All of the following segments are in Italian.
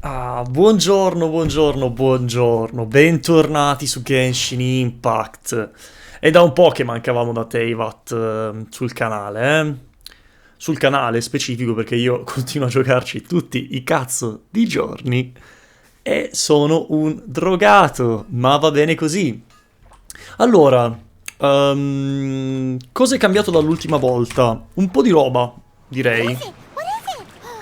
Buongiorno, buongiorno, buongiorno, bentornati su Genshin Impact. È da un po' che mancavamo da Teyvat sul canale, eh? Sul canale specifico perché io continuo a giocarci tutti i cazzo di giorni e sono un drogato, ma va bene così. Allora, cosa è cambiato dall'ultima volta? Un po' di roba, direi.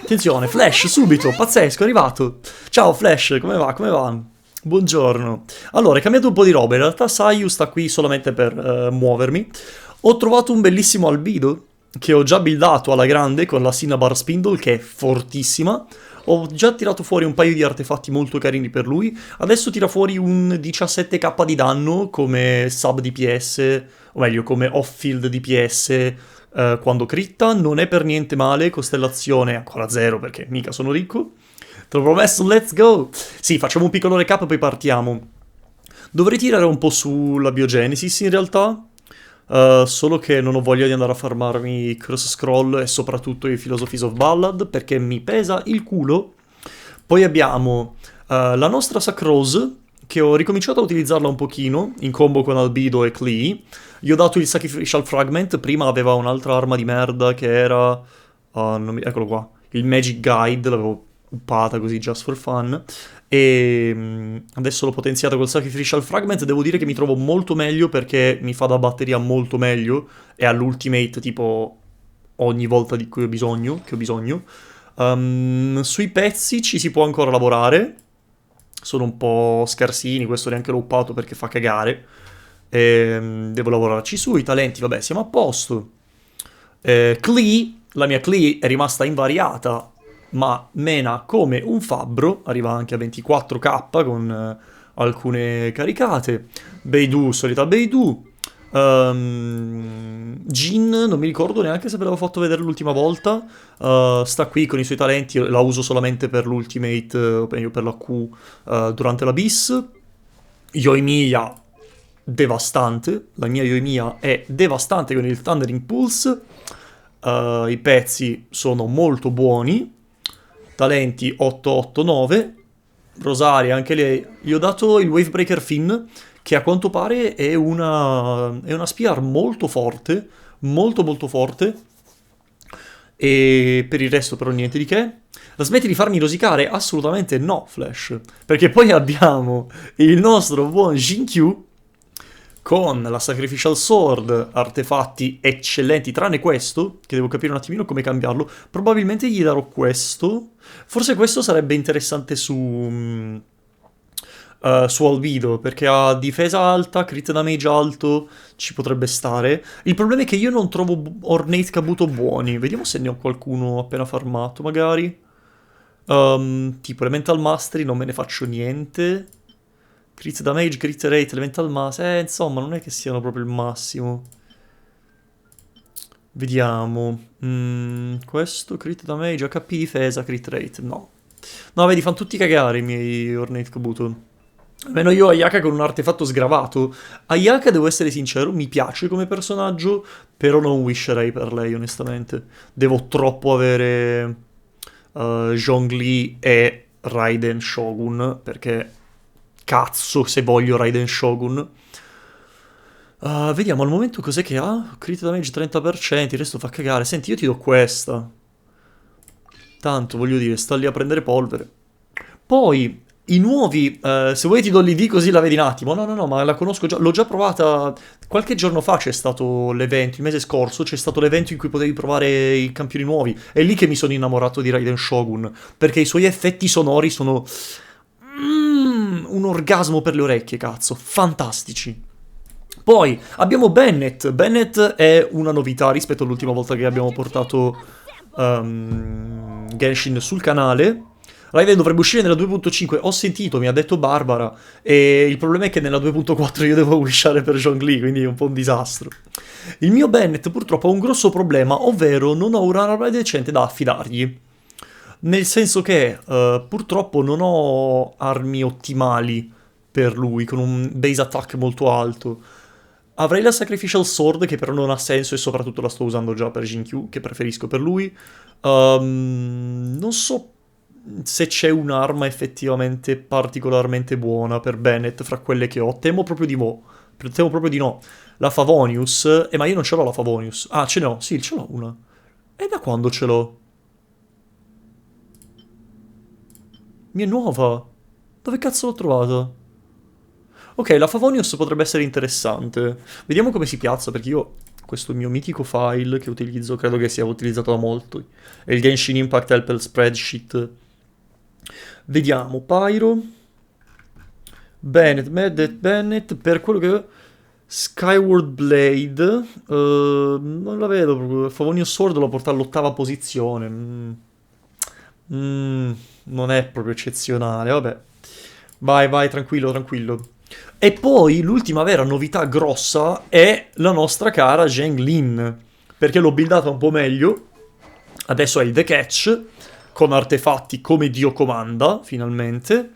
Attenzione, Flash, subito, pazzesco, è arrivato. Ciao Flash, come va? Come va? Buongiorno. Allora, è cambiato un po' di roba, in realtà Sayu sta qui solamente per muovermi. Ho trovato un bellissimo albedo che ho già buildato alla grande con la Cinnabar Spindle che è fortissima. Ho già tirato fuori un paio di artefatti molto carini per lui. Adesso tira fuori un 17k di danno come sub DPS, o meglio come off-field DPS quando critta. Non è per niente male, costellazione ancora zero perché mica sono ricco. Te l'ho promesso, let's go! Sì, facciamo un piccolo recap e poi partiamo. Dovrei tirare un po' sulla biogenesis in realtà, solo che non ho voglia di andare a farmarmi cross scroll e soprattutto i Philosophies of Ballad perché mi pesa il culo. Poi abbiamo la nostra Sacrose, che ho ricominciato a utilizzarla un pochino in combo con Albedo e Klee. Gli ho dato il Sacrificial Fragment, prima aveva un'altra arma di merda che era... eccolo qua, il Magic Guide, l'avevo uppata così just for fun. E adesso l'ho potenziata col Sacrificial Fragment, devo dire che mi trovo molto meglio perché mi fa da batteria molto meglio e all'ultimate tipo ogni volta di cui ho bisogno, che ho bisogno. Sui pezzi ci si può ancora lavorare, sono un po' scarsini, questo neanche l'ho uppato perché fa cagare. Devo lavorarci sui talenti, vabbè, siamo a posto. Klee, la mia Klee è rimasta invariata, ma mena come un fabbro, arriva anche a 24k con alcune caricate. Beidou, solita Beidou. Jin, non mi ricordo neanche se ve l'avevo fatto vedere l'ultima volta. Sta qui con i suoi talenti, la uso solamente per l'ultimate, o meglio per la Q durante la bis. Yoimiya, devastante. La mia Yoimiya è devastante con il Thundering Pulse. I pezzi sono molto buoni. Talenti 889. Rosaria, anche lei. Gli ho dato il Wavebreaker Fin, che a quanto pare è una spear molto forte, molto molto forte. E per il resto però niente di che. La smetti di farmi rosicare? Assolutamente no, Flash. Perché poi abbiamo il nostro buon Jinkyu con la Sacrificial Sword, artefatti eccellenti, tranne questo, che devo capire un attimino come cambiarlo. Probabilmente gli darò questo. Forse questo sarebbe interessante su Albedo, perché ha difesa alta, crit damage alto, ci potrebbe stare. Il problema è che io non trovo Ornate Kabuto buoni. Vediamo se ne ho qualcuno appena farmato, magari. Tipo Elemental Mastery, non me ne faccio niente. Crit damage, crit rate, Elemental Mastery. Insomma, non è che siano proprio il massimo. Vediamo. Questo, crit damage, HP difesa, crit rate. No. No, vedi, fanno tutti cagare i miei Ornate Kabuto. Almeno io ho Ayaka con un artefatto sgravato. Ayaka, devo essere sincero, mi piace come personaggio, però non wisherei per lei, onestamente. Devo troppo avere Zhongli e Raiden Shogun, perché cazzo se voglio Raiden Shogun. Vediamo al momento cos'è che ha. Crit damage 30%, il resto fa cagare. Senti, io ti do questa. Tanto, voglio dire, sta lì a prendere polvere. Poi, i nuovi, se vuoi ti do l'ID così la vedi un attimo. No, no, no, ma la conosco già, l'ho già provata. Qualche giorno fa c'è stato l'evento, il mese scorso, c'è stato l'evento in cui potevi provare i campioni nuovi. È lì che mi sono innamorato di Raiden Shogun, perché i suoi effetti sonori sono... un orgasmo per le orecchie, cazzo, fantastici. Poi abbiamo Bennett. Bennett è una novità rispetto all'ultima volta che abbiamo portato Genshin sul canale. Raiden dovrebbe uscire nella 2.5, ho sentito, mi ha detto Barbara, e il problema è che nella 2.4 io devo wishare per Zhongli, quindi è un po' un disastro. Il mio Bennett purtroppo ha un grosso problema, ovvero non ho un'arma decente da affidargli. Nel senso che purtroppo non ho armi ottimali per lui, con un base attack molto alto. Avrei la Sacrificial Sword, che però non ha senso e soprattutto la sto usando già per Jinkyu, che preferisco per lui. Non so se c'è un'arma effettivamente particolarmente buona per Bennett fra quelle che ho. Temo proprio di temo proprio di no. La Favonius, ma io non ce l'ho la Favonius. Ah, ce n'ho, sì, ce l'ho una. E da quando ce l'ho? Mi è nuova. Dove cazzo l'ho trovata? Ok, la Favonius potrebbe essere interessante. Vediamo come si piazza, perché io questo mio mitico file che utilizzo, credo che sia utilizzato da molti, è il Genshin Impact Helper Spreadsheet. Vediamo, Pyro, Bennett, per quello che... Skyward Blade, non la vedo proprio, Favonius Sword l'ho portato all'ottava posizione. Non è proprio eccezionale, vabbè. Vai, tranquillo, tranquillo. E poi l'ultima vera novità grossa è la nostra cara Zheng Lin, perché l'ho buildata un po' meglio. Adesso è il The Catch, con artefatti come Dio comanda, finalmente.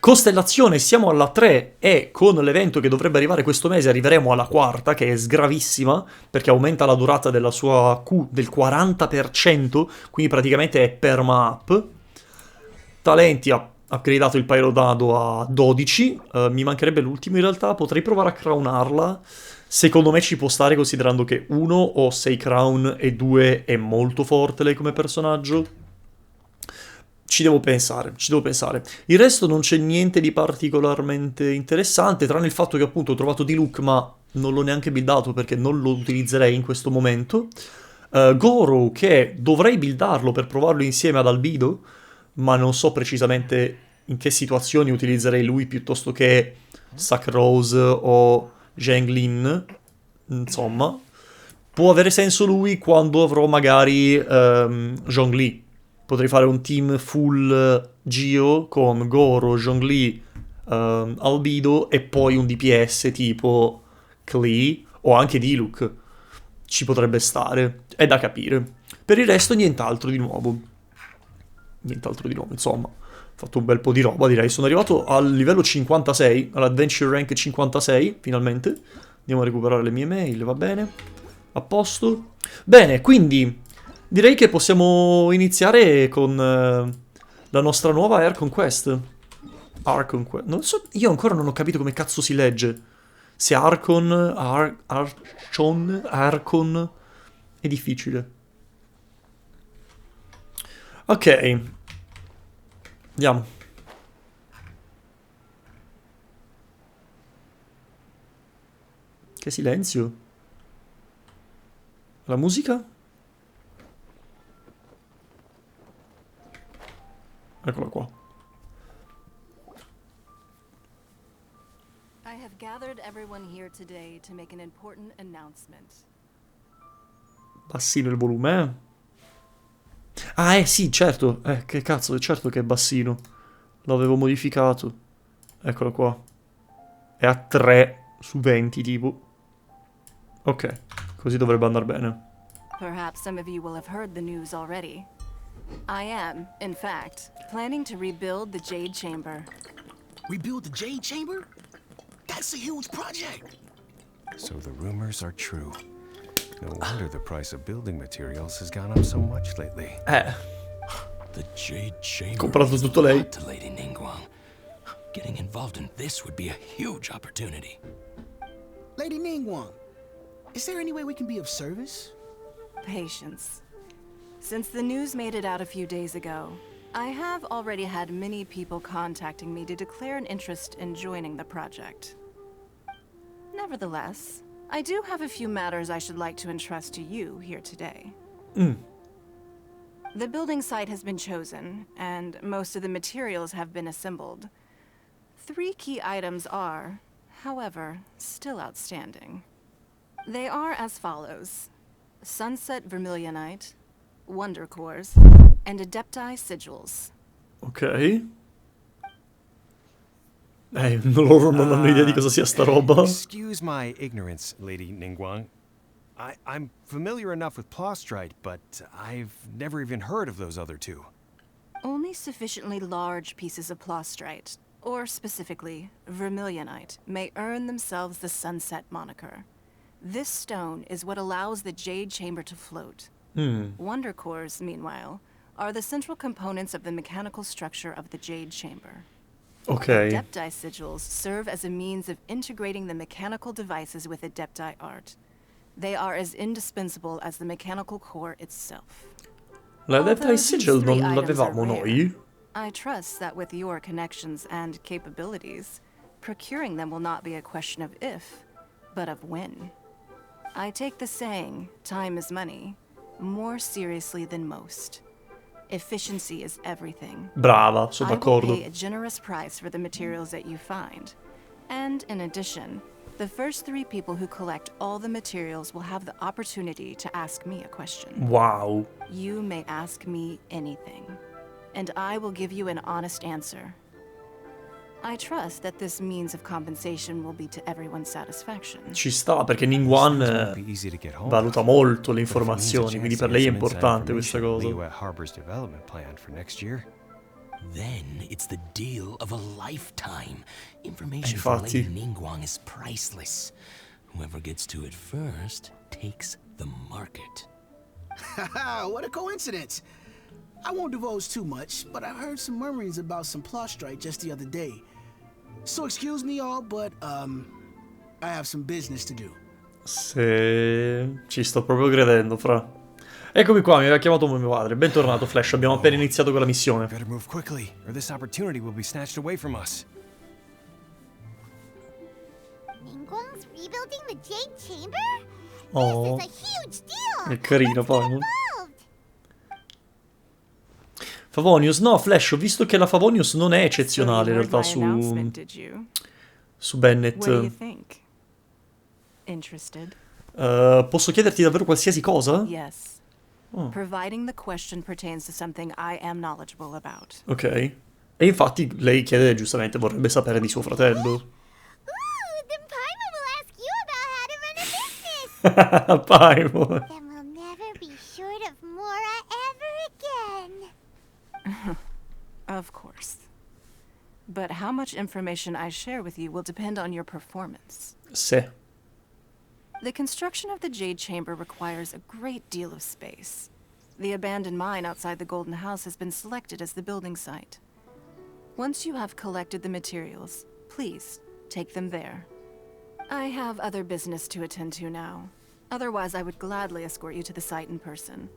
Costellazione, siamo alla 3 e con l'evento che dovrebbe arrivare questo mese arriveremo alla quarta, che è sgravissima, perché aumenta la durata della sua Q del 40%, quindi praticamente è perma up. Talenti ha upgradato il Pyrodado a 12, mi mancherebbe l'ultimo in realtà, potrei provare a crownarla. Secondo me ci può stare considerando che 1 ho 6 crown e 2 è molto forte lei come personaggio. Ci devo pensare, ci devo pensare. Il resto non c'è niente di particolarmente interessante, tranne il fatto che appunto ho trovato D-Look, ma non l'ho neanche buildato perché non lo utilizzerei in questo momento. Goro, che dovrei buildarlo per provarlo insieme ad Albedo, ma non so precisamente in che situazioni utilizzerei lui piuttosto che Sakrose o Zhenglin. Insomma, può avere senso lui quando avrò magari Zhongli. Potrei fare un team full Geo con Goro, Zhongli, Albedo e poi un DPS tipo Klee o anche Diluc. Ci potrebbe stare, è da capire. Per il resto nient'altro di nuovo. Nient'altro di nuovo, insomma. Ho fatto un bel po' di roba, direi. Sono arrivato al livello 56, all'Adventure Rank 56, finalmente. Andiamo a recuperare le mie mail, va bene. A posto. Bene, quindi direi che possiamo iniziare con la nostra nuova Air Conquest. Archon Quest. Non so, io ancora non ho capito come cazzo si legge. Se Archon, Archon, Archon. È difficile. Ok. Andiamo. Che silenzio. La musica? Eccola qua. I have gathered everyone here today to make an important announcement. Bassino il volume, eh? Ah, sì, certo. Che cazzo, certo che è bassino. L'avevo modificato. Eccolo qua. È a 3 su 20, tipo. Ok, così dovrebbe andare bene. Perhaps some of you will have heard the news already. I am, in fact, planning to rebuild the Jade Chamber. Rebuild the Jade Chamber? That's a huge project! So the rumors are true. No wonder the price of building materials has gone up so much lately. The Jade Chamber Comprato tutto lei. to Lady Ningguang. Getting involved in this would be a huge opportunity. Lady Ningguang, is there any way we can be of service? Patience. Since the news made it out a few days ago, I have already had many people contacting me to declare an interest in joining the project. Nevertheless, I do have a few matters I should like to entrust to you here today. The building site has been chosen, and most of the materials have been assembled. 3 key items are, however, still outstanding. They are as follows: Sunset Vermilionite, Wonder Cores, and Adepti Sigils. Ok. Loro non hanno idea di cosa sia sta roba. Excuse my ignorance, Lady Ningguang. I'm familiar enough with Plostrite, but I've never even heard of those other two. Only sufficiently large pieces of Plostrite, or specifically Vermilionite, may earn themselves the Sunset moniker. This stone is what allows the Jade Chamber to float. Wonder Cores, meanwhile, are the central components of the mechanical structure of the Jade Chamber. Ok. Adepti sigils serve as a means of integrating the mechanical devices with Adepti art. They are as indispensable as the mechanical core itself. L'Adepti Sigil non l'avevamo noi? I trust that with your connections and capabilities, procuring them will not be a question of if, but of when. I take the saying, time is money, more seriously than most. Efficiency is everything. Brava, sono I will d'accordo. pay a generous price for the materials that you find. And in addition, the first 3 people who collect all the materials will have the opportunity to ask me a question. Wow. You may ask me anything, and I will give you an honest answer. I trust that this means of compensation will be to everyone's satisfaction. Ci sta, perché Ningguang Won't be easy to get hold of. valuta molto le But if it means a informazioni, chance quindi to per get lei è some inside importante questa information, cosa. Liyue Harbor's development plan for next year. Then it's the deal of a lifetime. Information from Infatti. Lady Ningguang is priceless. Whoever gets to it first takes the market. Haha, what a coincidence. I won't divulge too much, but I heard some murmurings about some Plostrite just the other day. So excuse me all, but I have some business to do. Se... Ci sto proprio credendo, fra. Eccomi qua, mi aveva chiamato mio padre. Bentornato, Flash, abbiamo appena iniziato con la missione. Better move quickly, or this opportunity will be snatched away from us. Ningguang's rebuilding the Jade Chamber? Oh, This is a huge deal! è carino poi, no? Involved. Favonius, no, Flash, ho visto che la Favonius non è So you eccezionale in heard realtà my announcement, did you? su What do you Bennett. think? Interested? Posso chiederti davvero qualsiasi cosa? Yes. Oh. Providing the question pertains to something I am knowledgeable about. Ok. E infatti lei chiede, giustamente, vorrebbe sapere di suo fratello. Ooh, then Paimon will ask you about how to run a business! Paimon. Then we'll never be short of Mora ever again. Of course. But how much information I share with you will depend on your performance. Se. The construction of the Jade Chamber requires a great deal of space. The abandoned mine outside the Golden House has been selected as the building site. Once you have collected the materials, please take them there. I have other business to attend to now. Otherwise, I would gladly escort you to the site in person.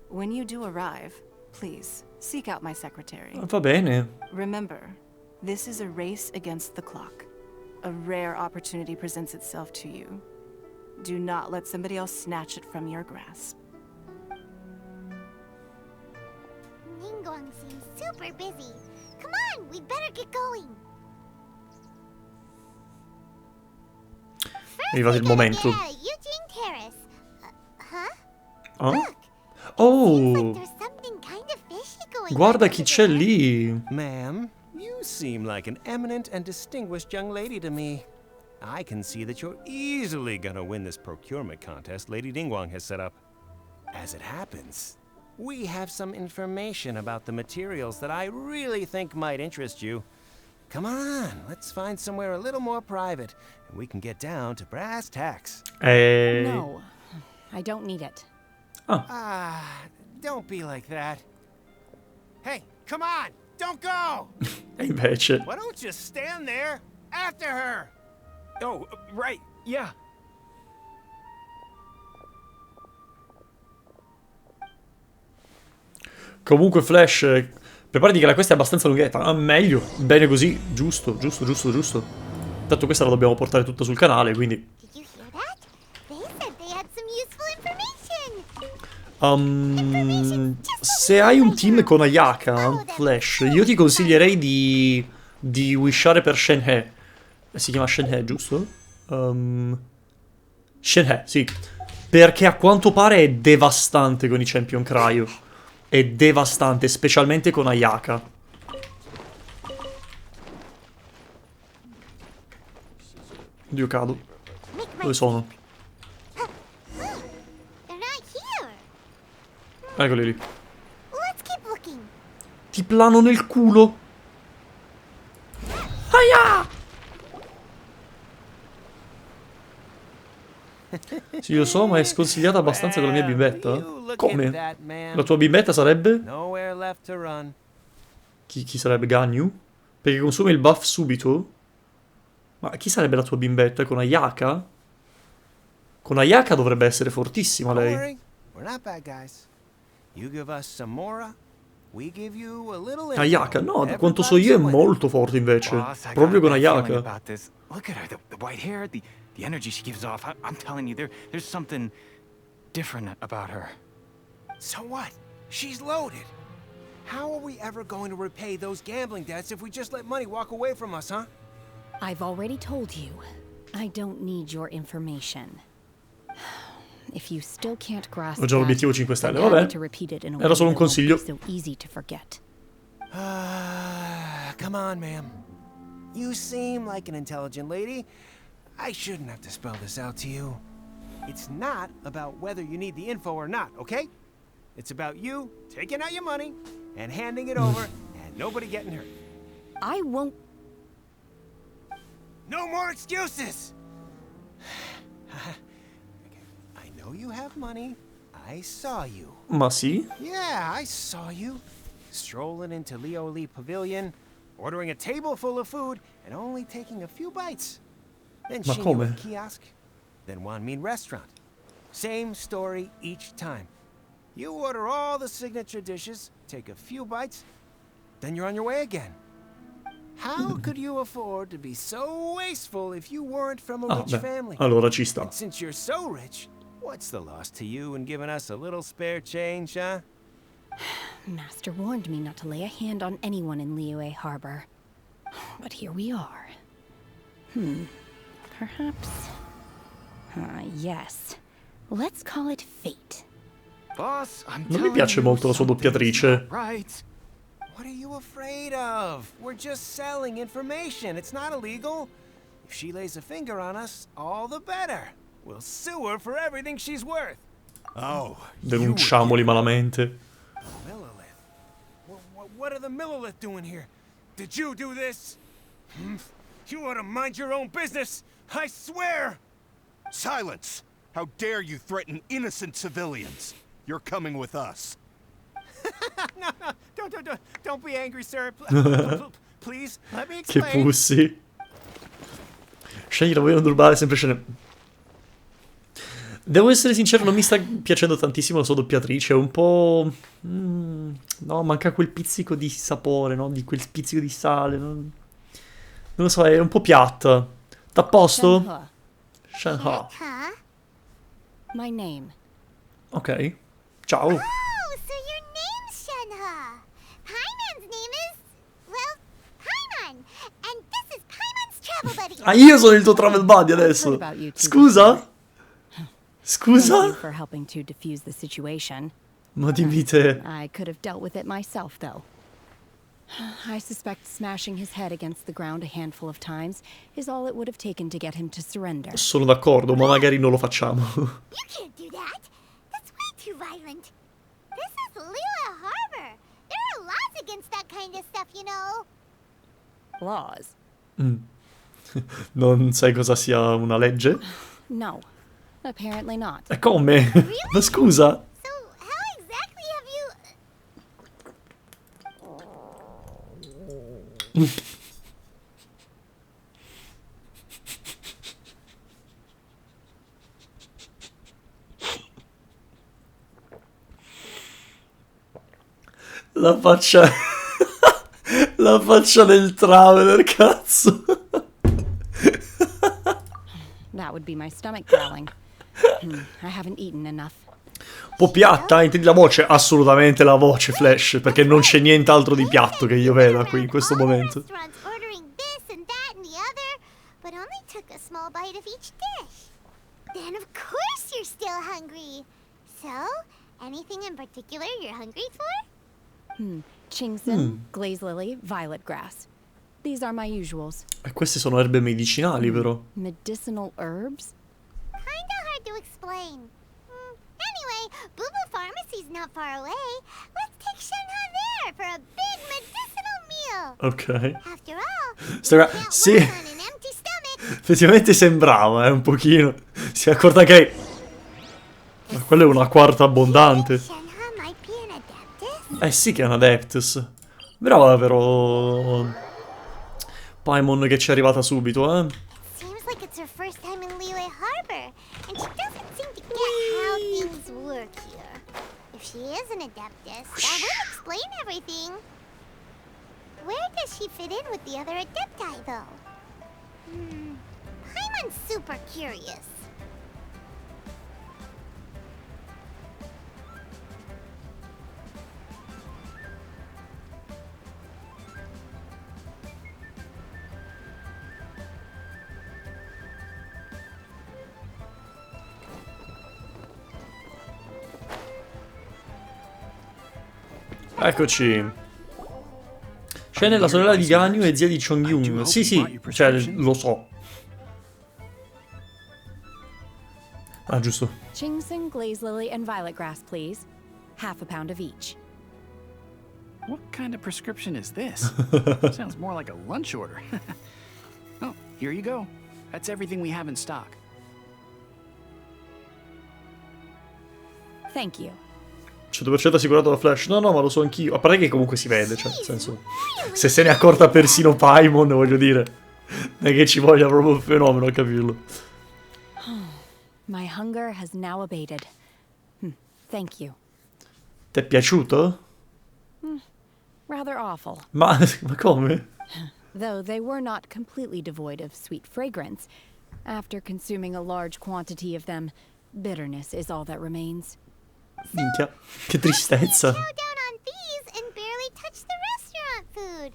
When you do arrive, please seek out my secretary. Va bene. Remember, this is a race against the clock. A rare opportunity presents itself to you. Do not let somebody else snatch it from your grasp. Ningguang seems super busy. Come on, we'd better get going. È arrivato il momento. Get out of Eugene Terrace. Huh? Ah? Look, Oh, like there's something kind of fishy going guarda on chi over c'è there. lì. Ma'am, you seem like an eminent and distinguished young lady to me. I can see that you're easily gonna win this procurement contest Lady Ningguang has set up. As it happens, we have some information about the materials that I really think might interest you. Come on, let's find somewhere a little more private, and we can get down to brass tacks. No, I don't need it. Don't be like that. Hey, come on, don't go! E invece. Why don't you stand there after her? Oh, right, yeah. Comunque, Flash, preparati che la questa è abbastanza lunghetta. Ah, meglio, bene così. Giusto. Tanto questa la dobbiamo portare tutta sul canale, quindi. Did you hear that? They said they had some useful information. Se hai un team con Ayaka, Flash, io ti consiglierei di wishare per Shenhe. Si chiama Shenhe, giusto? Shenhe, sì. Perché a quanto pare è devastante con i Champion Cryo. È devastante, specialmente con Ayaka. Oddio, cado. Dove sono? They're not here. Eccoli lì. Let's keep looking. Ti plano nel culo. Aia! Sì, lo so, ma è sconsigliata abbastanza con la mia bimbetta? You look Come? at that, man. La tua bimbetta sarebbe? Nowhere left to run. Chi sarebbe Ganyu? Perché consuma il buff subito? Ma chi sarebbe la tua bimbetta? Con Ayaka? Con Ayaka dovrebbe essere fortissima Don't lei. worry, we're not bad guys. You give us some Mora, we give you a little Ayaka? info. No, da quanto so io è Everybody's a winner. molto forte invece. Boss, I Proprio got con a bad feeling Ayaka. about this. Look at her, the white hair, the energy she gives off. I'm telling you, there's something different about her. So what? She's loaded. How are we ever going to repay those gambling debts if we just let money walk away from us, huh? I've already told you. I don't need your information. If you still can't grasp Ho già that, l'obiettivo 5 stelle, then vabbè. to repeat it in a Era way solo un that won't be consiglio. so easy to forget. Come on, ma'am. You seem like an intelligent lady. I shouldn't have to spell this out to you. It's not about whether you need the info or not, okay? It's about you taking out your money and handing it over and nobody getting hurt. I won't. No more excuses! I know you have money. I saw you. Ma sì? Yeah, I saw you. Strolling into Leo Lee Pavilion, ordering a table full of food, and only taking a few bites. Then Ma Shinyu come? at kiosk, then Wanmin restaurant. Same story each time. You order all the signature dishes, take a few bites, then you're on your way again. How could you afford to be so wasteful if you weren't from a Ah, rich beh, family? allora ci sta. And since you're so rich, what's the loss to you in giving us a little spare change, huh? Master warned me not to lay a hand on anyone in Liyue Harbor. But here we are. Perhaps. Yes. Let's call it fate. Boss, I'm Non mi telling piace you, molto la sua something's doppiatrice. not right. What are you afraid of? We're just selling information. It's not illegal. If she lays a finger on us, all the better. We'll sue her for everything she's worth. Oh, Denunciamoli malamente. Millilith? What are the Millilith doing here? Did you do this? You ought to mind your own business. I swear. silence! How dare you threaten innocent civilians? You're coming with us. No, don't be angry, sir. Please, let me Che explain. pussi. Scegli la vogliono rubare semplicemente. Devo essere sincero, non mi sta piacendo tantissimo la sua doppiatrice. È un po'. No, manca quel pizzico di sapore, no? Di quel pizzico di sale. Non lo so, è un po' piatta. T'à posto? Shenhe. Shenhe. Huh? My name. Ok. Ciao. Oh, so your name's Shenhe. Paimon's name is, well, Paimon. And this is Paimon's travel buddy. Ah, io sono il tuo travel buddy adesso. Heard about you two Scusa? Thank you Scusa? for helping to defuse the situation. Ma dimmi te. I could have dealt with it myself, though. I suspect smashing his head against the ground a handful of times is all it would have taken to get him to surrender. Sono d'accordo, ma magari non lo facciamo. You can't do that. That's way too violent. This is Liyue Harbor. There are laws against that kind of stuff, you know. Laws? Non sai cosa sia una legge? No, apparently not. E come? Ma scusa? So how exactly have you... La faccia... La faccia del traveler, cazzo. That would be my stomach growling. I haven't eaten enough. Un po' piatta, intendi la voce? Assolutamente la voce, Flash, perché non c'è nient'altro di piatto che io veda qui in questo All the momento. restaurants ordering this and that and the other, but only took a small bite of each dish. Then of course you're still hungry. So, anything in particular you're hungry for? Chingson, glaze lily, violet grass. These are my usuals. E queste sono erbe medicinali, però. Medicinal herbs? Kinda hard to explain. Anyway, Boo Boo Pharmacy's not far away. Let's take Shenhe there for a big medicinal meal. Ok. After all, can't Sì, work on an empty stomach. effettivamente sembrava, un pochino. Si è accorta che Quella è una quarta abbondante. Shenhe might be an adeptus? Eh sì che è un Adeptus. Brava però... Paimon che ci è arrivata subito, eh. Seems like it's her first time in Liyue Harbor, and she doesn't seem to get how things work here. If she is an adeptus, that would explain everything. Where does she fit in with the other adepti, though? Paimon's super curious. Eccoci. Shen è la sorella di Ganyu e zia di Chongyun. Sì, sì, cioè, lo so. Ah, giusto. Chingsing, glaze lily, and violet grass, please. Half a pound of each. What kind of prescription is this? Sounds more like a lunch order. Oh, here you go. That's everything we have in stock. Thank you. 100% assicurato da Flash. No, no, ma lo so anch'io. A parte che comunque si vede, cioè, nel senso... Se se ne è accorta persino Paimon, voglio dire. Non è che ci voglia proprio un fenomeno a capirlo. My hunger has now abated. Thank you. Ti è piaciuto? Rather awful. Ma come? Though they were not completely devoid of sweet fragrance. After consuming a large quantity of them, bitterness is all that remains. Minchia, che tristezza. Chow down on these and barely touch the restaurant food.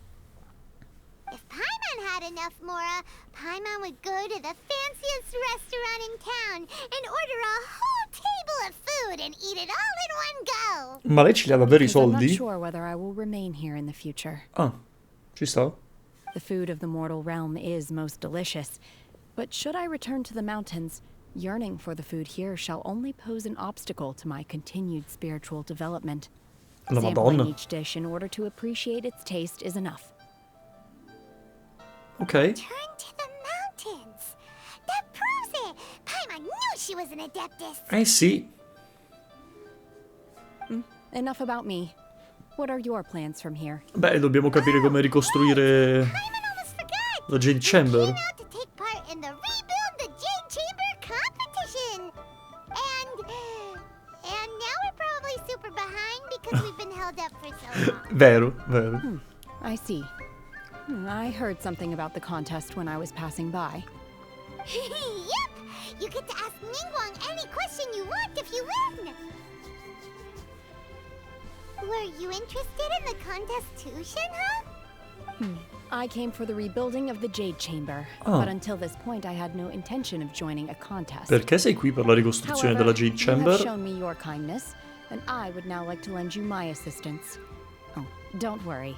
If Paimon had enough Mora, Paimon would go to the fanciest restaurant in town and order a whole table of food and eat it all in one go. Ma lei ce li ha davvero i I'm not soldi? sure whether I will remain here in the future. Ah, ci sta. The food of the mortal realm is most delicious, but should I return to the mountains, yearning for the food here shall only pose an obstacle to my continued spiritual development. La Sampling Madonna. each dish in order to appreciate its taste is enough. Ok. Turn to the mountains. That proves it. Paimon knew she was an adeptus. Eh sì. Enough about me. What are your plans from here? Beh, dobbiamo capire come ricostruire Paimon almost forgot. la Jade Chamber. Came out to take part in the Rebuild the Jade Chamber competition. And now we're probably super behind because we've been held up for so long. Vero, vero. I see. I heard something about the contest when I was passing by. Yep! You get to ask Ningguang any question you want if you win! Were you interested in the contest too, Shenhe? I came for the rebuilding of the Jade Chamber, Oh. but until this point I had no intention of joining a contest. Perché sei qui per la ricostruzione However, della Jade you have Chamber? shown me your kindness, and I would now like to lend you my assistance. Oh, don't worry.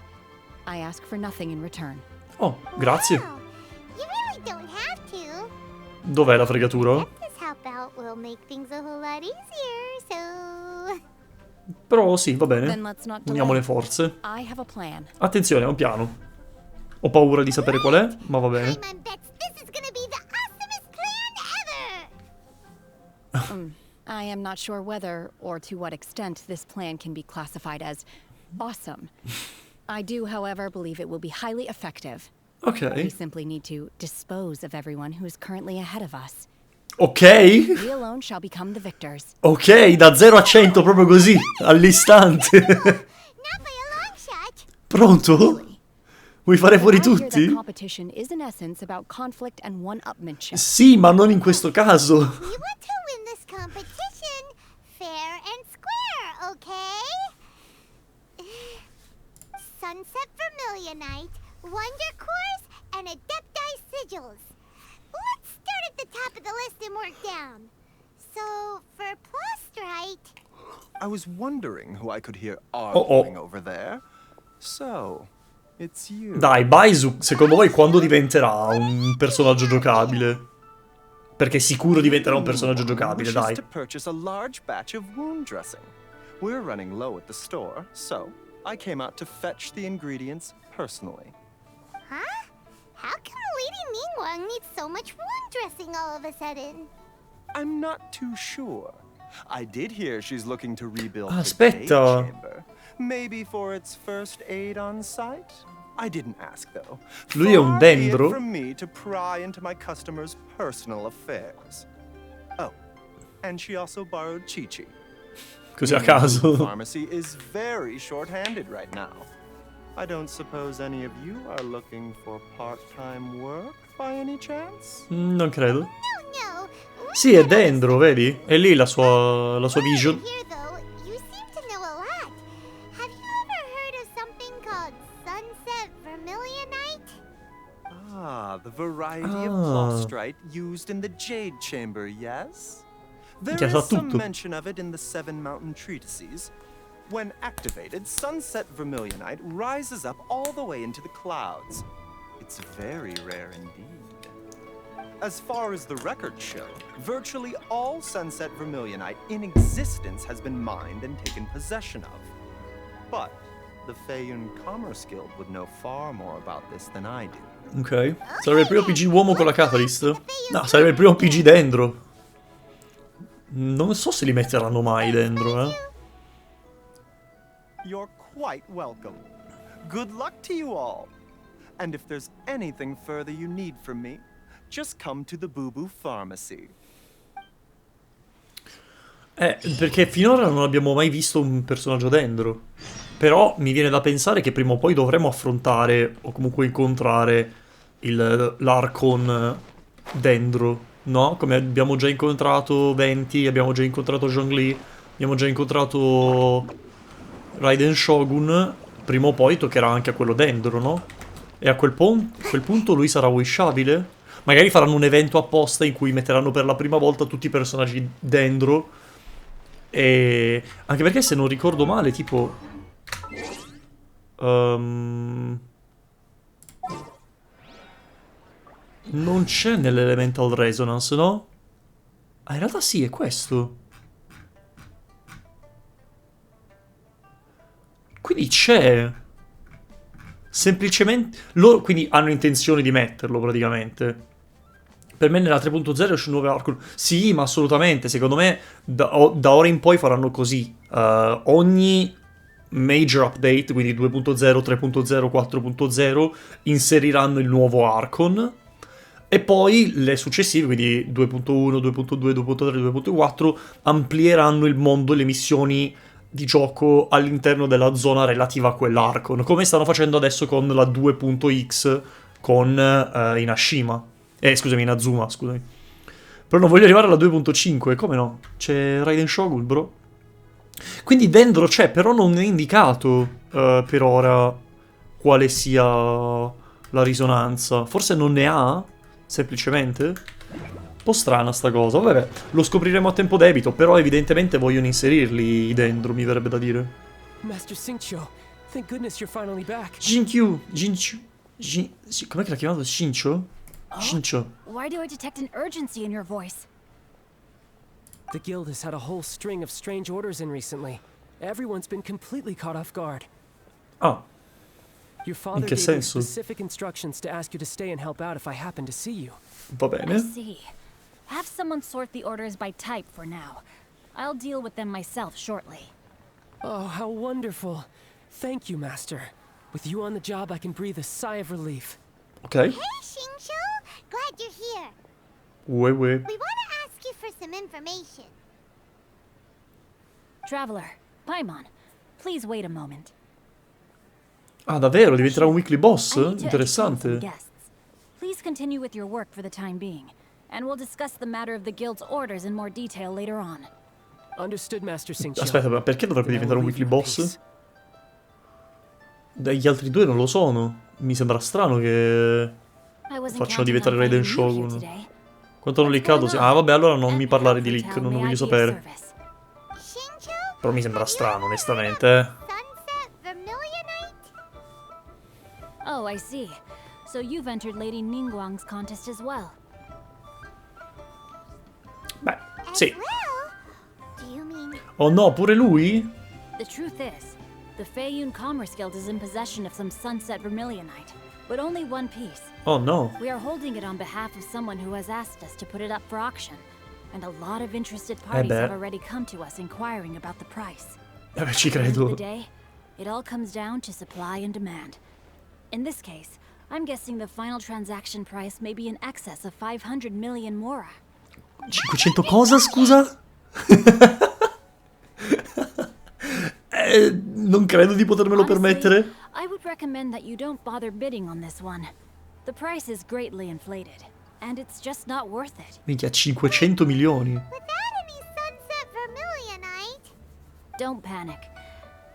I ask for nothing in return. Oh, grazie. Wow. You really don't have to. Dov'è la fregatura? This help out will make things a whole lot easier, so... Però sì, va Then bene. let's not Uniamo le delay. forze. I have a plan. Attenzione, è un piano. Ho paura di sapere qual è, ma va bene. Paimon bets this is gonna be the awesomest plan ever! I am not sure whether or to what extent this plan can be classified as awesome. I do, however, believe it will be highly effective. We Ok. simply need to dispose of everyone who is currently ahead of us. Ok. We alone shall become the victors. Ok, da 0 a 100 proprio così, all'istante. Not by a long shot! Pronto? Vuoi fare fuori I hear that tutti? competition is in essence about conflict and one-upmanship. Sì, ma non in questo caso. We want to win this competition fair and square, okay? Sunset Vermilionite, Wonder Cores, and Adepti Sigils. Let's start at the top of the list and work down. So, for Plustrite... I was wondering who I could hear oh. arguing over there. So, it's you. Dai, Baizu, secondo voi quando diventerà un personaggio giocabile? Perché sicuro diventerà un personaggio giocabile, wishes dai. to purchase a large batch of wound dressing. We're running low at the store, so I came out to fetch the ingredients personally. Huh? How come Lady Ningguang needs so much wound dressing all of a sudden? I'm not too sure. I did hear she's looking to rebuild the Aspetta. Jade chamber. Maybe for its first aid on site? I didn't ask though. Lui è un Far be it dendro. from me to pry into my customers' personal affairs. Oh, and she also borrowed Chi-Chi. Così a caso. Pharmacy is very short-handed right now. I don't suppose any of you are looking for part-time work by any chance? Non credo. No. Sì, è dentro, vedi? È lì la sua vision. Here though, you seem to know a lot. Have you ever heard of something called sunset vermilionite? Ah, the variety of plostrite used in the Jade Chamber, yes? There is some mention of it in the Seven Mountain Treatises. When activated, sunset vermilionite rises up all the way into the clouds. It's very rare indeed. As far as the records show, virtually all sunset vermilionite in existence has been mined and taken possession of. But the Feiyun Commerce Guild would know far more about this than I do. Ok. Sarebbe il primo PG uomo con la catalyst? No, sarebbe il primo PG dentro. Non so se li metteranno mai dentro, eh. You're quite welcome. Good luck to you all. And if there's anything further you need from me, just come to the Boo Boo Pharmacy. Perché finora non abbiamo mai visto un personaggio dentro. Però mi viene da pensare che prima o poi dovremo affrontare o comunque incontrare l'Archon dentro, no? Come abbiamo già incontrato Venti, abbiamo già incontrato Zhongli, abbiamo già incontrato Raiden Shogun. Prima o poi toccherà anche a quello dentro, no? E a quel punto lui sarà wishabile? Magari faranno un evento apposta in cui metteranno per la prima volta tutti i personaggi dentro. E anche perché se non ricordo male, tipo non c'è nell'Elemental Resonance, no? Ah, in realtà sì, è questo. Quindi c'è. Semplicemente loro quindi hanno intenzione di metterlo praticamente. Per me nella 3.0 esce un nuovo Archon. Sì, ma assolutamente. Secondo me da ora in poi faranno così. Ogni major update, quindi 2.0, 3.0, 4.0, inseriranno il nuovo Archon. E poi le successive, quindi 2.1, 2.2, 2.3, 2.4, amplieranno il mondo e le missioni di gioco all'interno della zona relativa a quell'Archon. Come stanno facendo adesso con la 2.x con Inashima. Scusami, Inazuma, scusami. Però non voglio arrivare alla 2.5, come no? C'è Raiden Shogun, bro. Quindi dentro c'è, però non è indicato per ora quale sia la risonanza. Forse non ne ha, semplicemente. Un po' strana sta cosa. Vabbè, lo scopriremo a tempo debito, però evidentemente vogliono inserirli dentro, mi verrebbe da dire. Master Xingqiu, thank goodness you're finally back. Jinkyu, com'è che l'ha chiamato? Shincho? Shincho. Why do I detect an urgency in your voice? The guild has had a whole string of strange orders in recently. Everyone's been completely caught off guard. Ah. Your father gave me specific instructions to ask you to stay and help out if I happen to see you. Va bene. I see. Have someone sort the orders by type for now. I'll deal with them myself shortly. Oh, how wonderful. Thank you, Master. With you on the job, I can breathe a sigh of relief. Okay. Hey, Xingqiu! Glad you're here. We want to ask you for some information. Traveler, Paimon, please wait a moment. Ah, davvero? Diventerà un weekly boss? Interessante. Please continue with your work for the time being, and we'll discuss the matter of the guild's orders in more detail later on. Understood, Master Xingqiu. Aspetta, ma perché dovrebbe diventare un weekly boss? Gli altri due non lo sono. Mi sembra strano che facciano diventare Raiden Shogun. Quanto hanno leakato? Ah, vabbè, allora non mi parlare di leak, non lo voglio sapere. Però mi sembra strano, onestamente. Oh, I see. So you've entered Lady Ningguang's contest as well. Beh, sì. Oh no, pure lui? The truth is, the Feiyun Commerce Guild is in possession of some sunset vermilionite, but only one piece. Oh no. We are holding it on behalf of someone who has asked us to put it up for auction. and a lot of interested parties beh. have already come to us inquiring about the price. Ci At the end of credo. the day, it all comes down to supply and demand. In this case, I'm guessing the final transaction price may be in excess of 500 million mora. 500 cosa, scusa? Non credo di potermelo permettere. I would recommend that you don't bother bidding on this one. The price is greatly inflated, and it's just not worth it. Minchia, 500 milioni. Without any sunset vermilionite. Don't panic.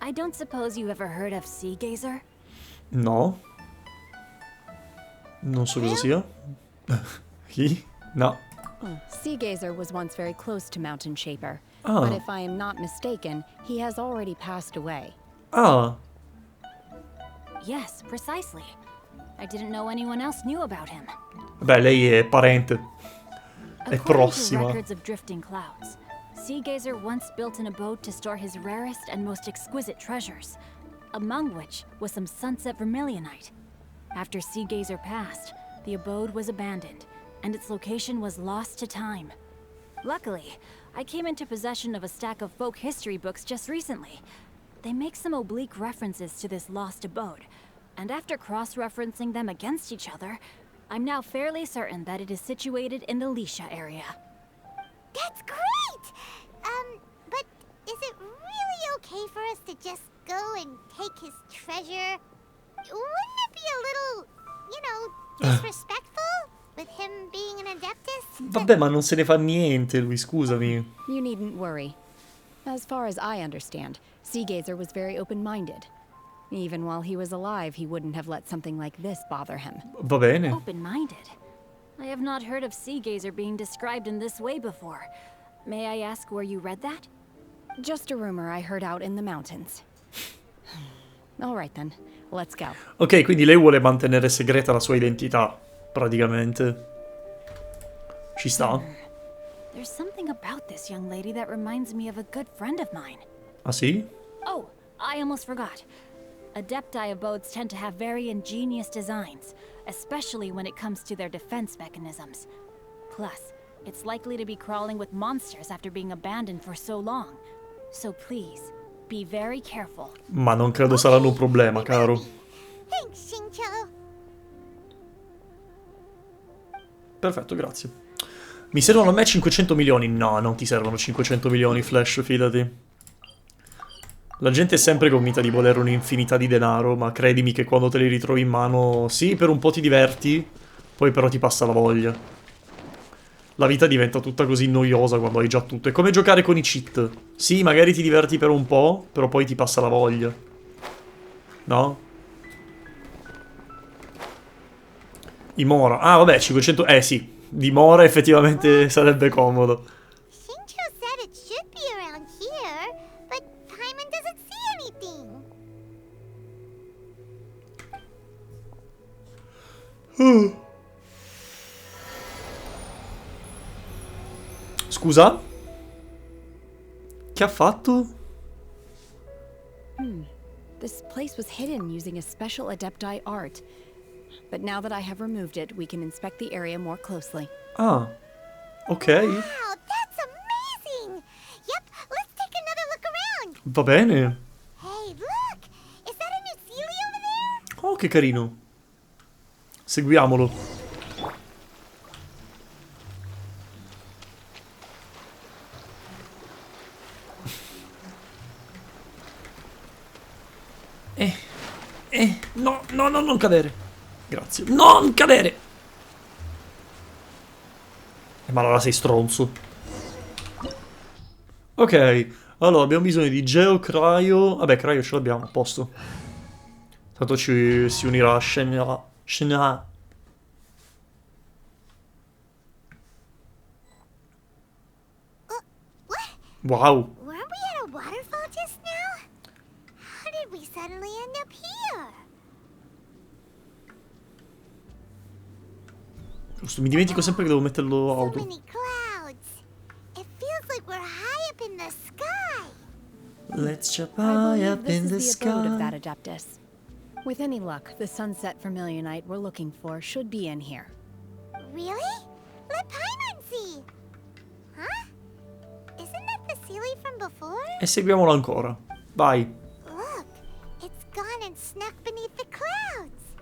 I don't suppose you ever heard of Sea Gazer? No. Non so cosa sia. Chi? No. Sea Gazer was once very close to Mountain Shaper. Ah. But if I am not mistaken, he has already passed away. Ah. Yes, precisely. I didn't know anyone else knew about him. Beh, lei è parente. È According to prossima. records of drifting clouds, Sea Gazer once built an abode to store his rarest and most exquisite treasures, among which was some sunset vermilionite. After Sea Gazer passed, the abode was abandoned, and its location was lost to time. Luckily, I came into possession of a stack of folk history books just recently. They make some oblique references to this lost abode, and after cross-referencing them against each other, I'm now fairly certain that it is situated in the Lisha area. That's great! But is it really okay for us to just go and take his treasure? Wouldn't it be a little, disrespectful? With him being an adeptus? Vabbè, ma non se ne fa niente lui, scusami. You needn't worry. As far as I understand, Sea Gazer was very open-minded. Even while he was alive, he wouldn't have let something like this bother him. Va bene. Open-minded? I have not heard of Sea Gazer being described in this way before. May I ask where you read that? Just a rumor I heard out in the mountains. All right then, let's go. Ok, quindi lei vuole mantenere segreta la sua identità, praticamente. Ci sta? There's something about this young lady that reminds me of a good friend of mine. Ah sì? Oh, I almost forgot. Adepti abodes tend to have very ingenious designs, especially when it comes to their defense mechanisms. Plus, it's likely to be crawling with monsters after being abandoned for so long. So please, be very careful. Ma non credo saranno un problema, caro. Thanks, Xingqiu. Perfetto, grazie. Mi servono a me 500 milioni? No, non ti servono 500 milioni, Flash, fidati. La gente è sempre convinta di volere un'infinità di denaro, ma credimi che quando te li ritrovi in mano, sì, per un po' ti diverti, poi però ti passa la voglia. La vita diventa tutta così noiosa quando hai già tutto. È come giocare con i cheat. Sì, magari ti diverti per un po', però poi ti passa la voglia. No? I Mora. Ah, vabbè, 500... sì. Di Mora effettivamente sarebbe comodo. Xingqiu said it should be around here, but Paimon doesn't see anything. Scusa? Che ha fatto? This place was hidden using a special Adepti art. But now that I have removed it, we can inspect the area more closely. Ah, ok. Wow, that's amazing! Yep, let's take another look around. Va bene. Hey, look! Is that a new Sealy over there? Oh, che carino. Seguiamolo. No, non cadere. Grazie. Non cadere! Ma allora sei stronzo. Ok, allora abbiamo bisogno di Geo, Cryo. Vabbè, Cryo ce l'abbiamo, a posto. Tanto si unirà a Shenha. Wow. Weren't we at a waterfall just now? How did we suddenly end up here? Giusto, mi dimentico sempre che devo metterlo So auto. many clouds. It feels like we're high up in the sky. Let's jump I high believe up this in the is the abode of that sky. Adeptus. With any luck, the sunset vermilionite we're looking for should be in here. Really? Let Paimon see. Huh? before? E seguiamolo ancora. Vai. Look, it's gone and snuck beneath the clouds.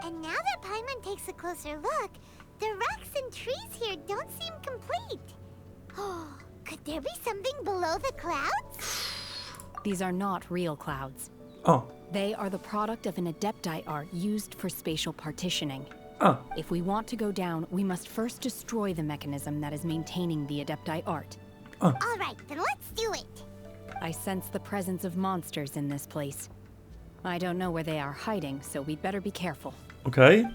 And now that Paimon takes a closer look, the rocks and trees here don't seem complete. Oh, could there be something below the clouds? These are not real clouds. Oh. They are the product of an adepti art used for spatial partitioning. Ah. If we want to go down, we must first destroy the mechanism that is maintaining the adepti art. Ah. All right, then let's do it. I sense the presence of monsters in this place. I don't know where they are hiding, so we'd better be careful. Ok.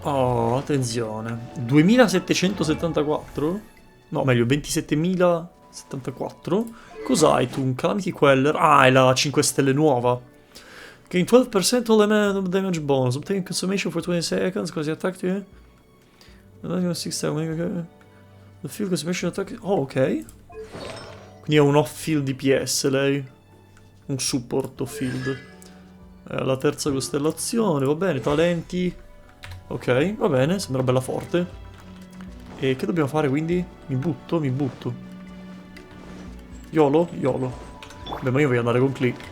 Oh, attenzione. 2774? No, meglio, 27.074. Cos'hai tu? Un Calamity Queller? Ah, è la 5 stelle nuova. Gain 12% all damage bonus. Obtain consummation for 20 seconds. Così attack to you. 6 seconds. The field consummation attack. Oh, ok. Quindi è un off-field DPS lei. Un support field. La terza costellazione, va bene, talenti. Ok, va bene, sembra bella forte. E che dobbiamo fare quindi? Mi butto. YOLO? Beh, ma io voglio andare con Klee.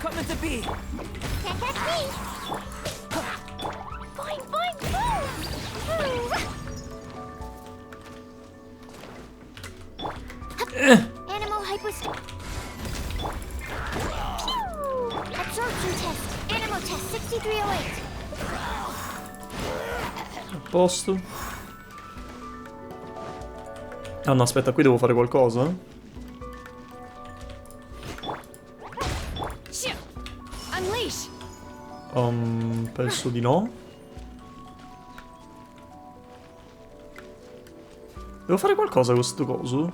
Come to be. Boing, boing, boom. Animal hyper. Absorption test. Animal test 6308. A posto. Ah no, aspetta, qui devo fare qualcosa? Penso di no. Devo fare qualcosa con sto coso?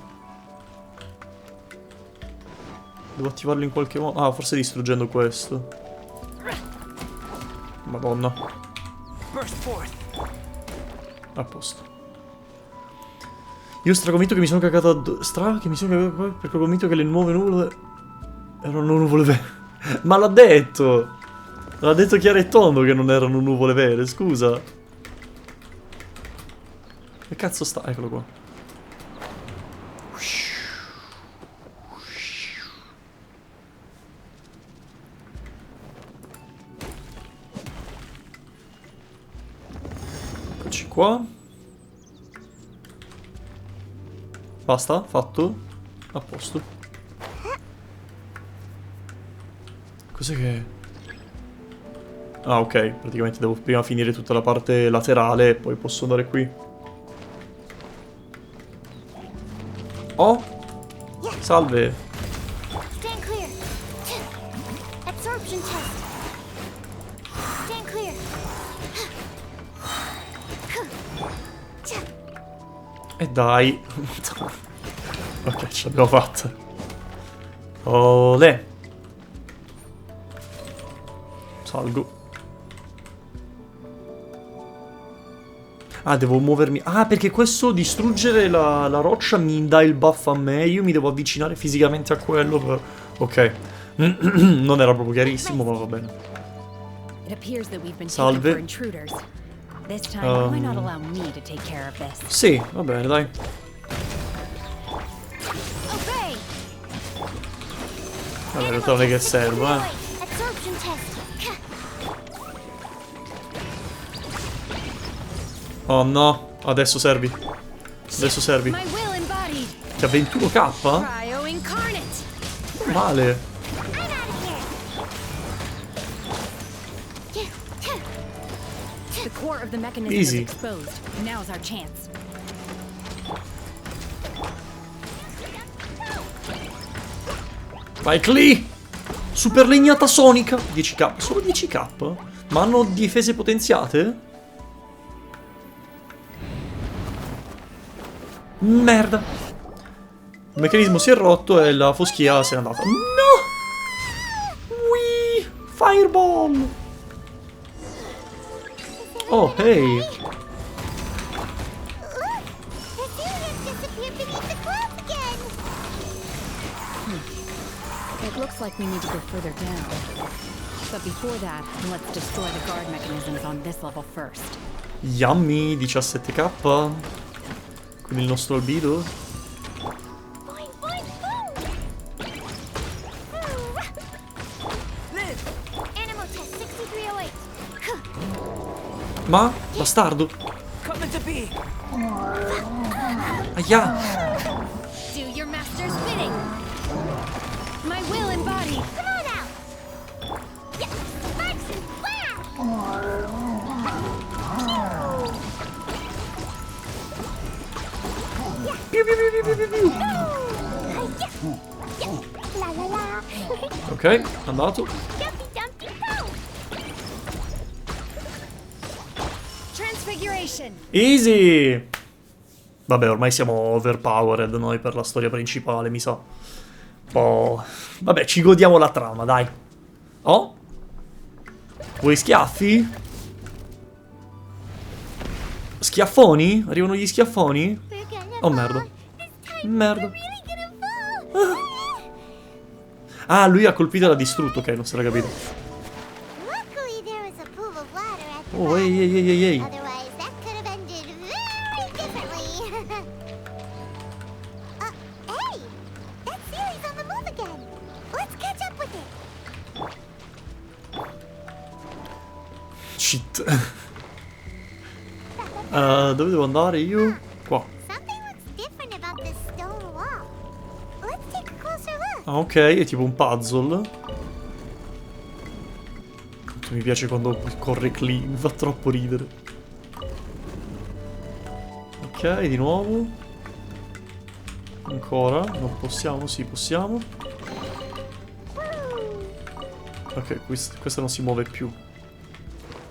Devo attivarlo in qualche modo. Ah, forse distruggendo questo. Madonna. A posto. Io straconvinto che mi sono cagato perché ho convinto che le nuove nuvole erano nuvole vere. Ma l'ha detto! L'ha detto chiaro e tondo che non erano nuvole vere, scusa. Che cazzo sta? Eccolo qua. Eccoci qua. Basta? Fatto? A posto. Cos'è che... Ah, ok. Praticamente devo prima finire tutta la parte laterale e poi posso andare qui. Oh! Salve! Stand clear. Absorption test. Stand clear. E dai. Ok, ce l'abbiamo fatta. Olè. Salgo. Ah, devo muovermi. Ah, perché questo distruggere la roccia mi dà il buff a me. Io mi devo avvicinare fisicamente a quello per... Ok. Non era proprio chiarissimo, ma va bene. Salve. Sì, va bene, dai. Vabbè, in realtà non è che serve, Oh no, adesso servi. Adesso servi. Che ha 21k? Male. Easy. Vai Klee! Super legnata sonica. 10k. Solo 10k? Ma hanno difese potenziate? Merda. Il meccanismo si è rotto e la foschia se n'è andata. No! Wii! Fireball! Oh, hey! It looks like we need to go further down. But before that, let's destroy the guard mechanisms on this level first. Yummy, 17k. Con il nostro albedo. Ma? Bastardo. Aia. Do your master's bidding. My will embodied. Come on out! Yeah, sparks and flash! Piu, piu, piu, piu, piu, piu. La la la! Ok, andato. Jumpy Dumpty Go! Transfiguration. Easy. Vabbè, ormai siamo overpowered noi per la storia principale, mi sa. Oh. Vabbè, ci godiamo la trama, dai. Oh? Vuoi schiaffi? Schiaffoni? Arrivano gli schiaffoni? Oh, merda. Merda. Ah, lui ha colpito e l'ha distrutto. Ok, non si era capito. Luckily there was a pool of water at the Oh, ehi, ehi, ehi, ehi. Otherwise, that could have ended very differently. Hey! That series on the move again. Let's catch up with it. Shit. Dove devo andare io? Qua. Something looks different about this stone wall. Let's take a closer look. Ah, ok, è tipo un puzzle. Mi piace quando corre clean, mi fa troppo ridere. Ok, di nuovo. Ancora, non possiamo, sì, possiamo. Ok, questa non si muove più.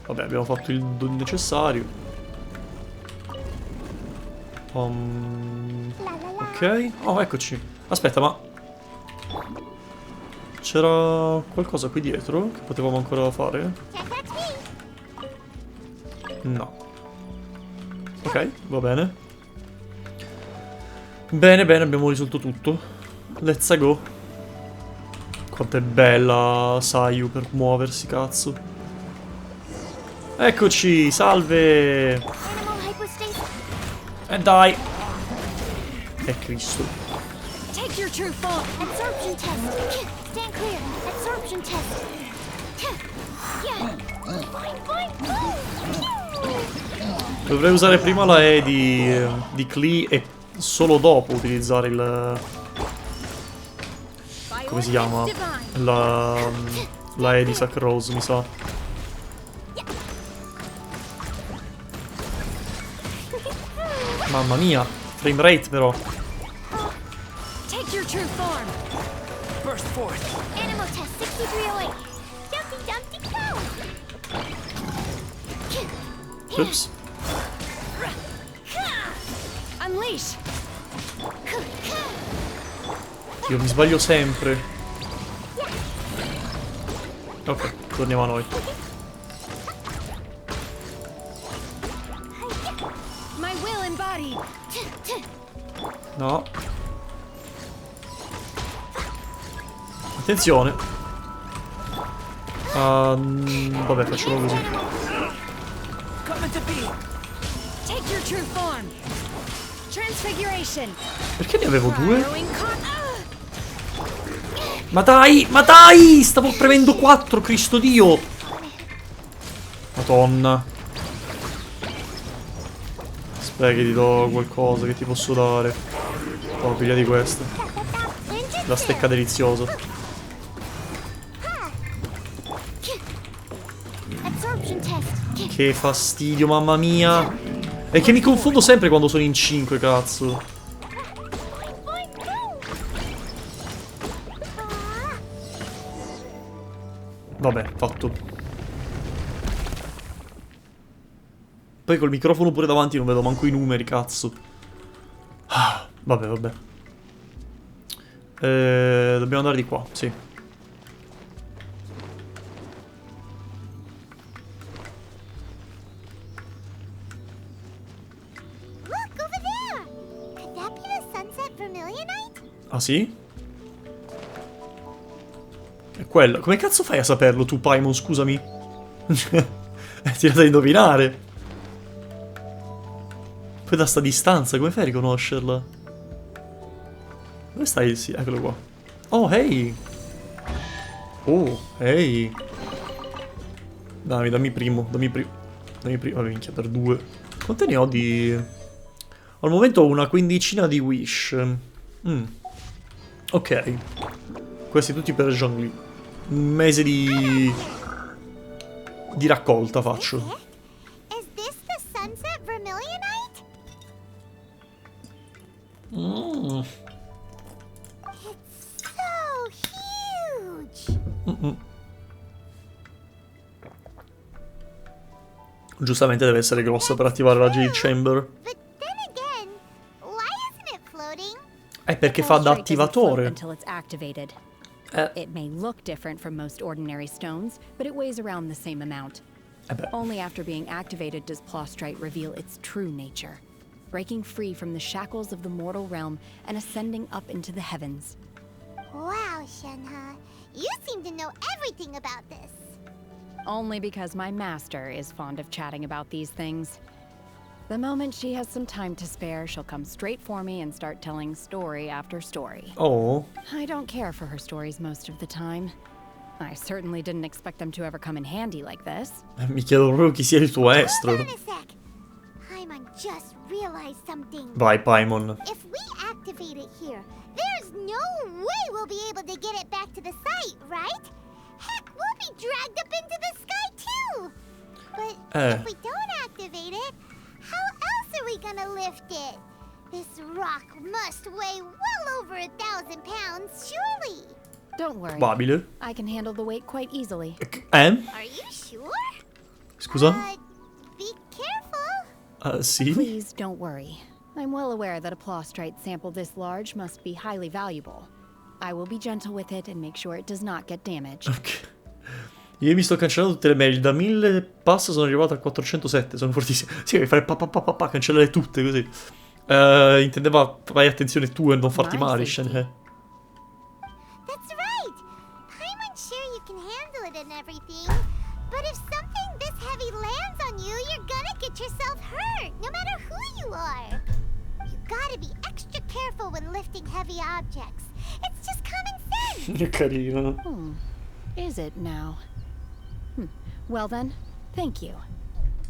Vabbè, abbiamo fatto il necessario. Ok. Oh, eccoci. Aspetta, ma... c'era qualcosa qui dietro che potevamo ancora fare? No. Ok, va bene. Bene, bene, abbiamo risolto tutto. Let's go. Quanto è bella Sayu per muoversi, cazzo. Eccoci, salve. Dai. Cristo. Take your true form. Absorption test. Stand clear. Absorption test. Dovrei usare prima la E di Klee e solo dopo utilizzare il... come si chiama? La E di Sacrose, mi sa. Mamma mia, frame rate però. Take your true form. Burst forth. Animal test 6308. Dumpty Dumpty Go. Oops. Unleash. Io mi sbaglio sempre. Ok, torniamo a noi. My will embodied. No. Attenzione. Vabbè, facciamo così. Take your true form. Transfiguration. Perché ne avevo due? Ma dai, ma dai! Stavo premendo 4, Cristo Dio! Madonna. Aspetta che ti do qualcosa che ti posso dare. Oh, piglia di questa. La stecca deliziosa. Che fastidio, mamma mia. È che mi confondo sempre quando sono in 5, cazzo. Vabbè, fatto. Poi col microfono pure davanti non vedo manco i numeri, cazzo. Ah, vabbè, vabbè. Dobbiamo andare di qua, sì. Ah sì? È quello. Come cazzo fai a saperlo tu, Paimon, scusami? Ti da indovinare. Poi da sta distanza, come fai a riconoscerla? Dove stai? Sì, eccolo qua. Oh, hey! Oh, hey! Dammi primo. Vabbè, minchia, per 2. Quante ne ho di... Al momento ho una quindicina di wish. Ok. Questi tutti per Zhongli. Un mese di raccolta faccio. Is this the sunset vermilionite? It's so huge. Giustamente deve essere grossa per attivare la Jade Chamber. But then again, why isn't it floating? Perché fa da Pulse rate doesn't float attivatore. until it's activated. It may look different from most ordinary stones, but it weighs around the same amount. Only after being activated does Plostrite reveal its true nature, breaking free from the shackles of the mortal realm and ascending up into the heavens. Wow, Shenhe. You seem to know everything about this. Only because my master is fond of chatting about these things. The moment she has some time to spare, she'll come straight for me and start telling story after story. Oh. I don't care for her stories most of the time. I certainly didn't expect them to ever come in handy like this. Mi chiedo proprio chi sia il tuo estro. Hold on a sec. Paimon just realized something. Vai, Paimon. If we activate it here, there's no way we'll be able to get it back to the site, right? Heck, we'll be dragged up into the sky too. But if we don't activate it, how else are we gonna lift it? This rock must weigh well over 1,000 pounds, surely. Don't worry. Probabile. I can handle the weight quite easily. Are you sure? Scusa? Be careful. Sì. Please don't worry. I'm well aware that a Plostrite sample this large must be highly valuable. I will be gentle with it and make sure it does not get damaged. Ok. Io mi sto cancellando tutte le mail. Da 1000 pass sono arrivato a 407. Sono fortissimo. Sì, devi fare cancellare tutte così. Intendeva fai attenzione tu e non farti male, Shenhe. That's right. Paimon's sure you can handle it and everything. But if something this heavy lands on you, you're gonna get yourself hurt, no matter who you are. You gotta be extra careful when lifting heavy objects. It's just common sense. Che carino. Is it now? Well then, thank you.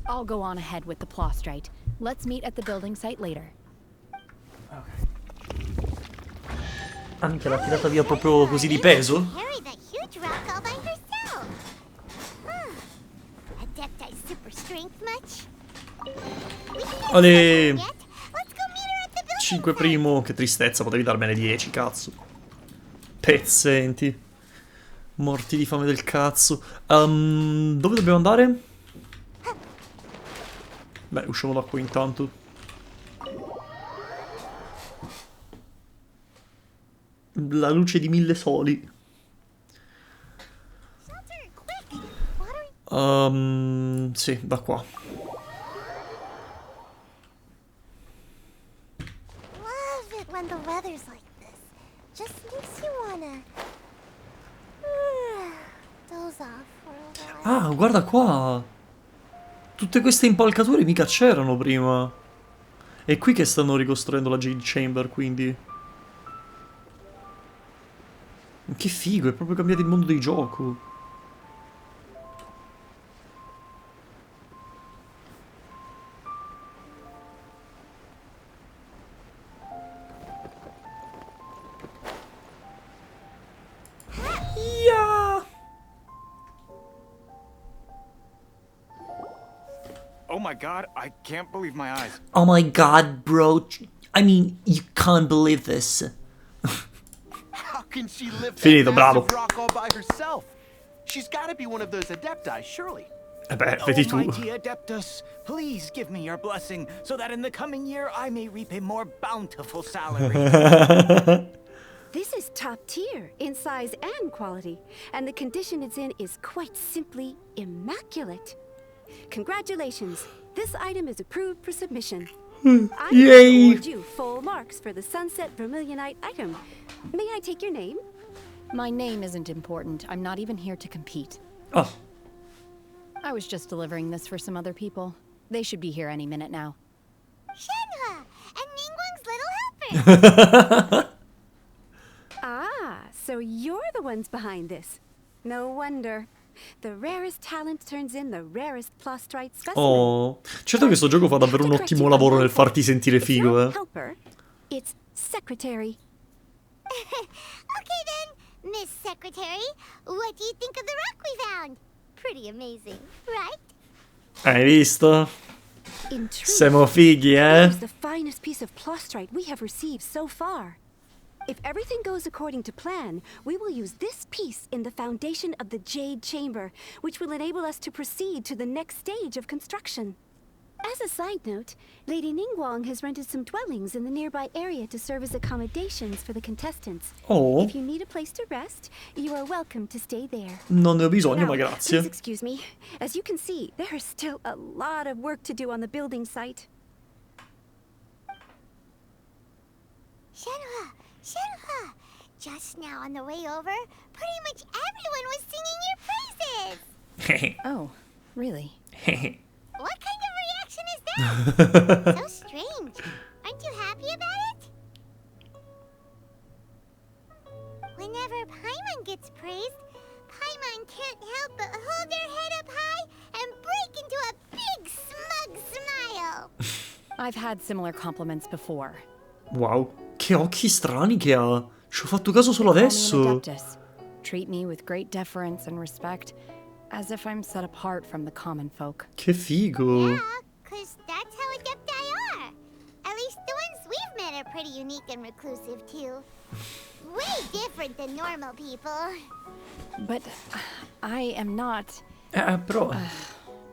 I'll go on ahead with the Plostrite. Let's meet at the building site later. Anche l'ha tirata via proprio così di peso? Carry that huge rock all by herself. Adepti super strength much? Ale. Let's go meet her at the building 5 primo, che tristezza, potevi darmene 10, cazzo. Pezzenti. Morti di fame del cazzo. Dove dobbiamo andare? Beh, usciamo da qui intanto. La luce di 1000 soli. Sì, da qua. Love it when the weather's like this. Just makes you wanna doze off for a while. Ah, guarda qua. Tutte queste impalcature mica c'erano prima. È qui che stanno ricostruendo la Jade Chamber, quindi. Che figo, è proprio cambiato il mondo del gioco. Oh my god, I can't believe my eyes. Oh my god, bro. I mean, you can't believe this. How can she lift Finito, that bravo. massive rock all by herself? She's got to be one of those adepti, surely. Beh, vedi tu. Almighty Adeptus, please give me your blessing so that in the coming year I may reap a more bountiful salary. This is top tier in size and quality, and the condition it's in is quite simply immaculate. Congratulations, this item is approved for submission. I Yay! award you full marks for the Sunset Vermilionite item. May I take your name? My name isn't important. I'm not even here to compete. Oh. I was just delivering this for some other people. They should be here any minute now. Shenhe! Ah, so you're the ones behind this. No wonder. The rarest talent turns in the rarest Plostrite specimen. Oh, certo che sto gioco fa davvero un ottimo lavoro nel farti sentire figo, eh. Helper, it's secretary. Okay then, Miss Secretary, what do you think of the rock we found? Pretty amazing, right? Hai visto? In truth, Siamo fighi, it is eh? the finest piece of Plostrite we have received so far. If everything goes according to plan, we will use this piece in the foundation of the Jade Chamber, which will enable us to proceed to the next stage of construction. As a side note, Lady Ningguang has rented some dwellings in the nearby area to serve as accommodations for the contestants. Oh. If you need a place to rest, you are welcome to stay there. Non ne ho bisogno, Now, ma grazie. please excuse me. As you can see, there is still a lot of work to do on the building site. Shenhua, Shenhua! Just now on the way over, pretty much everyone was singing your praises! Oh, really? What kind of reaction is that? So strange. Aren't you happy about it? Whenever Paimon gets praised, Paimon can't help but hold their head up high and break into a big smug smile. I've had similar compliments before. Wow, che occhi strani che ha. Ci ho fatto caso solo Call me an adesso. adeptus. Treat me with great deference and respect, as if I'm set apart from the common folk. Che figo. Yeah, 'cause that's how Adepti are. At least the ones we've met are pretty unique and reclusive, too. Way different than normal people. But I am not. Però...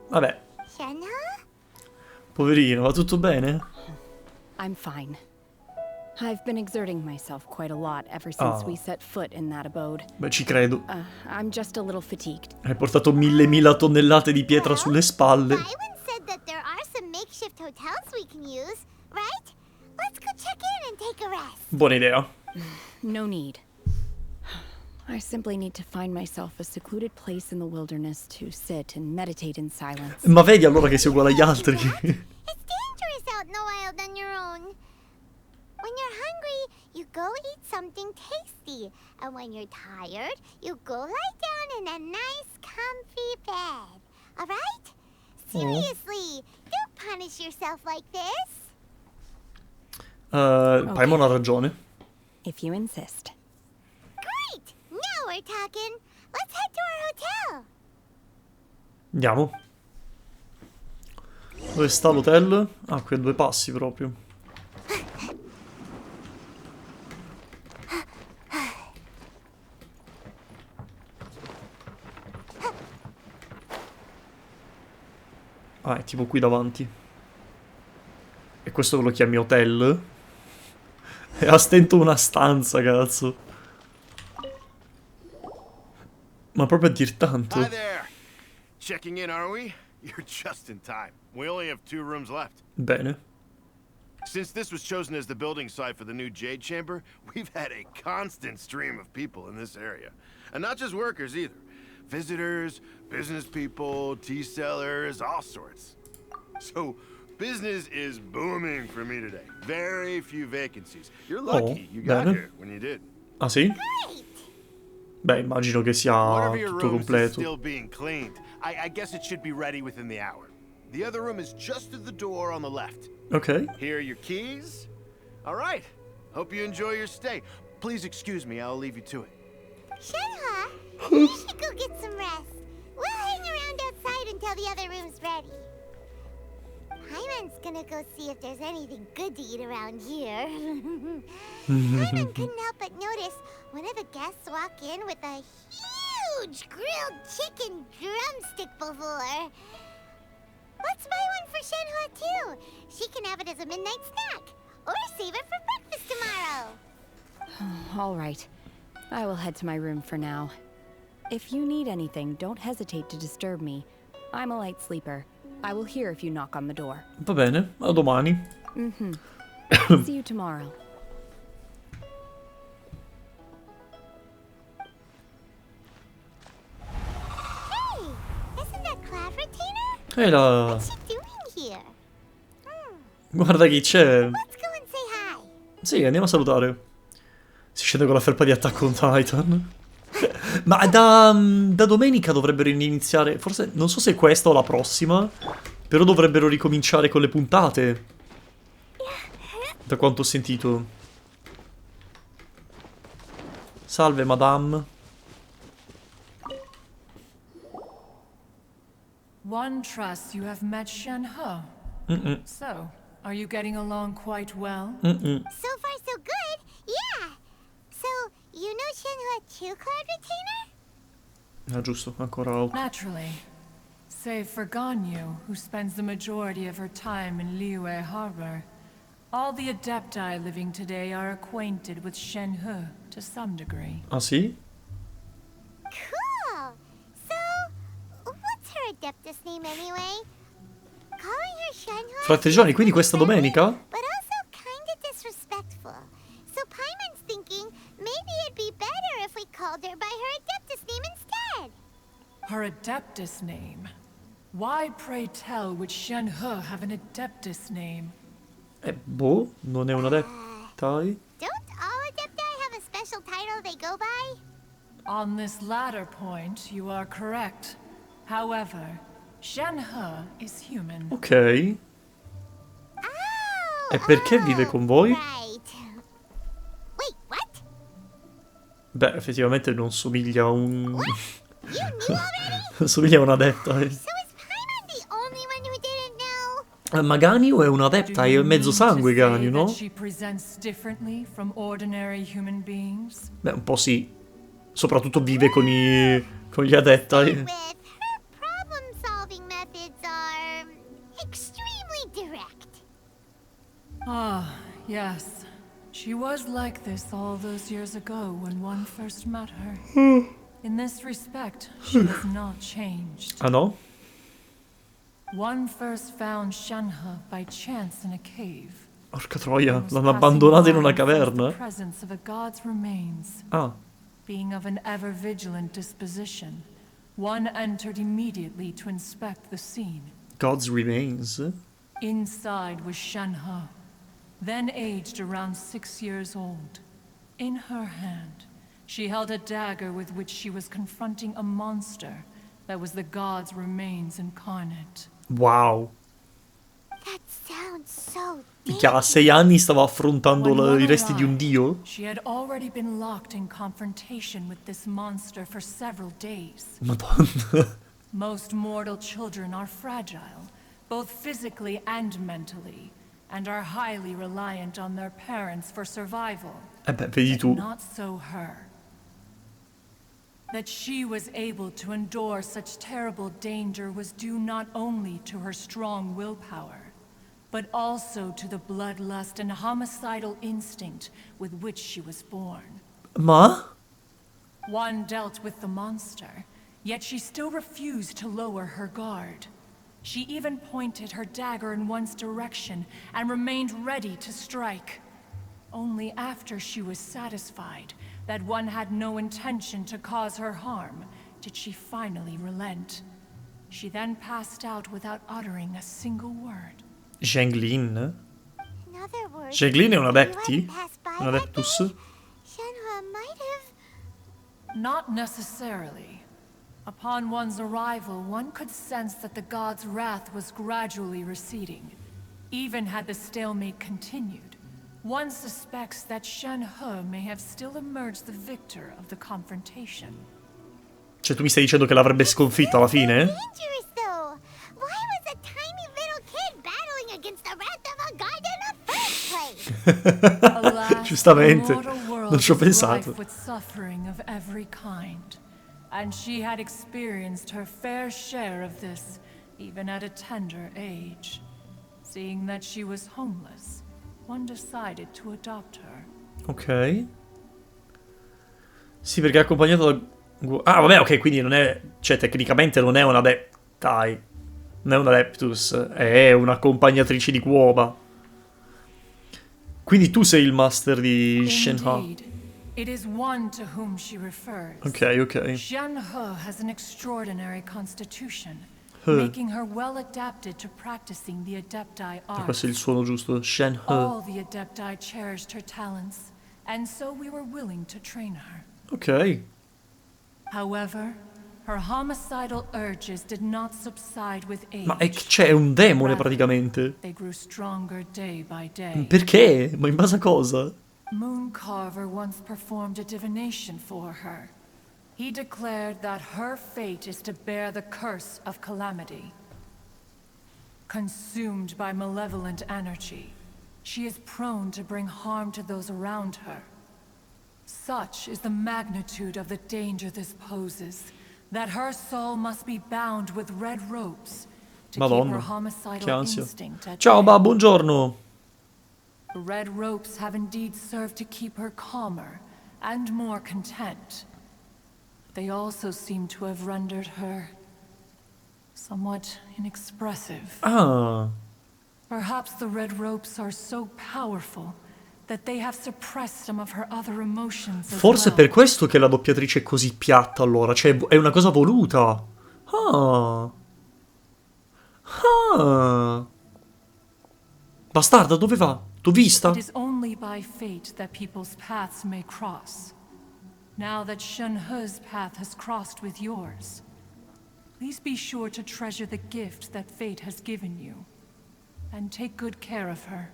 Vabbè, Shenhua? poverino, va tutto bene? I'm fine. I've been exerting myself quite a lot ever since Oh. we set foot in that abode. Beh, ci credo. I'm just a little fatigued. Hai portato 1000 tonnellate di pietra sulle spalle. Iwan said that there are some makeshift hotels we can use, right? Let's go check in and take a rest. Buona idea. No need. I simply need to find myself a secluded place in the wilderness to sit and meditate in silence. Ma vedi allora che sei uguale agli altri. It's dangerous out in the wild on your own. When you're hungry, you go eat something tasty. And when you're tired, you go lie down in a nice, comfy bed. Alright? Seriously, don't punish yourself like this. Paimon ha ragione. If you insist. Great! Now we're talking. Let's head to our hotel. Andiamo. Dove sta l'hotel? Ah, qui a 2 passi proprio. Ah, è tipo qui davanti. E questo lo chiami hotel? E a stento una stanza, cazzo. Ma proprio a dir tanto. Hi there. Checking in, are we? You're just in time. We only have 2 rooms left. Bene. Since this was chosen as the building site for the new Jade Chamber, we've had a constant stream of people in this area. And not just workers either. Visitors, business people, tea sellers, all sorts. So, business is booming for me today. Very few vacancies. You're lucky you got bene. here when you did. Ah, sì? Beh, immagino che sia One of your tutto rooms is completo. still being cleaned. I guess it should be ready within the hour. The other room is just through the door on the left. Ok. Here are your keys. All right. Hope you enjoy your stay. Please excuse me. I'll leave you to it. Shenhua, you should go get some rest. We'll hang around outside until the other room's ready. Paimon's gonna go see if there's anything good to eat around here. Paimon couldn't help but notice one of the guests walk in with a huge grilled chicken drumstick before. Let's buy one for Shenhua too. She can have it as a midnight snack. Or save it for breakfast tomorrow. All right. I will head to my room for now. If you need anything, don't hesitate to disturb me. I'm a light sleeper. I will hear if you knock on the door. Va bene, a domani. See you tomorrow. Hey, isn't that Claveratina? E la... What's she doing here? Guarda chi c'è. Let's go and say hi. Sì, andiamo a salutare. Si scende con la felpa di Attack on Titan. Ma da domenica dovrebbero iniziare... Forse, non so se questa o la prossima, però dovrebbero ricominciare con le puntate. Da quanto ho sentito. Salve, madame. One trusts you have met Shen-He. So, are you getting along quite well? So far, so good. Yeah. So, you know Shen-He too, Cloud Retainer? Ah, giusto, ancora out. Naturally. Save for Ganyu, who spends the majority of her time in Liyue Harbor. All the Adepti living today are acquainted with Shen-He to some degree. Ah, sì? Cool. So, what's her Adeptus name anyway? Calling her Shen-He? Fra 3 giorni, quindi questa domenica? But also kinda disrespectful. So Paimon's thinking maybe it'd be better if we called her by her Adeptus name instead. Her Adeptus name? Why, pray tell, would Shen-He have an Adeptus name? Boh, non è un Adepti? Don't all Adepti have a special title they go by? On this latter point, you are correct. However, Shen-He is human. Ok. E perché vive con voi? Right. Wait, what? Beh, effettivamente non somiglia a un... You knew already? Non somiglia a un Adepti. So is Paimon the only one who didn't know? Ma Ganyu è un Adepti, è mezzo sangue Ganyu, no? She presents differently from ordinary human beings? Beh, un po' sì. Soprattutto vive con gli Adepti. With her problem-solving methods are extremely direct. Ah, yes. She was like this all those years ago when one first met her. In this respect, she has not changed. Ah no? One first found Shen-He by chance in a cave. Porca troia, l'hanno abbandonata in una caverna? The presence of a god's remains. Ah. Being of an ever-vigilant disposition, one entered immediately to inspect the scene. God's remains? Inside was Shen-He, then aged around 6 years old. In her hand, she held a dagger with which she was confronting a monster that was the god's remains incarnate. Wow. That sounds so Minchia, a 6 anni stava affrontando i resti di un dio? She had already been locked in confrontation with this monster for several days. Madonna. Most mortal children are fragile, both physically and mentally, and are highly reliant on their parents for survival. Beh, vedi tu. Not so her. That she was able to endure such terrible danger was due not only to her strong willpower, but also to the bloodlust and homicidal instinct with which she was born. Ma? One dealt with the monster, yet she still refused to lower her guard. She even pointed her dagger in one's direction and remained ready to strike. Only after she was satisfied that one had no intention to cause her harm did she finally relent. She then passed out without uttering a single word. Zhenglin? In other words, Zhenglin è un if you Adepti? hadn't passed by Un that Adeptus? day, Shen-He might have... Not necessarily. Upon one's arrival, one could sense that the god's wrath was gradually receding. Even had the stalemate continued, one suspects that Shen-He may have still emerged the victor of the confrontation. Cioè tu mi stai dicendo che l'avrebbe sconfitta alla fine? Dangerous, though. Why was a tiny little kid battling against the wrath of a god in the first place? Alas, Giustamente, the mortal world non ci ho is pensato. rife with suffering of every kind, and she had experienced her fair share of this, even at a tender age. Seeing that she was homeless, one decided to adopt her. Ok. Sì, perché è accompagnato da... Ah, vabbè, ok, quindi non è... Cioè, tecnicamente non è un Adeptai. Non è un Adeptus. È un'accompagnatrice di Guoba. Quindi tu sei il master di Shen-He. Indeed, it is one to whom she refers. Ok, ok. Shen-He has an extraordinary constitution, making her well adapted to practicing the Adepti art. Questo è il suono giusto. Shen All the Adepti cherished her talents, and so we were willing to train her. Ok. However, her homicidal urges did not subside with age. Ma c'è un demone praticamente. They grew stronger day by day. Perché? Ma in base a cosa? Mooncarver once performed a divination for her. He declared that her fate is to bear the curse of calamity. Consumed by malevolent energy, she is prone to bring harm to those around her. Such is the magnitude of the danger this poses, that her soul must be bound with red ropes to keep her Madonna, che homicidal ansia. instinct at Ciao, bay. ba, buongiorno. The red ropes have indeed served to keep her calmer and more content. They also seem to have rendered her somewhat inexpressive. Ah, Perhaps the red ropes are so powerful that they have suppressed some of her other emotions as forse è well. per questo che la doppiatrice è così piatta allora. Cioè, è una cosa voluta. Ah. Ah. Bastarda, dove va? T'ho vista? It is only by fate that people's paths may cross. Now that Shunhe's path has crossed with yours, please be sure to treasure the gift that fate has given you, and take good care of her.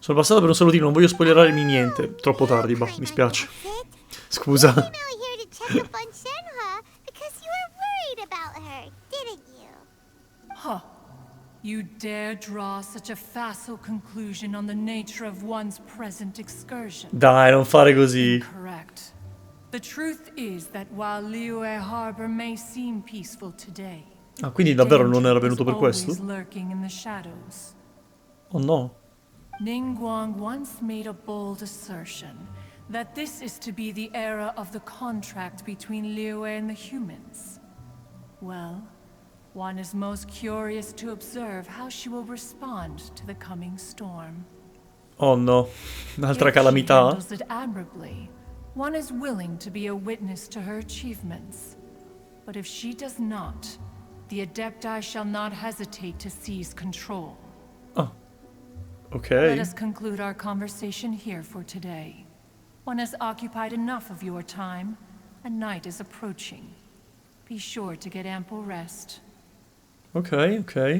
Sono passato per un salutino, non voglio spoilerarmi niente. Troppo tardi, bah, mi spiace. Scusa. Here to check up on Shenhua because you were worried about her, didn't you? Huh. You dare draw such a facile conclusion on the nature of one's present excursion. Dai, non fare così. Correct. The truth is that while Liyue Harbor may seem peaceful today, Ah, quindi davvero non era venuto per always questo? lurking in the shadows. Oh no. Ningguang once made a bold assertion that this is to be the era of the contract between Liyue and the humans. Well, one is most curious to observe how she will respond to the coming storm. Oh no. Un'altra If she calamità? handles it admirably, one is willing to be a witness to her achievements. But if she does not, the Adepti shall not hesitate to seize control. Ok. Let us conclude our conversation here for today. One has occupied enough of your time, and night is approaching. Be sure to get ample rest. Ok, ok.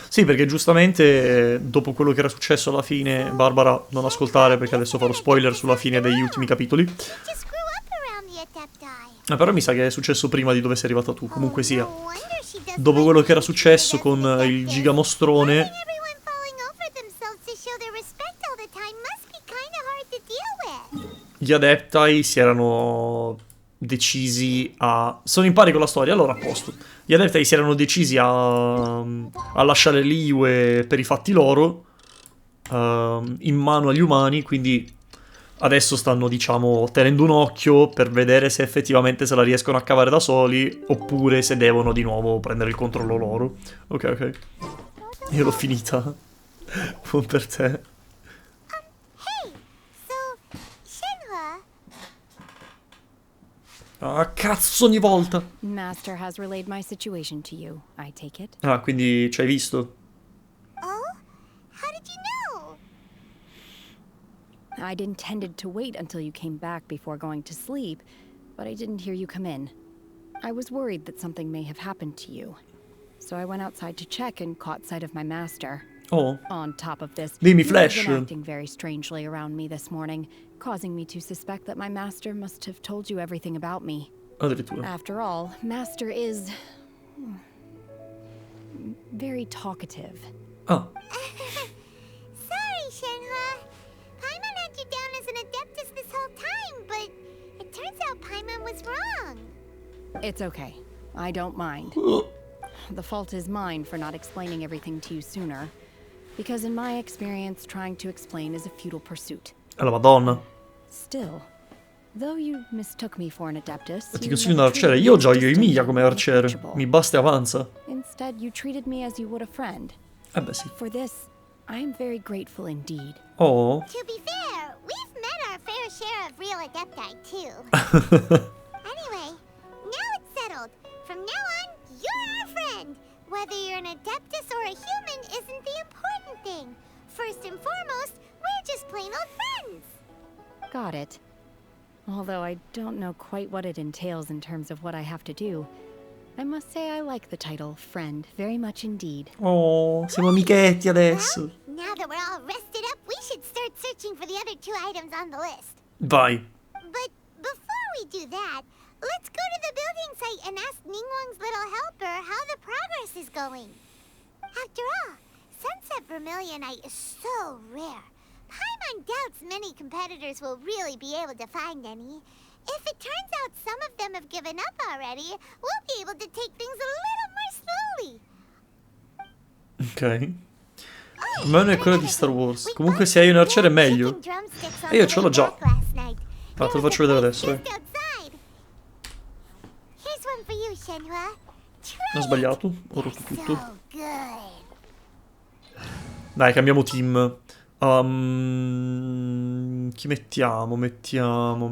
Sì, perché giustamente dopo quello che era successo alla fine, Barbara, non ascoltare perché adesso farò spoiler sulla fine degli ultimi capitoli. Just grew up around the Adepti. Però mi sa che è successo prima di dove sei arrivata tu, comunque sia. Dopo quello che era successo con il gigamostrone, Everyone falling over themselves to show their respect all the time must be kind of hard to deal with. gli Adepti si erano decisi a... Sono in pari con la storia, allora a posto. Gli Adepti si erano decisi a lasciare Liyue per i fatti loro, in mano agli umani, quindi adesso stanno, diciamo, tenendo un occhio per vedere se effettivamente se la riescono a cavare da soli, oppure se devono di nuovo prendere il controllo loro. Ok, ok. Io l'ho finita. Buon per te. Hey, so Shenhua. Ah, cazzo, ogni volta. Master has relayed my situation to you, I take it. Ah, quindi ci hai visto? Oh, how did you know? I'd intended to wait until you came back before going to sleep, but I didn't hear you come in. I was worried that something may have happened to you. So I went outside to check and caught sight of my master. Oh. On top of this, Dimmi, he Flash. has been acting very strangely around me this morning, causing me to suspect that my master must have told you everything about me. Addirittura. After all, Master is very talkative. Ah. Sorry, Shenhua. Paimon had you down as an Adeptus this whole time, but it turns out Paimon was wrong. It's okay. I don't mind. The fault is mine for not explaining everything to you sooner. Because in my experience, trying to explain is a futile pursuit. È la Madonna. Still, though you mistook me for an Adeptus, Ti you consiglio un never arciere. treated Io ho me già as io Emilia distant come and arciere. approachable. Mi basta e avanza. Instead, you treated me as you would a friend. Eh beh sì. For this, I am very grateful indeed. Oh. To be fair, we've met our fair share of real Adepti, too. Anyway, now it's settled. From now on, you're our friend. don't know quite what it entails in terms of what I have to do, I must say I like the title friend very much indeed. Oh, siamo amichetti adesso. Now that we're all rested up, we should start searching for the other 2 items on the list. Vai. But before we do that, let's go to the building site and ask Ningguang's little helper how the progress is going. After all, sunset vermilionite is so rare. Paimon doubts many competitors will really be able to find any. If it turns out some of them have given up already, we'll be able to take things a little more slowly. Ok. Ma non è quella di Star Wars. Comunque se hai un arciere è meglio. E io ce l'ho già. Ah, te lo faccio vedere adesso, Ho sbagliato, ho rotto tutto. Dai, cambiamo team. Chi mettiamo? Mettiamo.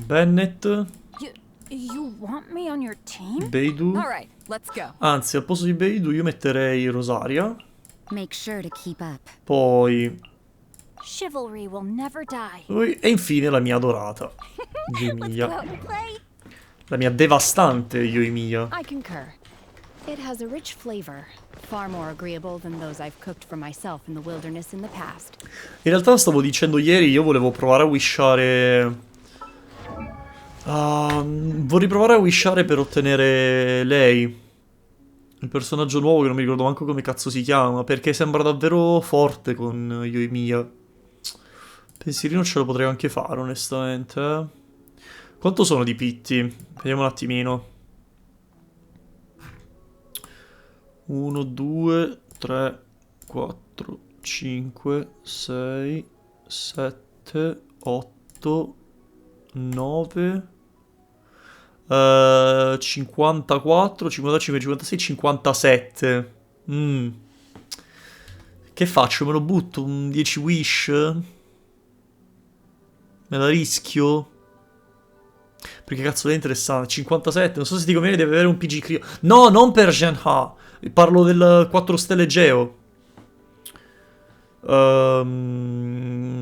Bennett. You want me on your team? Beidou. All right, let's go. Anzi, al posto di Beidou io metterei Rosaria. Make sure to keep up. Poi Chivalry will never die. e infine la mia adorata, Yoimiya. Let's go out and play. La mia devastante Yoimiya. I concur. It has a rich flavor, far more agreeable than those I've cooked for myself in the wilderness in the past. In realtà stavo dicendo ieri, io volevo provare a wishare... vorrei provare a wishare per ottenere lei. Il personaggio nuovo che non mi ricordo manco come cazzo si chiama, perché sembra davvero forte con Yoimiya. Pensierino ce lo potrei anche fare, onestamente. Quanto sono di pitti? Vediamo un attimino. 1, 2, 3, 4, 5, 6, 7, 8, 9, 54, 55, 56, 57. Che faccio? Me lo butto? Un 10 wish? Me la rischio? Perché cazzo è interessante. 57, non so se ti conviene, deve avere un PG Crio. No, non per Genha. Parlo del 4 stelle Geo.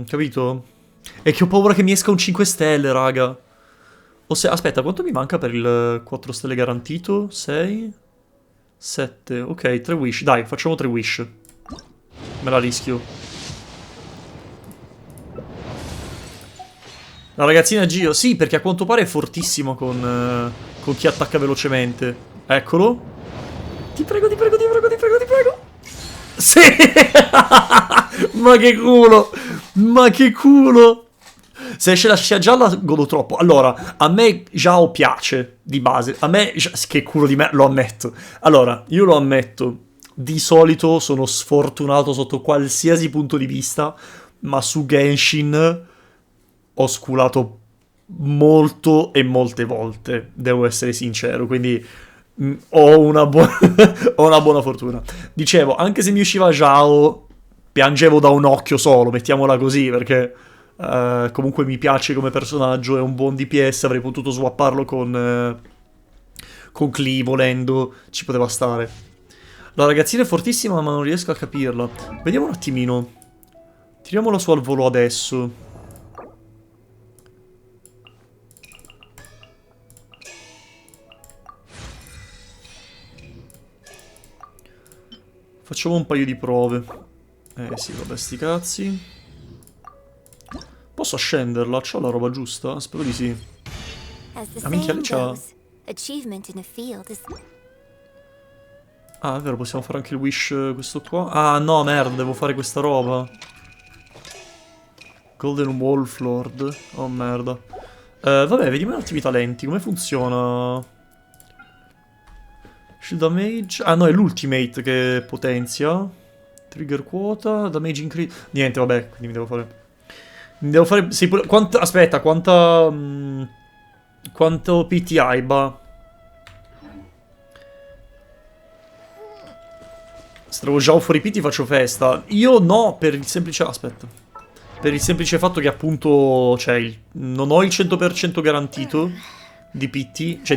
Capito? E che ho paura che mi esca un 5 stelle, raga. O se... Aspetta, quanto mi manca per il 4 stelle garantito? 6? 7. Ok, 3 wish. Dai, facciamo 3 wish. Me la rischio. La ragazzina Gio. Sì, perché a quanto pare è fortissimo con chi attacca velocemente. Eccolo. Ti prego. Sì! Ma che culo! Ma che culo! Se esce la scia gialla godo troppo. Allora, a me Zhao piace di base. A me, che culo di me, lo ammetto. Allora, io lo ammetto. Di solito sono sfortunato sotto qualsiasi punto di vista, ma su Genshin ho sculato molto e molte volte. Devo essere sincero, quindi ho una buona fortuna. Dicevo, anche se mi usciva Zhao, piangevo da un occhio solo, mettiamola così, perché comunque mi piace come personaggio, è un buon DPS, avrei potuto swapparlo con Klee volendo, ci poteva stare. La ragazzina è fortissima, ma non riesco a capirla. Vediamo un attimino. Tiriamola su al volo adesso. Facciamo un paio di prove. Sì, vabbè, sti cazzi. Posso scenderla? C'ho la roba giusta? Spero di sì. Ah, minchia, lei c'ha... Ah, è vero, possiamo fare anche il wish questo qua. Ah, no, merda, devo fare questa roba. Golden Wolf Lord. Oh, merda. Vabbè, vediamo un attimo i talenti. Come funziona? Shield damage. Ah, no, è l'ultimate che potenzia. Trigger quota. Damage increase. Niente, vabbè, quindi mi devo fare... Sì, aspetta, quanto PT hai, ba? Se trovo già fuori PT faccio festa. Io no, per il semplice... Aspetta. Per il semplice fatto che appunto... Cioè, non ho il 100% garantito di PT. Cioè,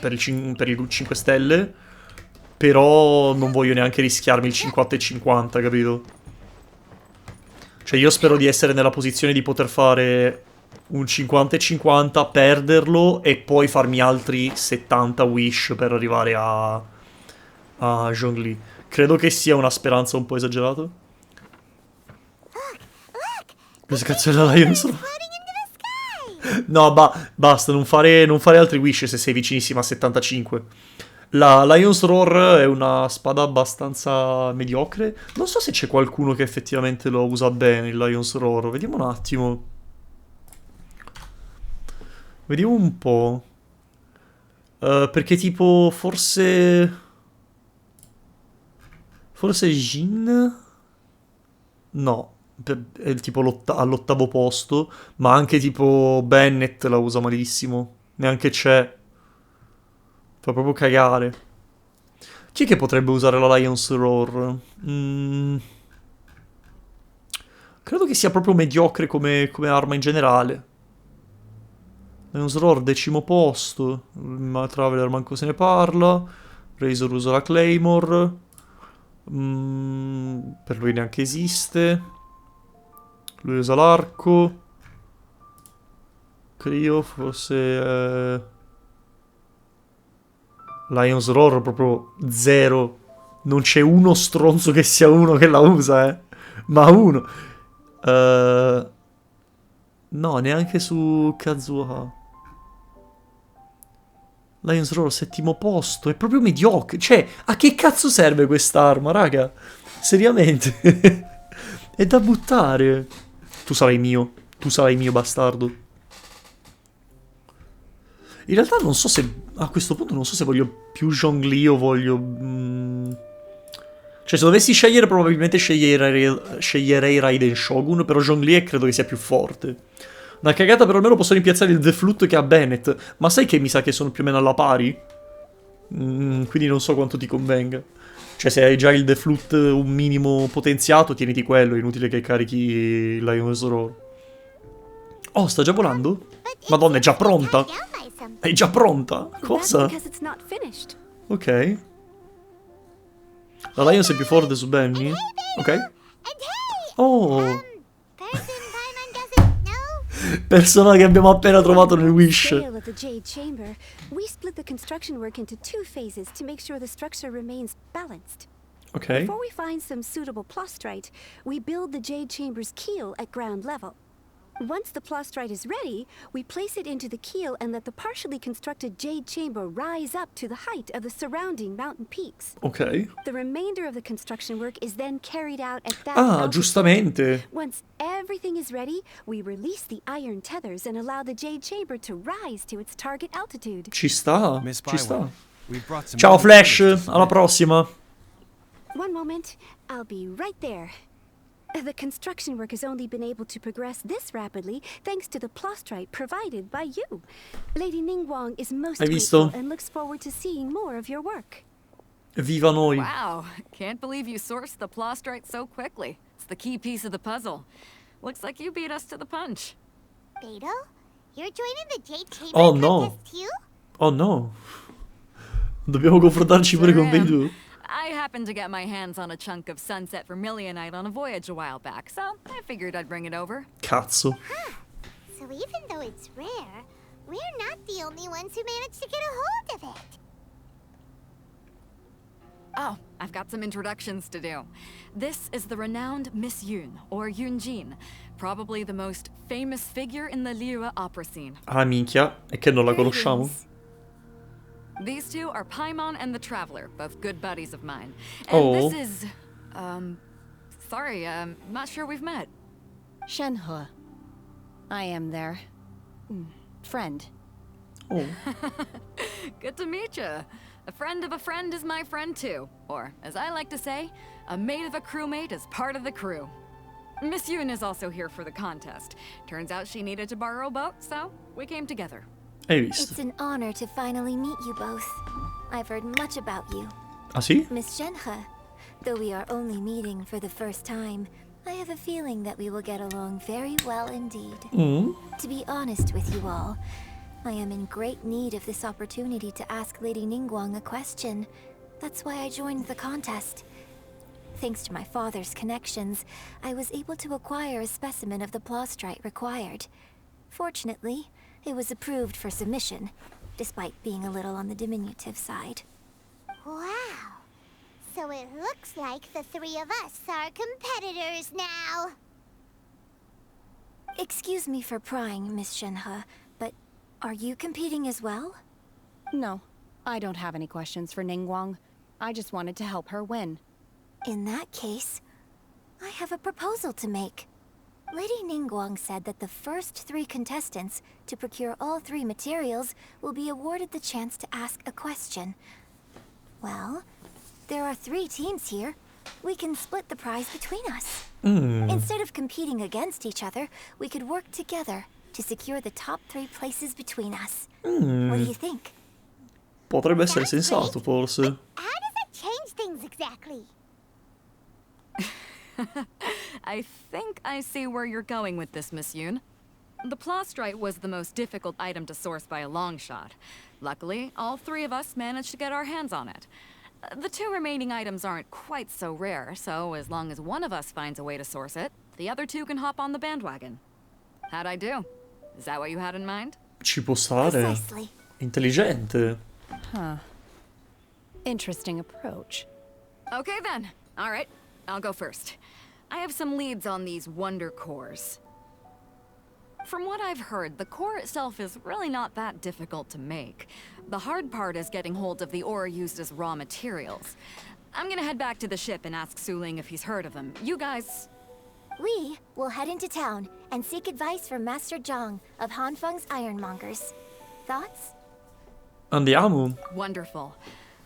per il 5 stelle. Però non voglio neanche rischiarmi il 50 e 50, capito? Cioè io spero di essere nella posizione di poter fare un 50 e 50, perderlo e poi farmi altri 70 wish per arrivare a Zhongli. Credo che sia una speranza un po' esagerata. Cosa cazzo è la Lion's Roar? No, basta, non fare altri wish se sei vicinissima a 75. La Lion's Roar è una spada abbastanza mediocre. Non so se c'è qualcuno che effettivamente lo usa bene, il Lion's Roar. Vediamo un attimo. Vediamo un po'. Perché tipo, forse Jin? No, è tipo all'8º posto. Ma anche tipo Bennett la usa malissimo. Neanche c'è. Fa proprio cagare. Chi è che potrebbe usare la Lion's Roar? Credo che sia proprio mediocre come arma in generale. Lion's Roar 10º posto. Ma Traveler manco se ne parla. Razor usa la Claymore. Per lui neanche esiste. Lui usa l'arco. Crio forse... Lion's Roar proprio 0. Non c'è uno stronzo che sia uno che la usa, Ma uno. No, neanche su Kazuha. Lion's Roar 7º posto. È proprio mediocre. Cioè, a che cazzo serve quest'arma, raga? Seriamente. È da buttare. Tu sarai mio. Tu sarai mio, bastardo. In realtà non so se... A questo punto non so se voglio più Zhongli o voglio... Cioè, se dovessi scegliere, probabilmente sceglierei Raiden Shogun, però Zhongli credo che sia più forte. Una cagata, però almeno posso rimpiazzare il The Flute che ha Bennett. Ma sai che mi sa che sono più o meno alla pari? Quindi non so quanto ti convenga. Cioè, se hai già il The Flute un minimo potenziato, tieniti quello, è inutile che carichi Lion's Roar. Oh, sta già volando? Madonna, è già pronta? È già pronta? Cosa? Ok. La Lions è più forte su Benny? Ok. Oh! Persona che abbiamo appena trovato nel Wish. We split the construction work into 2 phases to make sure the structure remains balanced. Okay. Before we find some suitable plastrite, we build the Jade Chamber's keel at ground level. Once the plastrite is ready, we place it into the keel and let the partially constructed Jade Chamber rise up to the height of the surrounding mountain peaks. Ok. The remainder of the construction work is then carried out at that Ah, altitude. giustamente. Once everything is ready, we release the iron tethers and allow the Jade Chamber to rise to its target altitude. Ci sta, ci sta. We've brought some Ciao new Flash, features to alla prossima. One moment, I'll be right there. The construction work has only been able to progress this rapidly thanks to the plastrite provided by you. Lady Ningguang is most Hai visto? grateful and looks forward to seeing more of your work. Viva noi. Wow, can't believe you sourced the plastrite so quickly. It's the key piece of the puzzle. Looks like you beat us to the punch. Beto, you're joining the Jade Chamber Oh no. contest too? Oh no. Dobbiamo confrontarci pure con Beidou. I happened to get my hands on a chunk of sunset vermilionite on a voyage a while back, so I figured I'd bring it over. Cazzo. Huh. So even though it's rare, we're not the only ones who managed to get a hold of it. Oh, I've got some introductions to do. This is the renowned Miss Yun, or Yunjin, probably the most famous figure in the Liyue opera scene. Ah, minchia. E che non la conosciamo? These two are Paimon and the Traveler, both good buddies of mine. And Oh. this is, sorry, not sure we've met. Shenhe. I am their friend. Oh. Good to meet you. A friend of a friend is my friend too. Or, as I like to say, a mate of a crewmate is part of the crew. Miss Yun is also here for the contest. Turns out she needed to borrow a boat, so we came together. Hai visto? It's an honor to finally meet you both. I've heard much about you. Ah sì? Miss Shenhe, though we are only meeting for the first time, I have a feeling that we will get along very well indeed. To be honest with you all, I am in great need of this opportunity to ask Lady Ningguang a question. That's why I joined the contest. Thanks to my father's connections, I was able to acquire a specimen of the plaustrite required. Fortunately, it was approved for submission, despite being a little on the diminutive side. Wow. So it looks like the three of us are competitors now. Excuse me for prying, Miss Shenhe, but are you competing as well? No, I don't have any questions for Ningguang. I just wanted to help her win. In that case, I have a proposal to make. Lady Ningguang said that the first 3 contestants to procure all 3 materials will be awarded the chance to ask a question. Well, there are 3 teams here. We can split the prize between us. Instead of competing against each other, we could work together to secure the top 3 places between us. What do you think? Potrebbe essere sensato, forse. How does it change things exactly? I think I see where you're going with this, Miss Yoon. The plaustrite was the most difficult item to source by a long shot. Luckily, all 3 of us managed to get our hands on it. The 2 remaining items aren't quite so rare, so as long as one of us finds a way to source it, the other 2 can hop on the bandwagon. How'd I do? Is that what you had in mind? Ci può stare. Intelligente. Huh. Interesting approach. Okay then. All right. I'll go first. I have some leads on these wonder cores. From what I've heard, the core itself is really not that difficult to make. The hard part is getting hold of the ore used as raw materials. I'm gonna head back to the ship and ask Suling if he's heard of them. You guys... We will head into town and seek advice from Master Zhang of Hanfeng's Ironmongers. Thoughts? Andiamo. Wonderful.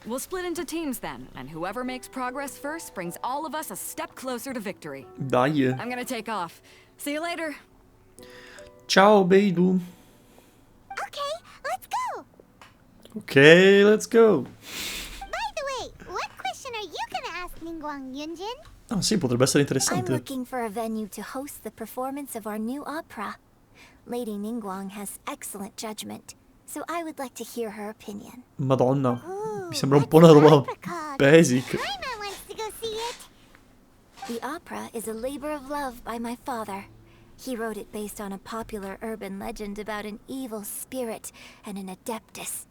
We'll split into teams then, and whoever makes progress first brings all of us a step closer to victory. Dai. I'm gonna take off. See you later. Ciao, Beidou. Okay, let's go. Ok, let's go. By the way, what question are you gonna ask Ningguang, Yunjin? Ah, sì, potrebbe essere I'm interessante. looking for a venue to host the performance of our new opera. Lady Ningguang has excellent judgment, so I would like to hear her opinion. Madonna, mi sembra un po' una roba basic. Paimon wants to go see it. The opera is a labor of love by my father. He wrote it based on a popular urban legend about an evil spirit and an adeptus.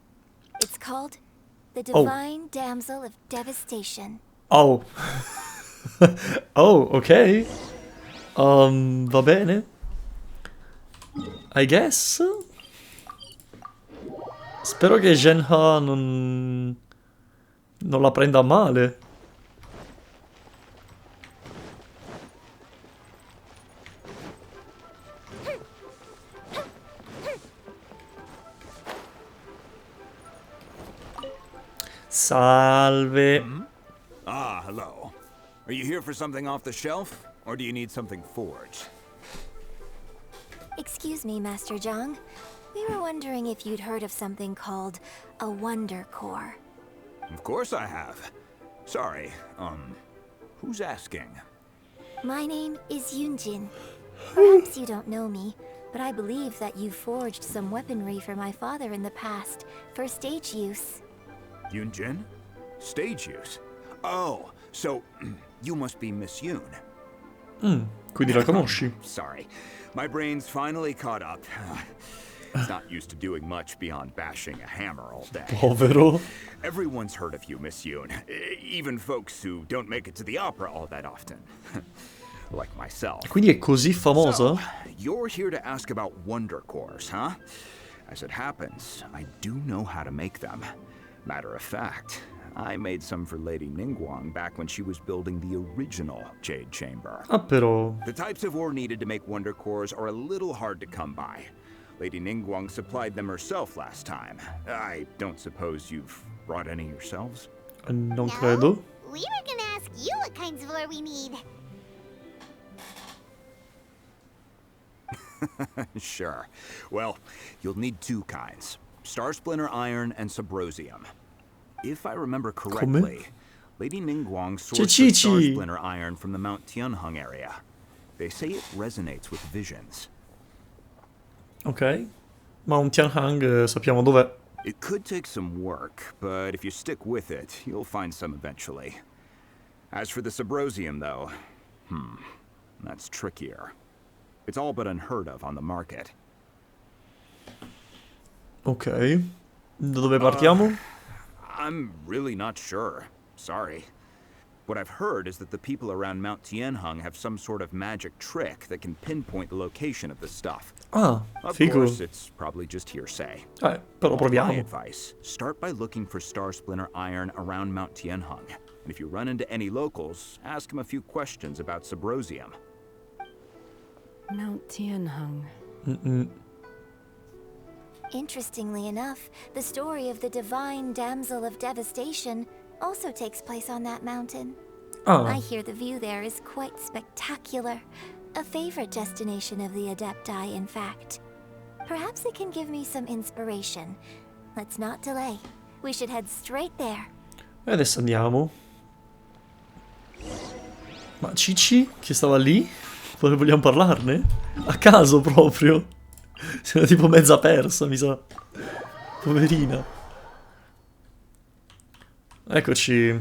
It's called The Divine Damsel of Devastation. Oh. Oh, ok. Va bene. I guess. Spero che Shenhe non la prenda male. Salve. Ah, hello. Are you here for something off the shelf, or do you need something forged? Excuse me, Master Zhang. We were wondering if you'd heard of something called a Wonder Core. Of course I have. Sorry, who's asking? My name is Yunjin. Perhaps you don't know me, but I believe that you forged some weaponry for my father in the past, for stage use. Yunjin? Stage use? Oh, so you must be Miss Yoon. Quindi la conosci. Sorry, my brain's finally caught up. It's not used to doing much beyond bashing a hammer all day. Povero. Everyone's heard of you, Miss Yoon. Even folks who don't make it to the opera all that often. Like myself. Quindi è così famosa? So, you're here to ask about wonder cores, huh? As it happens, I do know how to make them. Matter of fact, I made some for Lady Ningguang back when she was building the original Jade Chamber. Ah, però. The types of ore needed to make wonder cores are a little hard to come by. Lady Ningguang supplied them herself last time. I don't suppose you've brought any yourselves? Non credo. We were gonna ask you what kinds of ore we need. Sure. Well, you'll need 2 kinds. Star Splinter Iron and Subrosium. If I remember correctly, Lady Ningguang sourced the Star Splinter Iron from the Mount Tianheng area. They say it resonates with visions. Ok. Mount Tianheng sappiamo dov'è. It could take some work, but if you stick with it, you'll find some eventually. As for the Subrosium, though, that's trickier. It's all but unheard of on the market. Ok. Da dove partiamo? I'm really not sure. Sorry. What I've heard is that the people around Mount Tianheng have some sort of magic trick that can pinpoint the location of the stuff. Ah, of figo. course, it's probably just hearsay. Però proviamo. My advice, start by looking for Star Splinter iron around Mount Tianheng. And if you run into any locals, ask them a few questions about Subrosium. Mount Tianheng. Interestingly enough, the story of the divine damsel of devastation also takes place on that mountain. I hear the view there is quite spectacular. A favorite destination of the Adepti, in fact. Perhaps it can give me some inspiration. Let's not delay. We should head straight there. E adesso andiamo. Ma Cici, che stava lì? Vogliamo parlarne? A caso proprio. Si era tipo mezza persa, mi sa. Poverina. Eccoci.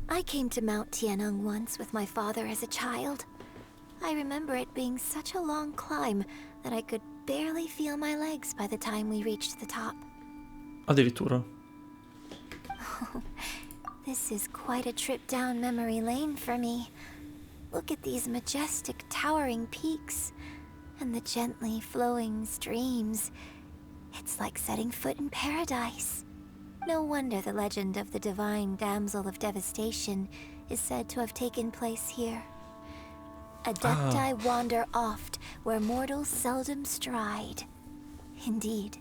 I came to Mount Tianheng once with my father as a child. I remember it being such a long climb that I could barely feel my legs by the time we reached the top. Addirittura. This is quite a trip down memory lane for me. Look at these majestic towering peaks and the gently flowing streams. It's like setting foot in paradise. No wonder the legend of the divine damsel of devastation is said to have taken place here. Adepti wander oft where mortals seldom stride. Indeed,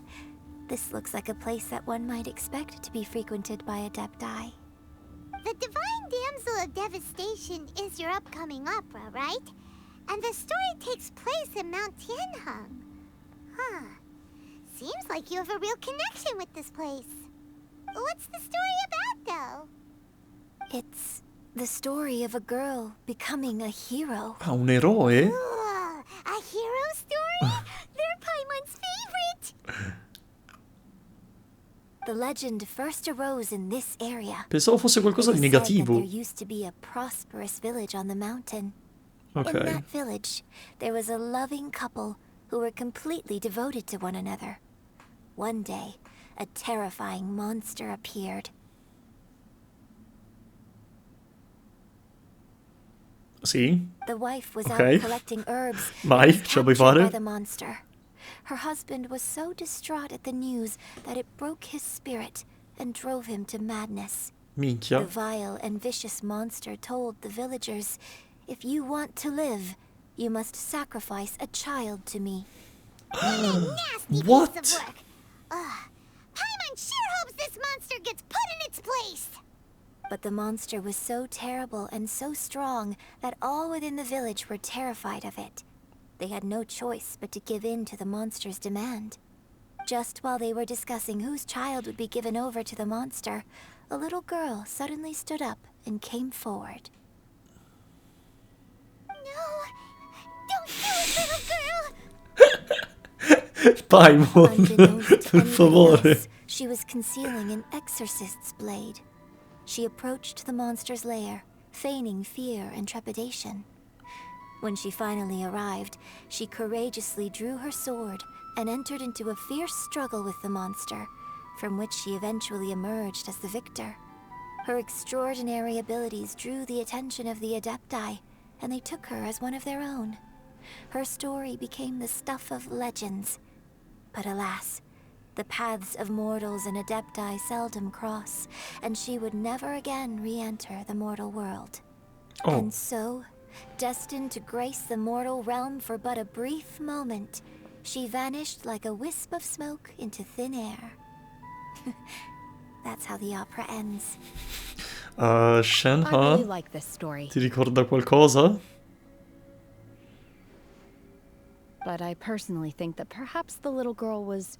this looks like a place that one might expect to be frequented by Adepti. The Divine Damsel of Devastation is your upcoming opera, right? And the story takes place in Mount Tianheng. Huh. Seems like you have a real connection with this place. What's the story about, though? It's the story of a girl becoming a hero. Ah, un eroe? Ooh, a hero story? They're Paimon's favorite! The legend first arose in this area. Pensavo fosse qualcosa di negativo. There used to be a prosperous village on the mountain. Okay. In that village, there was a loving couple who were completely devoted to one another. One day, a terrifying monster appeared. Sì. The wife was Okay. out collecting herbs Vai, and was ce la puoi captured fare? by the monster. Her husband was so distraught at the news that it broke his spirit and drove him to madness. Minchia. The vile and vicious monster told the villagers, "If you want to live, you must sacrifice a child to me." Nasty What? piece of work. Paimon sure hopes this monster gets put in its place. But the monster was so terrible and so strong that all within the village were terrified of it. They had no choice but to give in to the monster's demand. Just while they were discussing whose child would be given over to the monster, a little girl suddenly stood up and came forward. No, don't do it, little girl. Paimon, Unbeknownst to per anyone favore. else, she was concealing an exorcist's blade. She approached the monster's lair, feigning fear and trepidation. When she finally arrived, she courageously drew her sword and entered into a fierce struggle with the monster, from which she eventually emerged as the victor. Her extraordinary abilities drew the attention of the Adepti, and they took her as one of their own. Her story became the stuff of legends. But alas, the paths of mortals and Adepti seldom cross, and she would never again re-enter the mortal world. Oh. And so, destined to grace the mortal realm for but a brief moment, she vanished like a wisp of smoke into thin air. That's how the opera ends. Shenha, I really like this story. ti ricorda qualcosa? But I personally think that perhaps the little girl was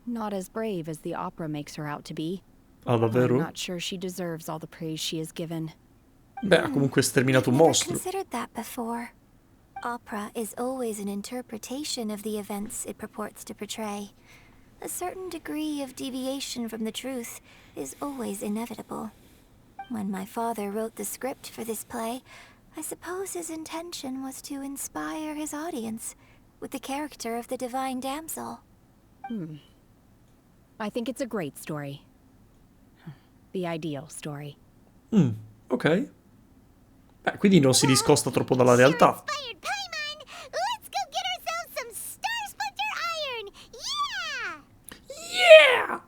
not as brave as the opera makes her out to be. Ah, davvero? I'm not sure she deserves all the praise she is given. Beh, ha comunque sterminato un I've never mostro. considered that before. Opera is always an interpretation of the events it purports to portray. a certain degree of deviation from the truth is always inevitable. When my father wrote the script for this play, I suppose his intention was to inspire his audience with the character of the divine damsel. I think it's a great story. The ideal story. Ok. Beh, quindi non si discosta troppo dalla realtà. Let's go get ourselves some Star Splinter iron! Yeah! Yeah!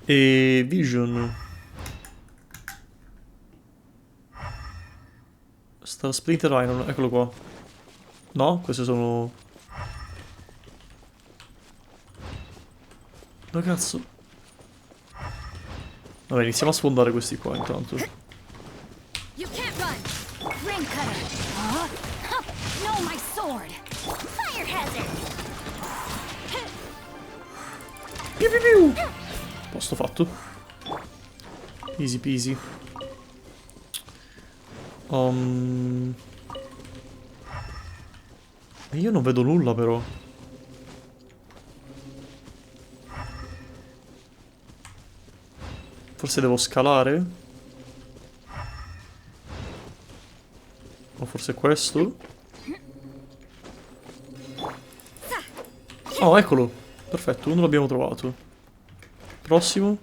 E Vision. Star Splinter Iron, eccolo qua. No? Queste sono... Dove cazzo? Vabbè, iniziamo a sfondare questi qua intanto. You can't run. Ring cutter. No, my sword. Fire hazard. Piu piu piu. Posto fatto. Easy peasy. Io non vedo nulla però. Forse devo scalare? O forse questo? Oh, eccolo. Perfetto, uno l'abbiamo trovato. Prossimo.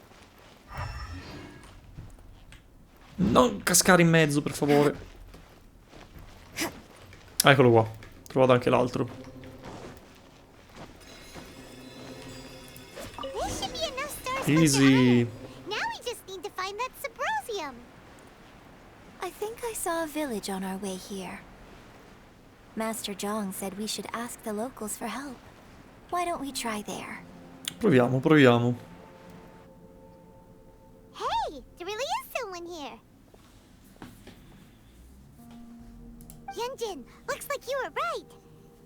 Non cascare in mezzo, per favore. Eccolo qua. Ho trovato anche l'altro. Easy. I think I saw a village on our way here. Master Zhong said we should ask the locals for help. Why don't we try there? Proviamo, proviamo. Hey, there really is someone here. Yunjin, looks like you were right.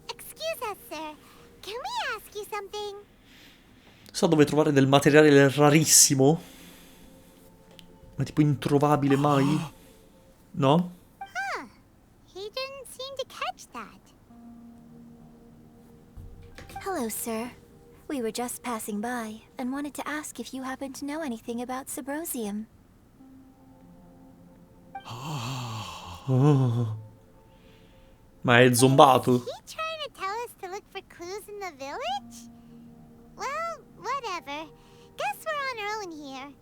Excuse us, sir. Can we ask you something? Sa dove trovare del materiale rarissimo? Ma tipo introvabile mai? No? Huh. He didn't seem to catch that. Hello, sir. We were just passing by and wanted to ask if you happen to know anything about Subrosium. Oh. Ma è zombato. Is he trying to tell us to look for clues in the village? Well, whatever. Guess we're on our own here.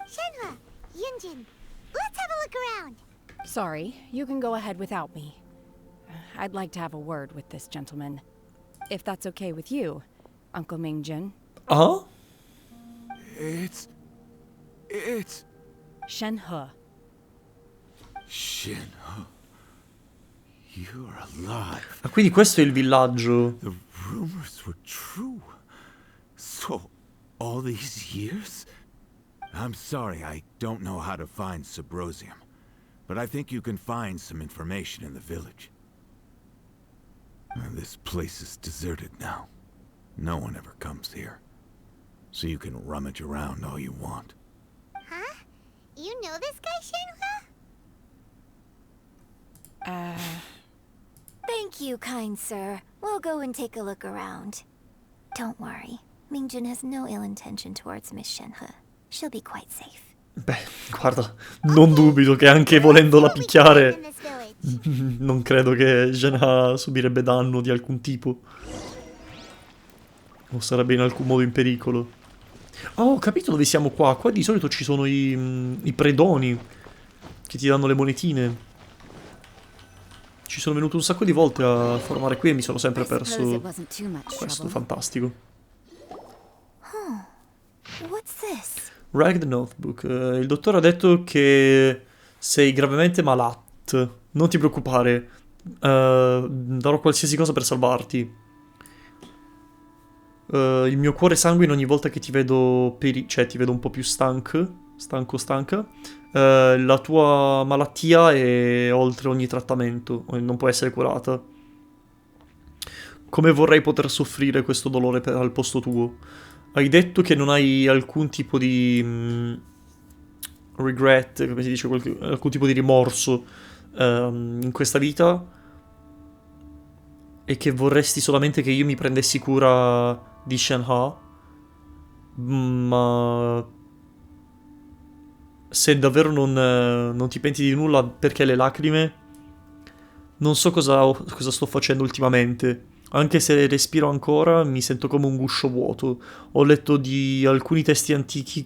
Shenhua, Yunjin, let's have a look around. Sorry, you can go ahead without me. I'd like to have a word with this gentleman. If that's okay with you, Uncle Mingjin. Huh? It's... Shenhe. Shenhe. You're alive. Ah, quindi questo è il villaggio. The rumors were true. So, all these years? I'm sorry, I don't know how to find Subrosium. But I think you can find some information in the village. This place is deserted now. No one ever comes here. So you can rummage around all you want. Huh? You know this guy, Shenhua? Thank you, kind sir. We'll go and take a look around. Don't worry. Mingjin has no ill intention towards Miss Shenhe. She'll be quite safe. Beh, guarda, non dubito che anche volendola picchiare non credo che Jenna subirebbe danno di alcun tipo. Non sarebbe in alcun modo in pericolo. Oh, ho capito dove siamo qua. Qua di solito ci sono i predoni che ti danno le monetine. Ci sono venuto un sacco di volte a formare qui e mi sono sempre perso questo fantastico. What's this? Ragged Notebook. Il dottore ha detto che sei gravemente malato. Non ti preoccupare. Darò qualsiasi cosa per salvarti. Il mio cuore sanguina ogni volta che ti vedo cioè ti vedo un po' più stanca. La tua malattia è oltre ogni trattamento. Non può essere curata. Come vorrei poter soffrire questo dolore al posto tuo. Hai detto che non hai alcun tipo di regret, come si dice, alcun tipo di rimorso in questa vita. e che vorresti solamente che io mi prendessi cura di Shenhe, ma se davvero non ti penti di nulla, perché le lacrime? Non so cosa sto facendo ultimamente. Anche se respiro ancora, mi sento come un guscio vuoto. Ho letto di alcuni testi antichi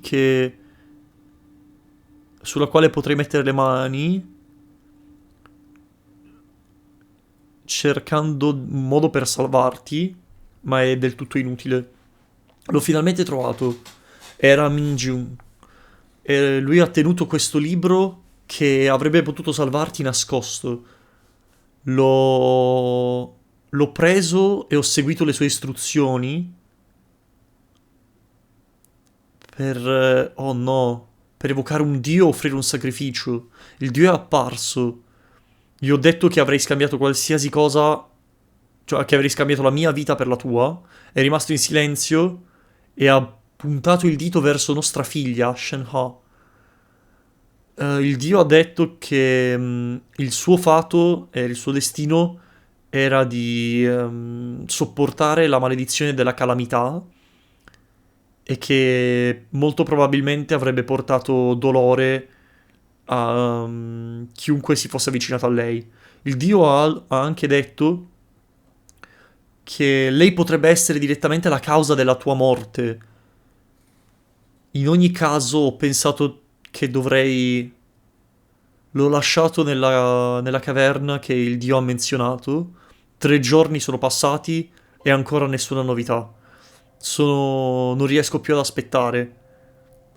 sulla quale potrei mettere le mani, cercando un modo per salvarti, ma è del tutto inutile. L'ho finalmente trovato. Era Minjun. E lui ha tenuto questo libro che avrebbe potuto salvarti nascosto. L'ho preso e ho seguito le sue istruzioni oh no, per evocare un dio o offrire un sacrificio. Il dio è apparso. Gli ho detto che avrei scambiato qualsiasi cosa, cioè che avrei scambiato la mia vita per la tua. È rimasto in silenzio e ha puntato il dito verso nostra figlia, Shenhe. Il dio ha detto che il suo fato e il suo destino era di sopportare la maledizione della calamità e che molto probabilmente avrebbe portato dolore a chiunque si fosse avvicinato a lei. Il dio ha anche detto che lei potrebbe essere direttamente la causa della tua morte. In ogni caso ho pensato che dovrei... L'ho lasciato nella caverna che il dio ha menzionato. 3 giorni sono passati e ancora nessuna novità. Non riesco più ad aspettare.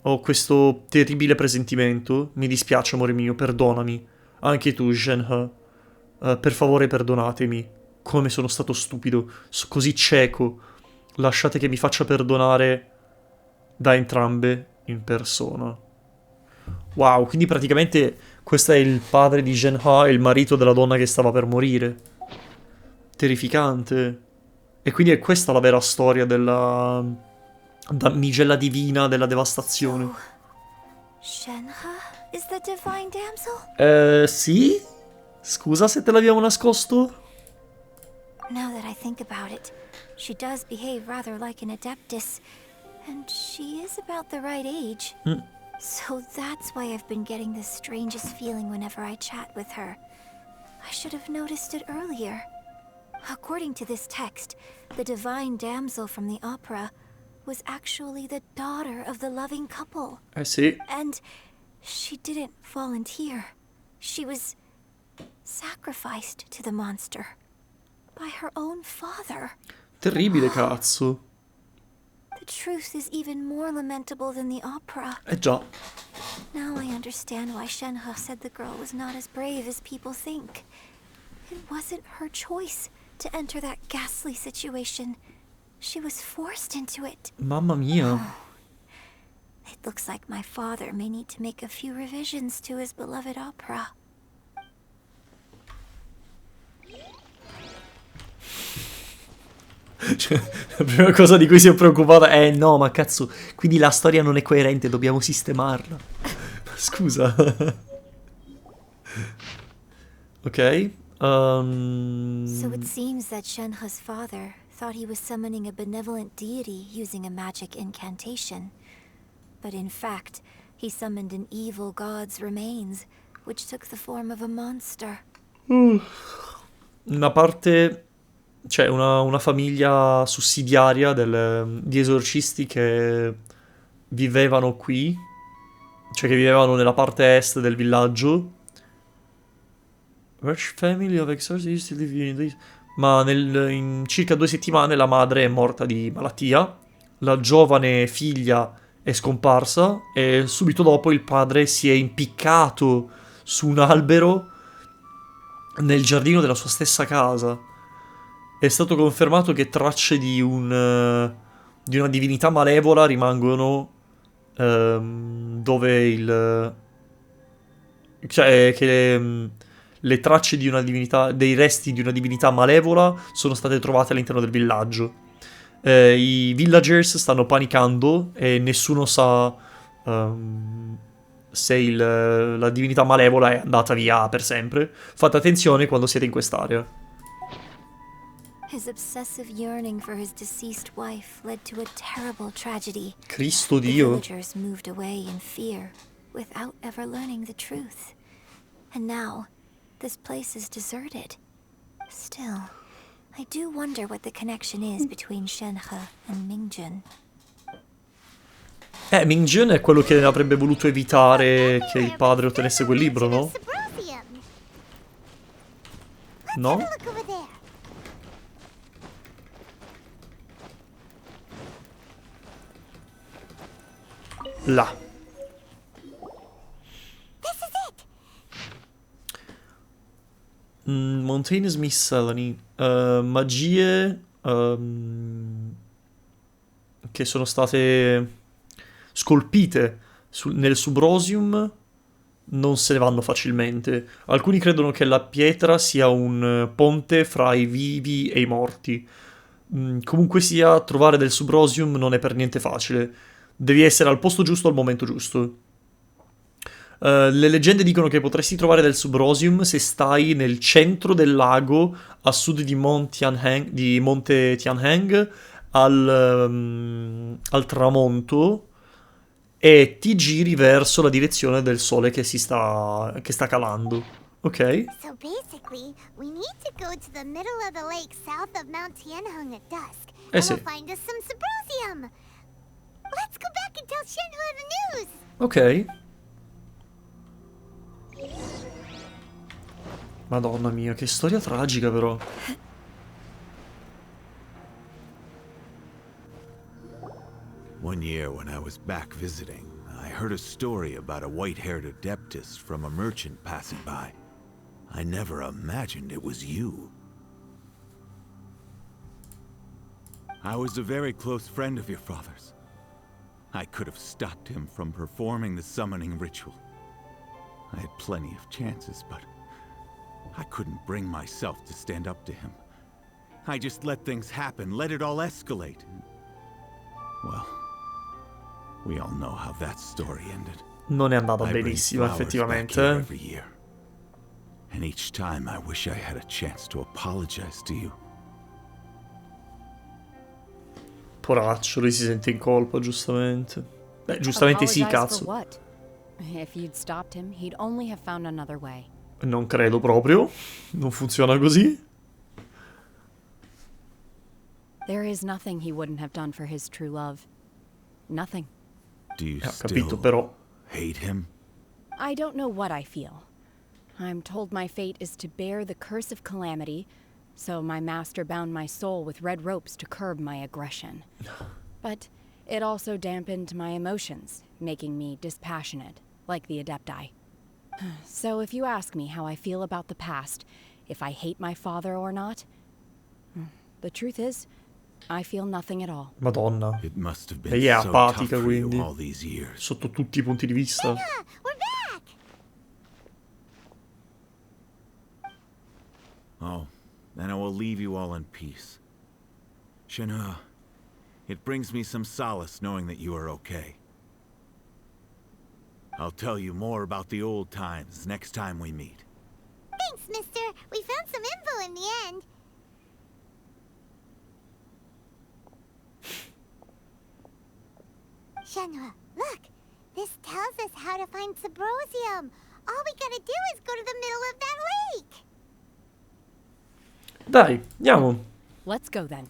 Ho questo terribile presentimento. Mi dispiace, amore mio, perdonami. Anche tu, Shenhe. Per favore, perdonatemi. Come sono stato stupido. Così cieco. Lasciate che mi faccia perdonare da entrambe in persona. Wow, quindi praticamente questo è il padre di Shenhe e il marito della donna che stava per morire. Terrificante. E quindi è questa la vera storia della damigella divina della devastazione. Shenhe is the divine damsel? Sì? Scusa se te l'abbiamo nascosto? Now that I think about it, she does behave rather like an adeptus, and she is about the right age. So that's why I've been getting the strangest feeling whenever I chat with her. I should have noticed it earlier. According to this text, the divine damsel from the opera was actually the daughter of the loving couple. Sì. And she didn't volunteer. She was sacrificed to the monster by her own father. Terribile, cazzo. The truth is even more lamentable than the opera. Già. Now I understand why Shenhe said the girl was not as brave as people think. It wasn't her choice to enter that ghastly situation. She was forced into it. Mamma mia. It looks like my father may need to make a few revisions to his beloved opera. Cioè, la prima cosa di cui si è preoccupata è no, ma cazzo, quindi la storia non è coerente, dobbiamo sistemarla. Scusa. Ok. So it seems that Shenhe's father thought he was summoning a benevolent deity using a magic incantation. But in fact, he summoned an evil god's remains, which took the form of a monster. Una parte... C'è una famiglia sussidiaria di esorcisti che vivevano qui, cioè che vivevano nella parte est del villaggio. Rich family of exorcists ma in circa 2 settimane la madre è morta di malattia, la giovane figlia è scomparsa e subito dopo il padre si è impiccato su un albero nel giardino della sua stessa casa. È stato confermato che tracce di una divinità malevola rimangono dove cioè che le tracce di una divinità, dei resti di una divinità malevola sono state trovate all'interno del villaggio. I villagers stanno panicando e nessuno sa se la divinità malevola è andata via per sempre. Fate attenzione quando siete in quest'area. His obsessive yearning for his deceased wife led to a terrible tragedy. Cristo The Dio. villagers moved away in fear, without ever learning the truth. And now, this place is deserted. Still, I do wonder what the connection is between Shenhe and Mingjun. Mingjun è quello che avrebbe voluto evitare che il padre ottenesse quel libro, no? No? Là. Mountainous Miscellany. Magie che sono state scolpite nel Subrosium non se ne vanno facilmente. Alcuni credono che la pietra sia un ponte fra i vivi e i morti. Comunque sia, trovare del Subrosium non è per niente facile. Devi essere al posto giusto al momento giusto. Le leggende dicono che potresti trovare del Subrosium se stai nel centro del lago a sud di Monte Tianheng al tramonto e ti giri verso la direzione del sole che sta calando. Ok? So basically, we need to go to the middle of the lake south of Mount Tianheng at dusk. And Sì. we'll find us some Subrosium. Let's go back and tell Shenhe the news. Ok. Madonna mia, che storia tragica però. One year when I was back visiting, I heard a story about a white-haired adeptus from a merchant passing by. I never imagined it was you. I was a very close friend of your father's. I could have stopped him from performing the summoning ritual. I had plenty of chances, but I couldn't bring myself to stand up to him. I just let things happen, let it all escalate. Well, we all know how that story ended. Non è andata I bring benissimo, flowers back effettivamente. here every year. And each time I wish I had a chance to apologize to you. Poraccio, lui si sente in colpa, giustamente. Beh, giustamente sì, Apologize for cazzo. what? If you'd stopped him, he'd only have found another way. Non credo proprio. Non funziona così. There is nothing he wouldn't have done for his true love. Nothing. Do you capito, still però. hate him? I don't know what I feel. I'm told my fate is to bear the curse of calamity, so my master bound my soul with red ropes to curb my aggression. But it also dampened my emotions, making me dispassionate, like the Adepti. So if you ask me how I feel about the past, if I hate my father or not, the truth is, I feel nothing at all. Madonna. It must have been Lei è so tough apatica, for you quindi. all these years. Sotto tutti i punti di vista. Oh, then I will leave you all in peace. Shenhe, it brings me some solace knowing that you are okay. I'll tell you more about the old times next time we meet. Thanks, mister. We found some info in the end. Shenhe, look. This tells us how to find Subrosium. All we gotta do is go to the middle of that lake. Dai, andiamo. Let's go then.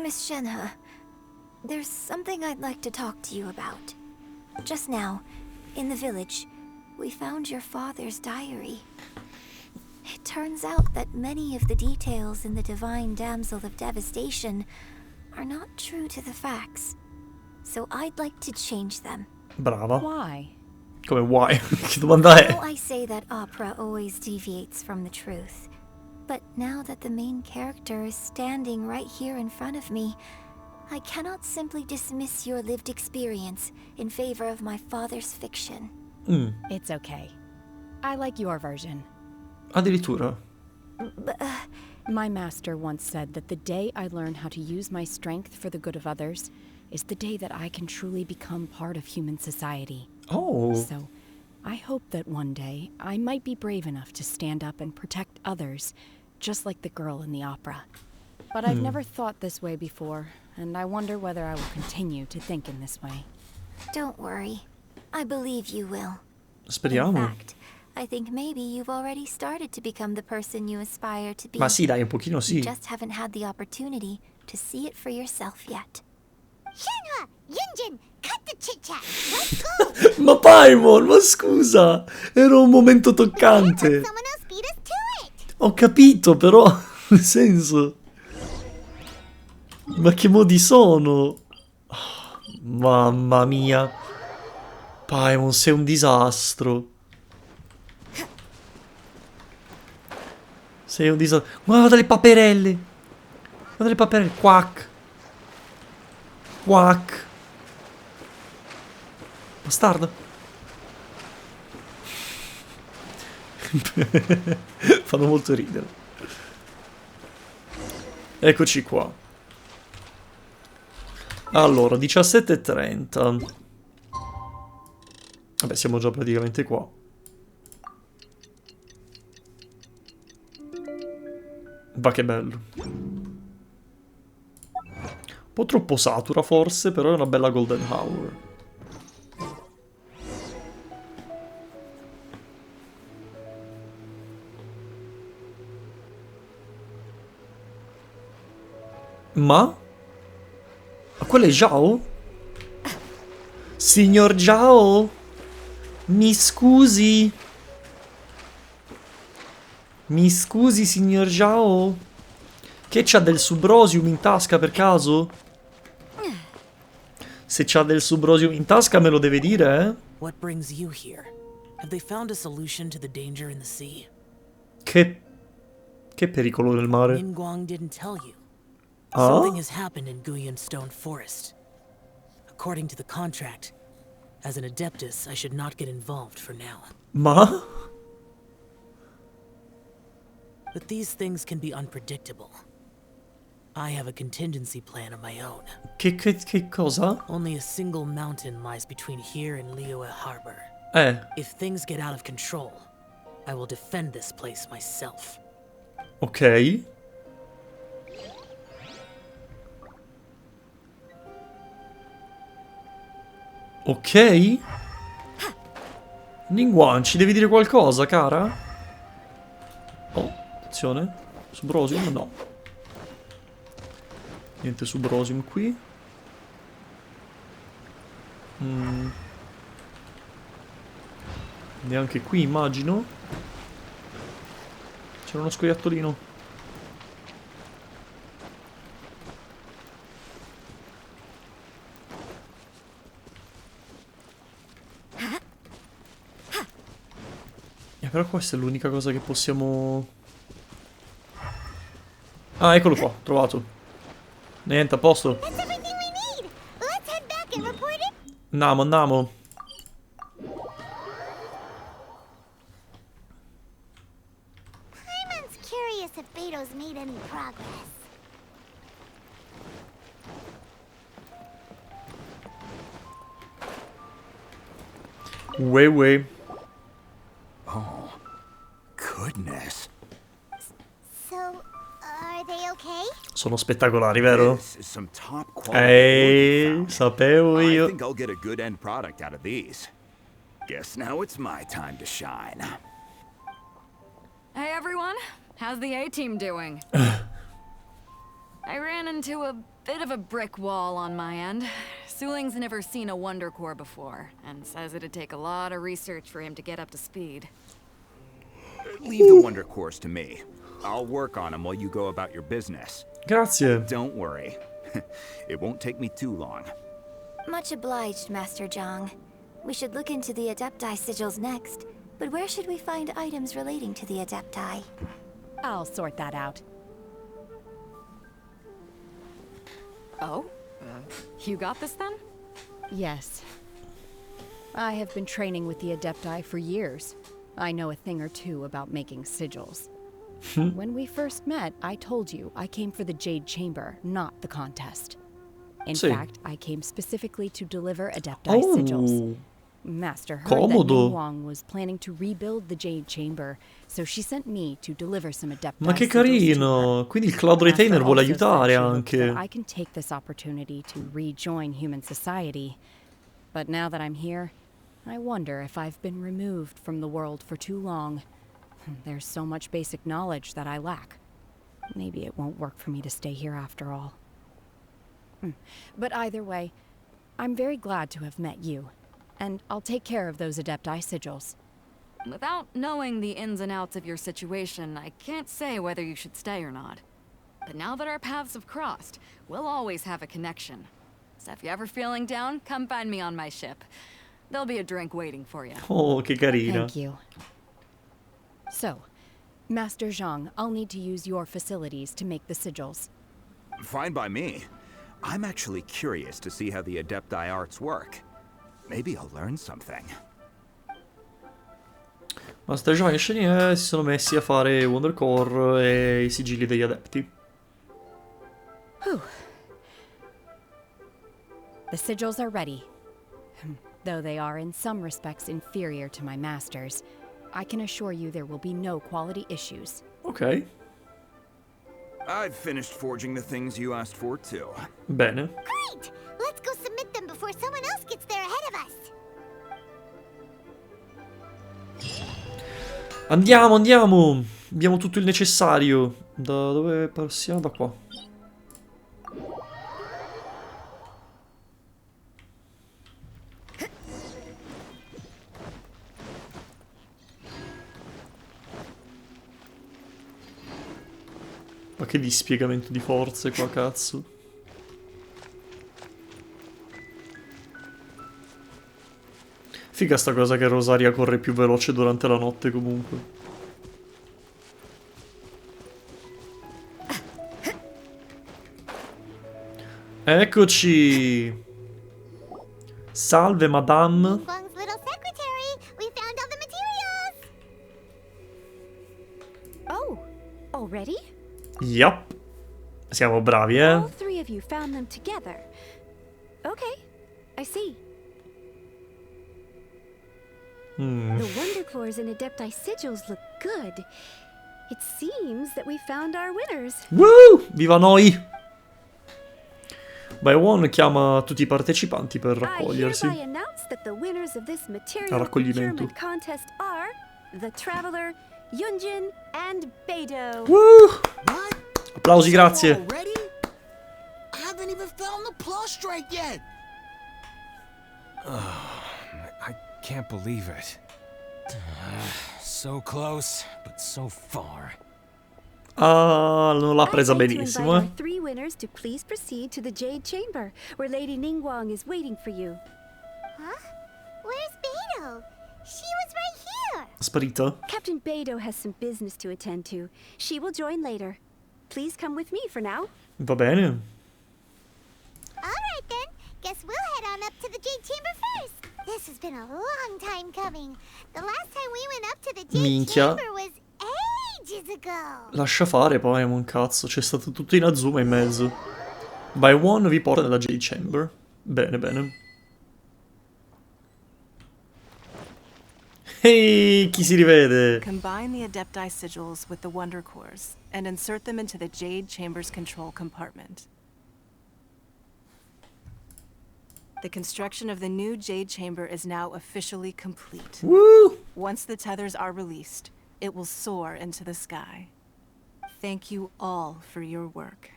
Miss Shenhe, there's something I'd like to talk to you about. Just now, in the village, we found your father's diary. It turns out that many of the details in the Divine Damsel of Devastation are not true to the facts. So I'd like to change them. Brava. Why? Come why? Che domanda è? Well, I say that opera always deviates from the truth. But now that the main character is standing right here in front of me, I cannot simply dismiss your lived experience in favor of my father's fiction. It's okay. I like your version. Addirittura. My master once said that the day I learn how to use my strength for the good of others is the day that I can truly become part of human society. Oh. So, I hope that one day I might be brave enough to stand up and protect others, just like the girl in the opera. But I've never thought this way before, and I wonder whether I will continue to think in this way. Don't worry. I believe you will. Speriamo. In fact, I think maybe you've already started to become the person you aspire to be. Ma sì, dai, un pochino sì. You just haven't had the opportunity to see it for yourself yet. Shenhua, Yunjin, cut the chit-chat. Let's go. Ma Paimon, ma scusa, era un momento toccante. Someone else beat us to it. Ho capito, però, nel senso... Ma che modi sono? Mamma mia. Paimon, sei un disastro. Sei un disastro. Guarda le paperelle. Guarda le paperelle. Quack. Quack. Bastardo. Fanno molto ridere. Eccoci qua. Allora, 17:30. Vabbè, siamo già praticamente qua. Va che bello. Un po' troppo satura forse, però è una bella golden hour. Ma quello è Zhao? Signor Zhao? Mi scusi? Mi scusi, signor Zhao? Che c'ha del subrosium in tasca per caso? Se c'ha del subrosium in tasca me lo deve dire, eh? What brings you here? Have they found a solution to the danger in the sea? Che pericolo nel mare? Ningguang didn't tell you. Ah? Something has happened in Guyan Stone Forest. According to the contract, as an Adeptus, I should not get involved for now. Ma? But these things can be unpredictable. I have a contingency plan of my own. Che cosa? Only a single mountain lies between here and Liyue Harbor. If things get out of control, I will defend this place myself. Ok. Ok. Ningguang, ci devi dire qualcosa, cara? Oh, attenzione. Subrosium? No. Niente subrosium qui. Neanche qui, immagino. C'era uno scoiattolino. Però questa è l'unica cosa che possiamo... Ah, eccolo qua, trovato. Niente, a posto. Andiamo. Paimon's curious if Beto's made any progress. Uè. Oh, goodness. So, are they okay? Sono spettacolari, vero? Some top quality. Sapevo io. I think I'll get a good end product out of these. Guess now it's my time to shine. Hey everyone, how's the A-team doing? I ran into a bit of a brick wall on my end. Suling's never seen a Wonder Core before, and says it'd take a lot of research for him to get up to speed. Leave the Wonder Cores to me. I'll work on them while you go about your business. Grazie. Don't worry. It won't take me too long. Much obliged, Master Zhang. We should look into the Adepti sigils next, but where should we find items relating to the Adepti? I'll sort that out. Oh? You got this then? Yes. I have been training with the Adepti for years. I know a thing or two about making sigils. When we first met, I told you I came for the Jade Chamber, not the contest. In fact, I came specifically to deliver Adepti sigils. Master heard Comodo. that Ningguang was planning to rebuild the Jade Chamber, so she sent me to deliver some adepti Ma che sigils to her. carino! Quindi il Cloud Retainer Master vuole also said aiutare she hopes that anche. I can take this opportunity to rejoin human society. But now that I'm here, I wonder if I've been removed from the world for too long. There's so much basic knowledge that I lack. Maybe it won't work for me to stay here after all. But either way, I'm very glad to have met you, and I'll take care of those adepti sigils. Without knowing the ins and outs of your situation, I can't say whether you should stay or not. But now that our paths have crossed, we'll always have a connection. So if you're ever feeling down, come find me on my ship. There'll be a drink waiting for you. Oh, che carina. Thank you. So, Master Zhang, I'll need to use your facilities to make the sigils. Fine by me. I'm actually curious to see how the Adepti arts work. Maybe I'll learn something. Master Zhang e Shenie si sono messi a fare Wonder Core e i sigilli degli adepti. Whew. The sigils are ready. Though they are in some respects inferior to my master's, I can assure you there will be no quality issues. Ok. I've finished forging the things you asked for too. Bene. Great! Let's go submit them before someone else gets there ahead of us. Andiamo, andiamo! Abbiamo tutto il necessario. Da dove passiamo? Da qua. Ma che dispiegamento di forze qua, cazzo. Figa sta cosa che Rosaria corre più veloce durante la notte comunque. Eccoci! Salve, madame. Ningguang's little secretary, we found all the materials. Oh, already? Yup. Siamo bravi, All three of you found them together. Okay, I see. The Wonder Cores and Adepti sigils look good. It seems that we found our winners. Woo! Viva noi! By One chiama tutti i partecipanti per raccogliersi. I hereby announce that the winners of this A material raccoglimento. procurement contest are the Traveler, Yunjin, and Beidou. Woo! Applausi, grazie. Already? I haven't even found the prostrate yet. I can't believe it. So close, but so far. Ah, non l'ha presa I'd like to benissimo, invite our three winners to please proceed to the Jade Chamber, where Lady Ningguang is waiting for you. Huh? Where's Beidou? She was right here. Sparita? Captain Beidou has some business to attend to. She will join later. Please come with me for now. Va bene. Alright then, guess we'll head on up to the Jade Chamber first. This has been a long time coming. The last time we went up to the Jade Minchia. Chamber was ages ago. Lascia fare poi, un cazzo. C'è stato tutto in Azuma in mezzo. By One vi porta nella Jade Chamber. Bene, bene. Ehi, chi si rivede? Combine the Adepti sigils with the Wonder Cores and insert them into the Jade Chamber's control compartment. The construction of the new Jade Chamber is now officially complete. Woo! Once the tethers are released, it will soar into the sky. Thank you all for your work.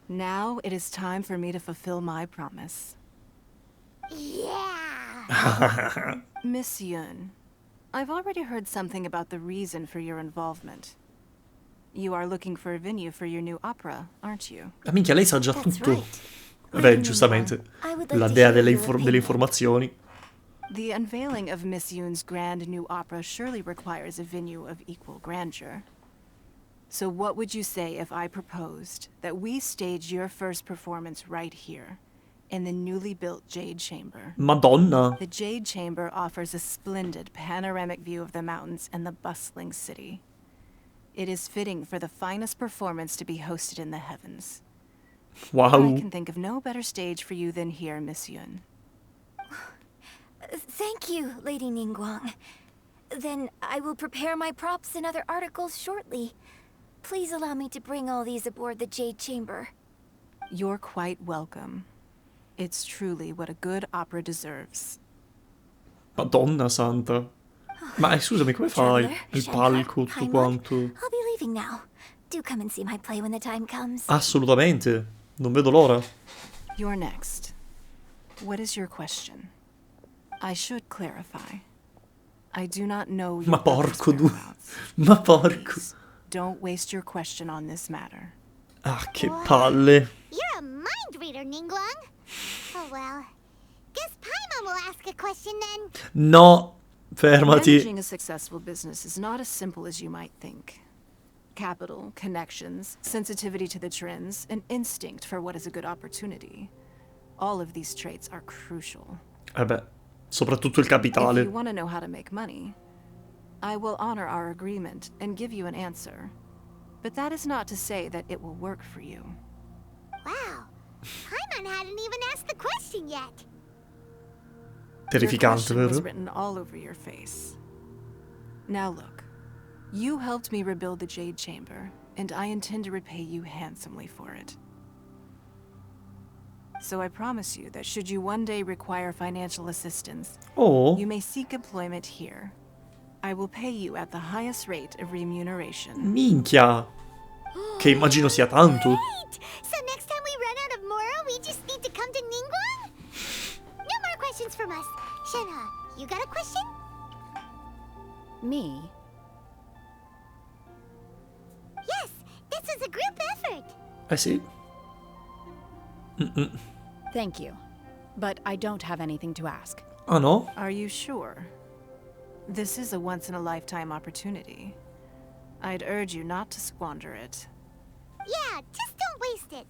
Now it is time for me to fulfill my promise. Yeah! Miss Yun, I've already heard something about the reason for your involvement. You are looking for a venue for your new opera, aren't you? Ah, minchia, lei sa già tutto. Beh, giustamente. La dea delle informazioni. The unveiling of Miss Yun's grand new opera surely requires a venue of equal grandeur. So what would you say if I proposed that we stage your first performance right here, in the newly built Jade Chamber? Madonna. The Jade Chamber offers a splendid panoramic view of the mountains and the bustling city. It is fitting for the finest performance to be hosted in the heavens. Wow. I can think of no better stage for you than here, Miss Yun. Thank you, Lady Ningguang. Then I will prepare my props and other articles shortly. Please allow me to bring all these aboard the Jade Chamber. You're quite welcome. It's truly what a good opera deserves. Madonna santa. Ma scusami, come fai il palco, tutto quanto? I'll be leaving now. Do come and see my play when the time comes. Assolutamente. Non vedo l'ora. You're next. What is your question? I should clarify. I do not know your Ma porco due. whereabouts. Ma porco. Please, don't waste your question on this matter. Ah, che palle. You're a mind reader, Ningguang. Oh well. Guess Paimon will ask a question then. No, fermati. Managing a successful business is not as simple as you might think. Capital, connections, sensitivity to the trends, and instinct for what is a good opportunity. All of these traits are crucial. Beh, soprattutto il capitale. If you want to know how to make money, I will honor our agreement and give you an answer. But that is not to say that it will work for you. Wow. Paimon hadn't even asked the question yet. Your Terrificante, question was vero? written all over your face. Now look, you helped me rebuild the Jade Chamber, and I intend to repay you handsomely for it. So I promise you that should you one day require financial assistance, you may seek employment here. I will pay you at the highest rate of remuneration. Minchia. Che immagino sia tanto. Great! So next time we run out of Moro, we just need to come to Ningguang? No more questions from us. Shenhe, you got a question? Me? Yes, this is a group effort. Eh sì. Thank you. But I don't have anything to ask. Ah no? Are you sure? This is a once-in-a-lifetime opportunity. I'd urge you not to squander it. Yeah, just don't waste it.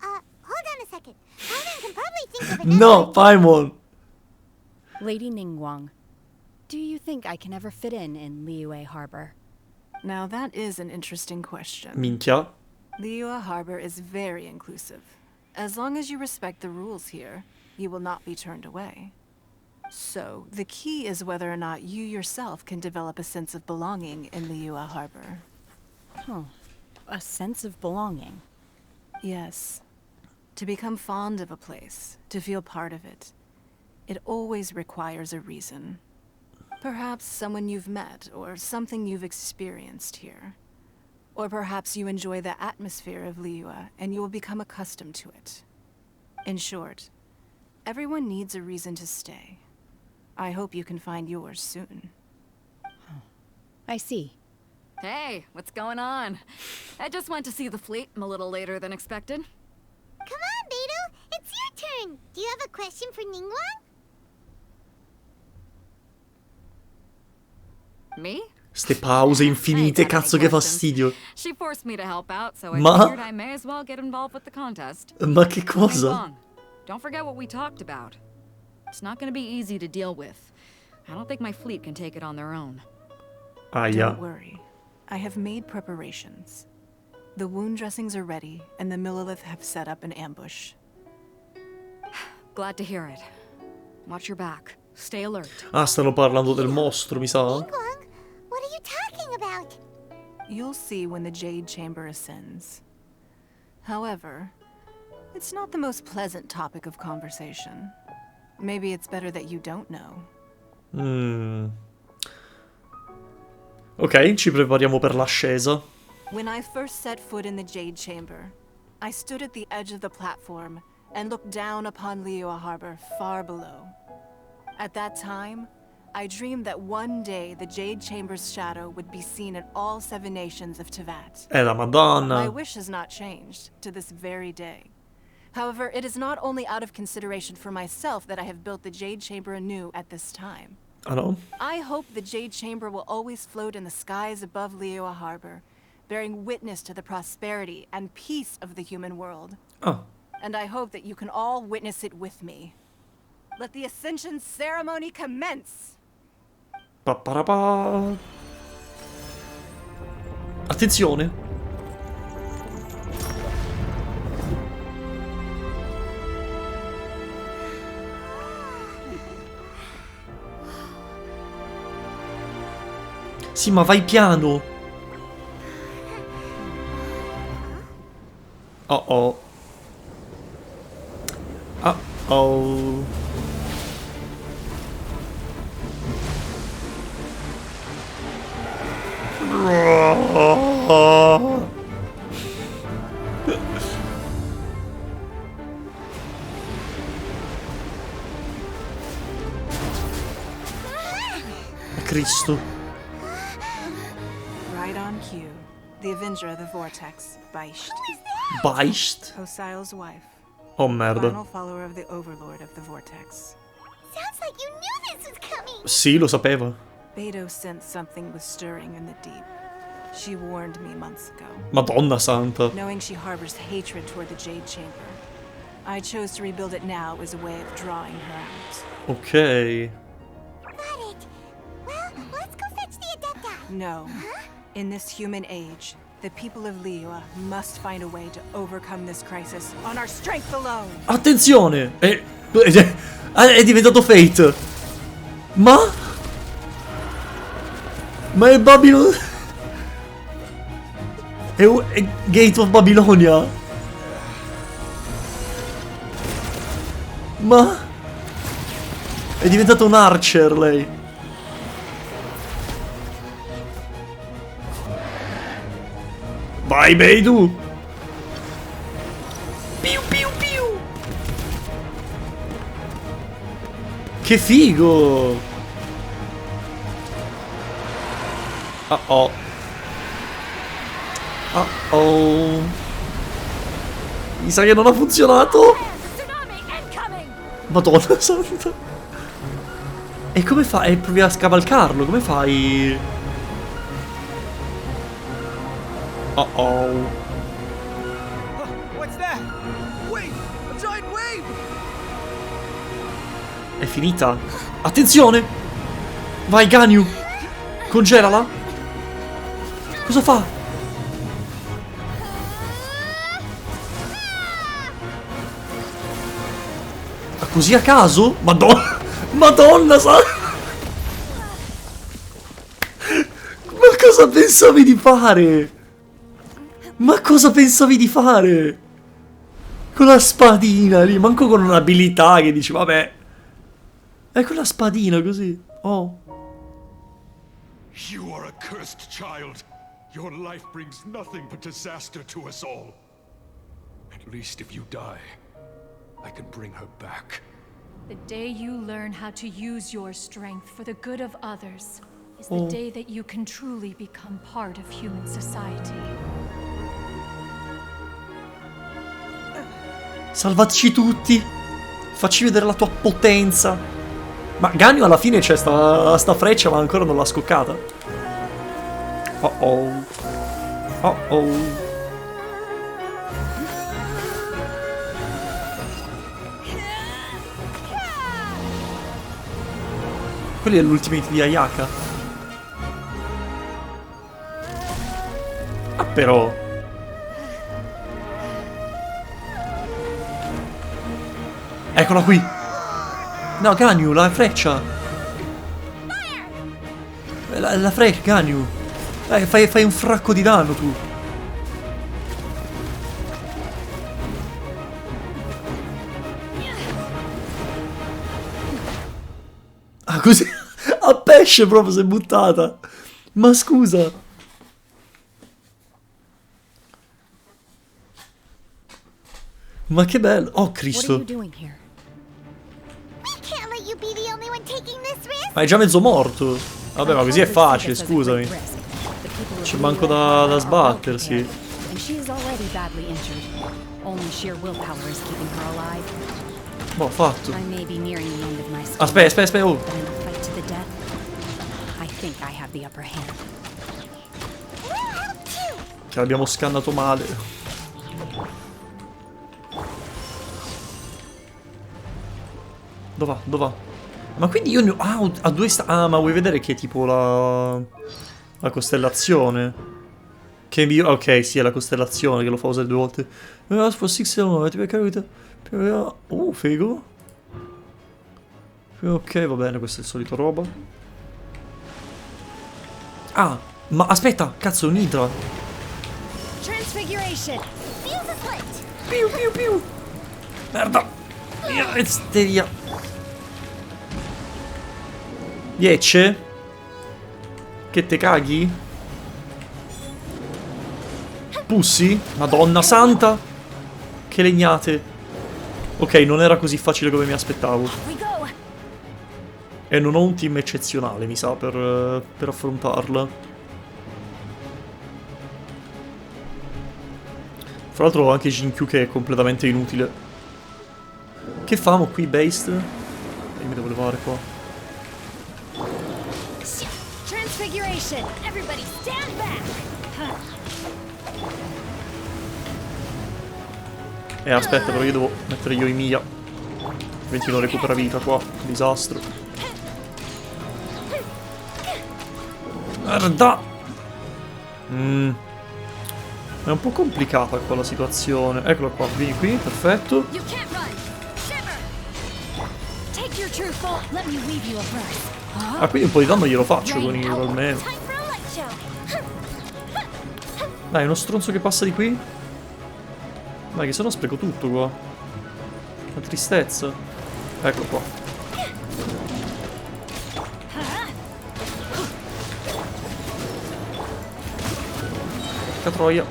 Hold on a second. Paimon can probably think of another. No, Paimon. Lady Ningguang, do you think I can ever fit in Liyue Harbor? Now that is an interesting question. Minchia. Liyue Harbor is very inclusive. As long as you respect the rules here, you will not be turned away. So, the key is whether or not you yourself can develop a sense of belonging in Liyue Harbor. Huh. A sense of belonging. Yes. To become fond of a place, to feel part of it, it always requires a reason. Perhaps someone you've met, or something you've experienced here. Or perhaps you enjoy the atmosphere of Liyue, and you will become accustomed to it. In short, everyone needs a reason to stay. I hope you can find yours soon. I see. Hey, what's going on? I just went to see the fleet. I'm a little later than expected. Come on, Beidou. It's your turn. Do you have a question for Ningguang? Me? Ste pause infinite, cazzo che fastidio. She forced me to help out, so I Ma- figured I may as well get involved with the contest. Ma che cosa? Ningguang, don't forget what we talked about. It's not going to be easy to deal with. I don't think my fleet can take it on their own. Aia. Don't worry. I have made preparations. The wound dressings are ready, and the Millelith have set up an ambush. Glad to hear it. Watch your back. Stay alert. Ah, stanno parlando del mostro, mi sa. Ningguang, what are you talking about? You'll see when the Jade Chamber ascends. However, it's not the most pleasant topic of conversation. Maybe it's better that you don't know. Ok, ci prepariamo per l'ascesa. When I first set foot in the Jade Chamber, I stood at the edge of the platform and looked down upon Liyue Harbor far below. At that time, I dreamed that one day the Jade Chamber's shadow would be seen in all 7 nations of Tevat. La Madonna. My wish has not changed to this very day. However, it is not only out of consideration for myself that I have built the Jade Chamber anew at this time. Ah no? I hope the Jade Chamber will always float in the skies above Liyue Harbor, bearing witness to the prosperity and peace of the human world. Ah. And I hope that you can all witness it with me. Let the Ascension ceremony commence! Pa-pa-ra-pa. Attenzione. Sì, ma vai piano. Oh oh. Oh oh. Cristo. Right on cue. The Avenger of the Vortex, Beisht. Beisht? Hosile's wife. Oh merda. Final follower of the Overlord of the Vortex. Sounds like you knew this was coming. Sì, lo sapeva. Beto sensed something was stirring in the deep. She warned me months ago. Madonna santa. Knowing she harbors hatred toward the Jade Chamber, I chose to rebuild it now as a way of drawing her out. Ok. Got it. Well, let's go fetch the Adepta. No. In this human age, the people of Liyue must find a way to overcome this crisis on our strength alone. Attenzione! È diventato Fate. Ma è Babylon. È Gate of Babylonia. Ma è diventato un archer lei. Vai Beidou. Piu piu piu. Che figo. Oh oh. Oh oh. Mi sa che non ha funzionato. Madonna santa. E come fai? Provi a scavalcarlo, come fai? Oh oh. What's that? Wait! A giant wave! È finita. Attenzione. Vai Ganyu. Congelala. Cosa fa? Ma così a caso? Madonna. Madonna sa. Ma cosa pensavi di fare? Ma cosa pensavi di fare? Con la spadina lì, manco con un'abilità che dici, vabbè. È con la spadina così. Oh. You are a cursed child. Your life brings nothing but disaster to us all. At least if you die, I can bring her back. The day you learn how to use your strength for the good of others is the day that you can truly become part of human society. Salvateci tutti. Facci vedere la tua potenza. Ma Ganyu alla fine c'è sta freccia ma ancora non l'ha scoccata. Oh oh. Oh oh. Quelli è l'ultimate di Ayaka. Ah però. Eccola qui. No, Ganyu, la freccia. La freccia, Ganyu. Fai un fracco di danno tu. Ah, così. A pesce proprio si è buttata. Ma scusa. Ma che bello. Oh, Cristo. Ma è già mezzo morto. Vabbè, ma così è facile, scusami. C'è manco da sbattersi. Boh, fatto. Aspetta, oh. Che l'abbiamo scannato male. Dov'è? Ma quindi io ne ho... Ah, a due ah, ma vuoi vedere che è tipo la costellazione? Che ok, sì, è la costellazione che lo fa usare due volte. Figo. Ok, va bene, questo è il solito roba. Ah, ma aspetta, cazzo, è un'idra. Transfiguration. Feels a slit. Piu piu piu. Merda. Mia esteria. 10? Che te caghi? Pussi? Madonna santa. Che legnate. Ok, non era così facile come mi aspettavo. E non ho un team eccezionale, mi sa, per affrontarla. Fra l'altro ho anche Jinkyu che è completamente inutile. Che famo qui, Based? Io mi devo levare qua. Transfiguration. Everybody stand back. Aspetta, però io devo mettere io i Mia. Altrimenti non recupera vita qua. Disastro. Merda! È un po' complicata qua la situazione. Eccola qua, vieni qui, perfetto. Ah, quindi un po' di danno glielo faccio con Io almeno. Dai, uno stronzo che passa di qui. Dai, che sennò spreco tutto qua. Una tristezza. Ecco qua. Porca troia.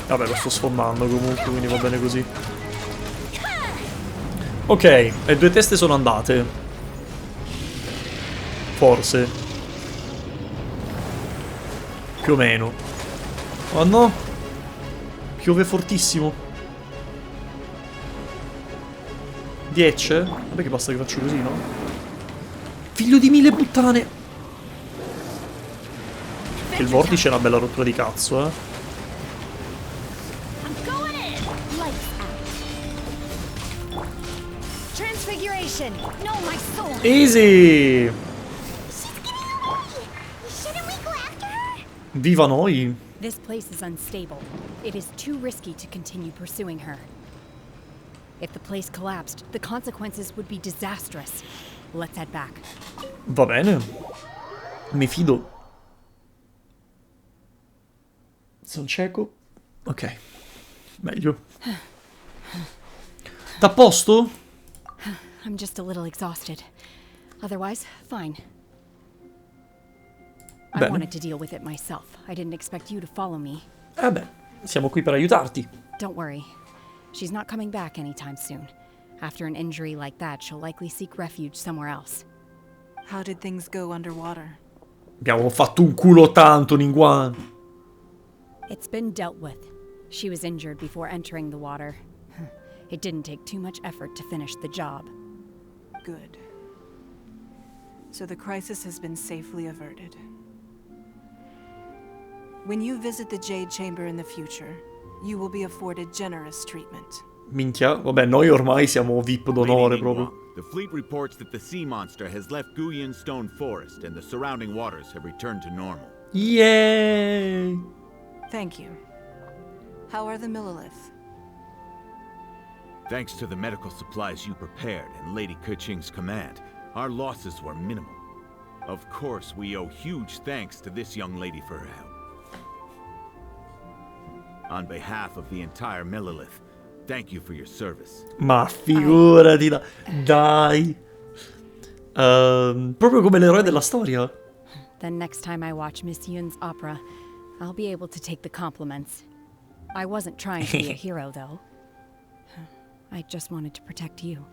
Vabbè, lo sto sfondando comunque, quindi va bene così. Ok, le 2 teste sono andate. Forse. Più o meno. Oh no! Piove fortissimo. 10? Vabbè che basta che faccio così, no? Figlio di 1000 puttane! Che il vortice è una bella rottura di cazzo, eh. Easy! Viva noi! This place is unstable. It is too risky to continue pursuing her. If the place collapsed, the consequences would be disastrous. Let's head back. Va bene. Mi fido. Sono cieco. Ok. Meglio. Da posto? I'm just a little exhausted. Otherwise, fine. I wanted to deal with it myself. I didn't expect you to follow me. Beh, siamo qui per aiutarti. Don't worry. She's not coming back anytime soon. After an injury like that, she'll likely seek refuge somewhere else. How did things go underwater? Abbiamo fatto un culo tanto, Ningguang. It's been dealt with. She was injured before entering the water. It didn't take too much effort to finish the job. Good. So the crisis has been safely averted. When you visit the Jade Chamber in the future, you will be afforded generous treatment. Minchia, vabbè, noi ormai siamo VIP d'onore proprio. The fleet reports that the sea monster has left Guyan Stone Forest and the surrounding waters have returned to normal. Yay! Thank you. How are the Millilith? Thanks to the medical supplies you prepared and Lady Keqing's command, our losses were minimal. Of course, we owe huge thanks to this young lady for her help. On behalf of the entire Millilith, thank you for your service. Ma figurati, dai. Proprio come l'eroe della storia. Then next time I watch Miss Yun's opera, I'll be able to take the compliments. I wasn't trying to be a hero, though. I just wanted to protect you.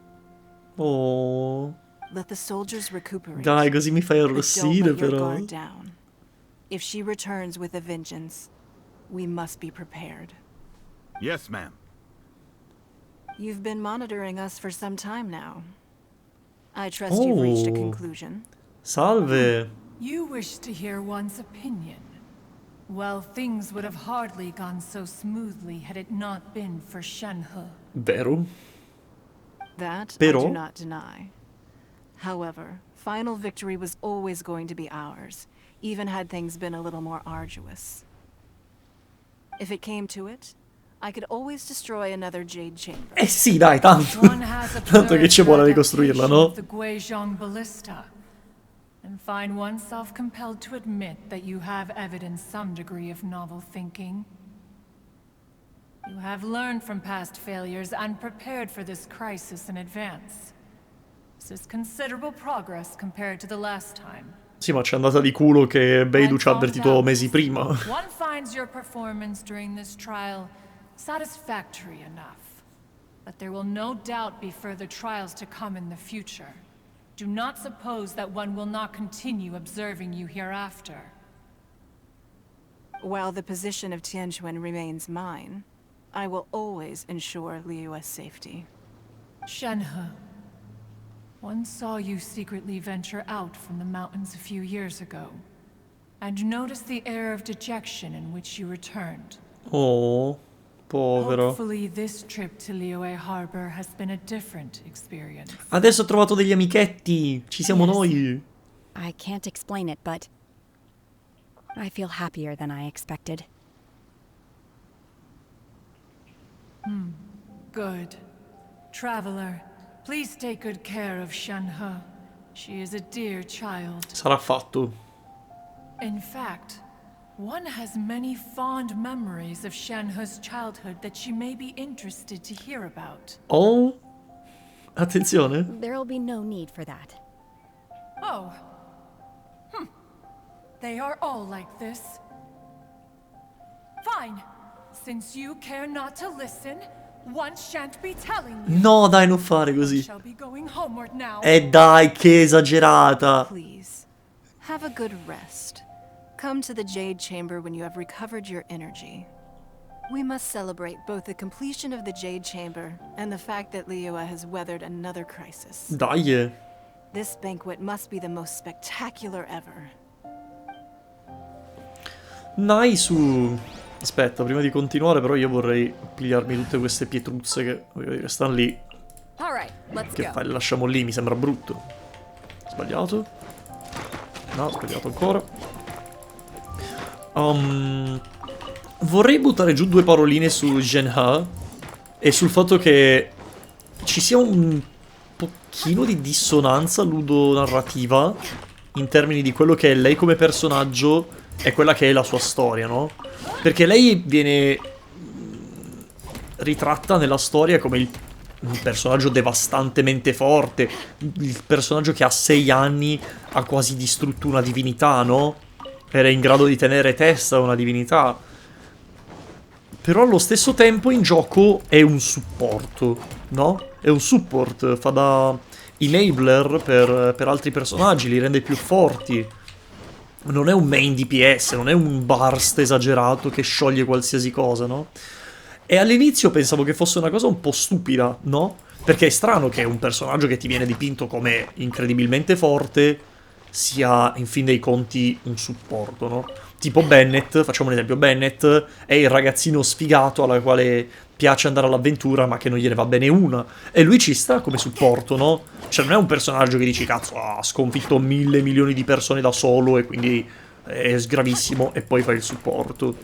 Oh. Let the soldiers recuperate. Dai, così mi fai arrossire, però. Guard down. If she returns with a vengeance, we must be prepared. Yes, ma'am. You've been monitoring us for some time now. I trust you've reached a conclusion. Salve. You wish to hear one's opinion. Well, things would have hardly gone so smoothly had it not been for Shenhe. Vero? That Però? I do not deny. However, final victory was always going to be ours, even had things been a little more arduous. If it came to it, I could always destroy another Jade Chamber. Eh sì, dai, tanto. Tanto che ci vuole ricostruirla, no? The Guizhong ballista, and find oneself compelled to admit that you have evidenced some degree of novel thinking. You have learned from past failures and prepared for this crisis in advance. This is considerable progress compared to the last time. Sì, ma c'è andata di culo che Beidou ci ha avvertito mesi prima. One finds your performance during this trial satisfactory enough, but there will no doubt be further trials to come in the future. Do not suppose that one will not continue observing you hereafter. While the position of Tianquan remains mine, I will always ensure Liyue's safety. Shenhe, one saw you secretly venture out from the mountains a few years ago, and noticed the air of dejection in which you returned. Oh, povero. Hopefully this trip to Liyue Harbor has been a different experience. Adesso ho trovato degli amichetti, ci siamo noi. I can't explain it, but I feel happier than I expected. Good. Traveler, please take good care of Shenhe. She is a dear child. Sarà fatto. In fact, one has many fond memories of Shenhe's childhood that she may be interested to hear about. Oh, attenzione. There'll be no need for that. Oh. They are all like this. Fine. Since you care not to listen, one shan't be telling you. No, dai, non fare così. Shall be going homeward now. Dai, che esagerata. Please, have a good rest. Come to the Jade Chamber when you have recovered your energy. We must celebrate both the completion of the Jade Chamber and the fact that Liyue has weathered another crisis. Dai. This banquet must be the most spectacular ever. Nice. Aspetta, prima di continuare però io vorrei pigliarmi tutte queste pietruzze che stanno lì. Che fai? Le lasciamo lì, mi sembra brutto. Sbagliato? No, sbagliato ancora. Vorrei buttare giù due paroline su Shenhe e sul fatto che ci sia un pochino di dissonanza ludonarrativa in termini di quello che è lei come personaggio e quella che è la sua storia, no? Perché lei viene ritratta nella storia come un personaggio devastantemente forte, il personaggio che a 6 anni ha quasi distrutto una divinità, no? Era in grado di tenere testa a una divinità. Però allo stesso tempo in gioco è un supporto, no? È un support, fa da enabler per altri personaggi, li rende più forti. Non è un main DPS, non è un burst esagerato che scioglie qualsiasi cosa, no? E all'inizio pensavo che fosse una cosa un po' stupida, no? Perché è strano che un personaggio che ti viene dipinto come incredibilmente forte sia, in fin dei conti, un supporto, no? Tipo Bennett, facciamo un esempio, Bennett è il ragazzino sfigato alla quale piace andare all'avventura ma che non gliene va bene una. E lui ci sta come supporto, no? Cioè non è un personaggio che dici, cazzo, ha sconfitto 1000 milioni di persone da solo e quindi è sgravissimo e poi fa il supporto.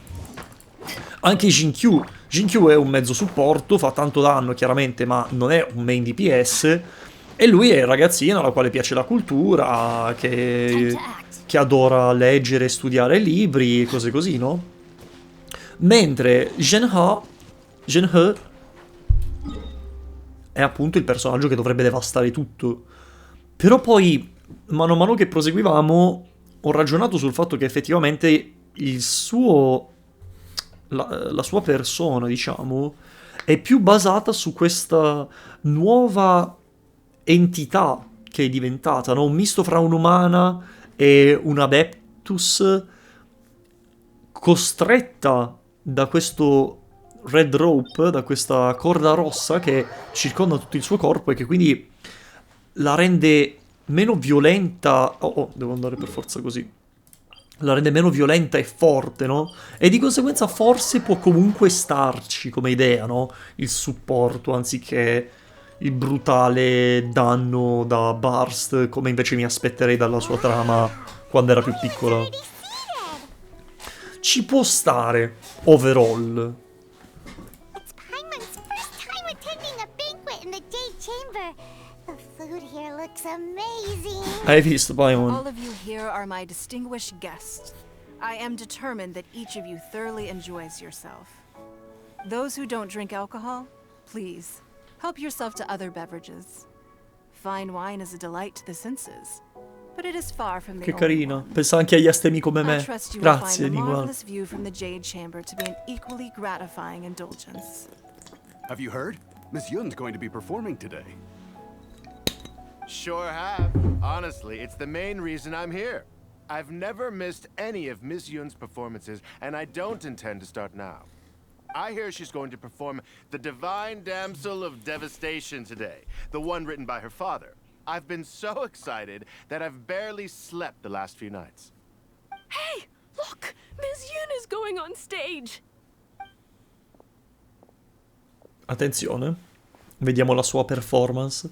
Anche Jinkyu è un mezzo supporto, fa tanto danno chiaramente ma non è un main DPS. E lui è il ragazzino alla quale piace la cultura, che adora leggere e studiare libri e cose così, no? Mentre Shenhe è appunto il personaggio che dovrebbe devastare tutto. Però poi, mano a mano che proseguivamo, ho ragionato sul fatto che effettivamente la sua persona, diciamo, è più basata su questa nuova entità che è diventata, no? Un misto fra un'umana e un adeptus, costretta da questo red rope, da questa corda rossa che circonda tutto il suo corpo e che quindi la rende meno violenta. Devo andare per forza così. La rende meno violenta e forte, no? E di conseguenza forse può comunque starci come idea, no? Il supporto anziché il brutale danno da burst, come invece mi aspetterei dalla sua trama quando era più piccola. Ci può stare, overall. amazing. Hai visto, Paimon? All of you here are my distinguished guests. I am determined that each of you thoroughly enjoys yourself. Those who don't drink alcohol, please, help yourself to other beverages. Fine wine is a delight to the senses, but it is far from the Che only carino. one. Pensa anche agli astemi come me. I trust you will find Grazie, the Ningguang. marvelous view from the Jade Chamber to be an equally gratifying indulgence. Have you heard? Miss Yun's going to be performing today. Sure have. Honestly, it's the main reason I'm here. I've never missed any of Miss Yun's performances, and I don't intend to start now. I hear she's going to perform The Divine Damsel of Devastation today, the one written by her father. I've been so excited that I've barely slept the last few nights. Hey, look! Miss Yun is going on stage! Attenzione. Vediamo la sua performance.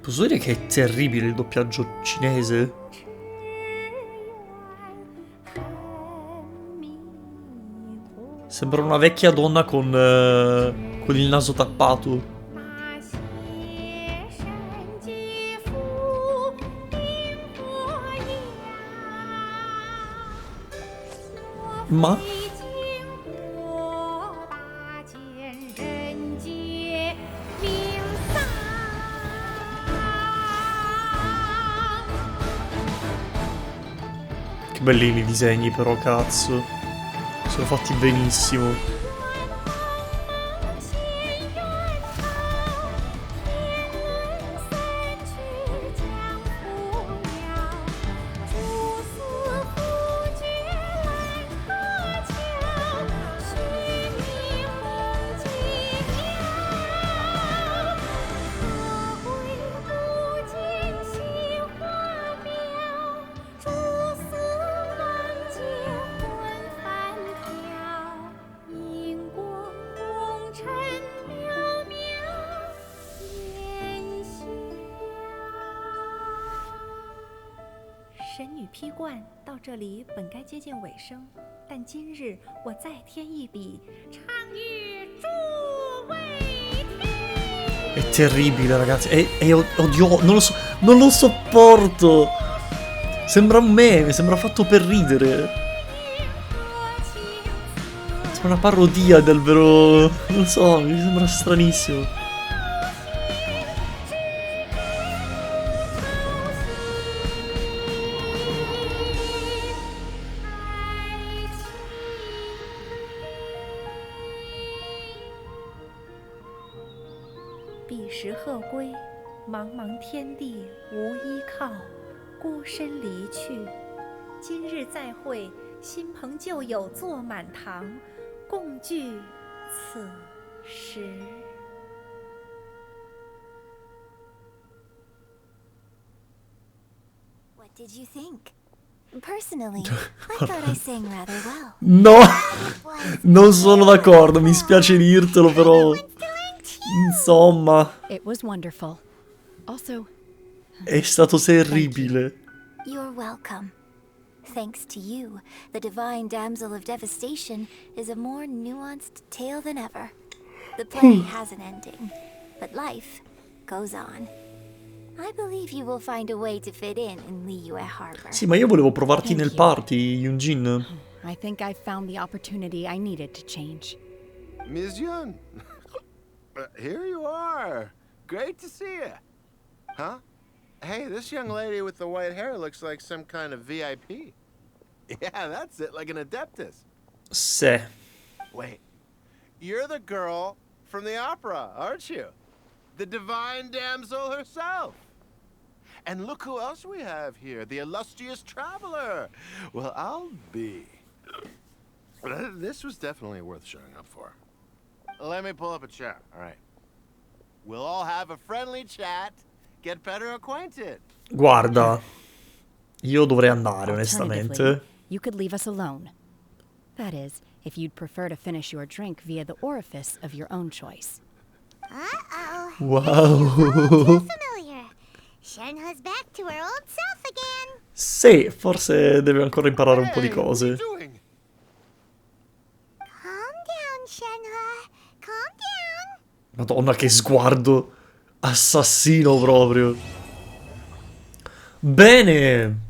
Posso dire che è terribile il doppiaggio cinese? Sembra una vecchia donna con il naso tappato. Ma? Che bellini i disegni però, cazzo. Sono fatti benissimo. È terribile, ragazzi. È odioso. Non lo sopporto. Sembra un meme, sembra fatto per ridere. Sembra una parodia del vero. Non so, mi sembra stranissimo. What did you think? Personally, I thought I sang rather well. No, non sono d'accordo, mi spiace dirtelo, però insomma, It was wonderful. Also, è stato terribile. You're welcome. Thanks to you, the Divine Damsel of Devastation is a more nuanced tale than ever. The play has an ending, but life goes on. I believe you will find a way to fit in Liyue Harbor. Sì, ma io volevo provarti nel party, Yunjin. I think I found the opportunity I needed to change. Ms. Yun, here you are. Great to see you. Huh? Hey, this young lady with the white hair looks like some kind of VIP. Yeah, that's it, like an adeptus. Sì. Wait, you're the girl from the opera, aren't you? The Divine Damsel herself. And look who else we have here, the illustrious traveler. Well, I'll be. This was definitely worth showing up for. Let me pull up a chat, alright. We'll all have a friendly chat, get better acquainted. Guarda, io dovrei andare, onestamente. You could leave us alone. That is, if you'd prefer to finish your drink via the orifice of your own choice. Uh-oh. Wow. Familiar. Shenhu's back to her old self again. Sì, forse deve ancora imparare un po' di cose. Calm down, Shenhu. Calm down. Madonna, che sguardo assassino proprio. Bene.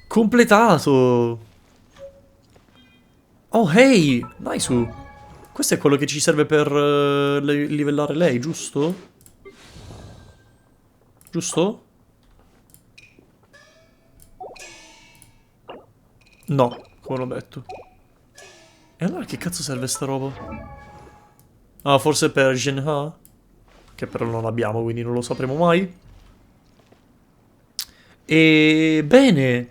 Completato. Oh, hey, nice. Questo è quello che ci serve per livellare lei, giusto? Giusto? No, come l'ho detto. E allora che cazzo serve sta roba? Ah, forse per Genha? Che però non abbiamo, quindi non lo sapremo mai. E bene.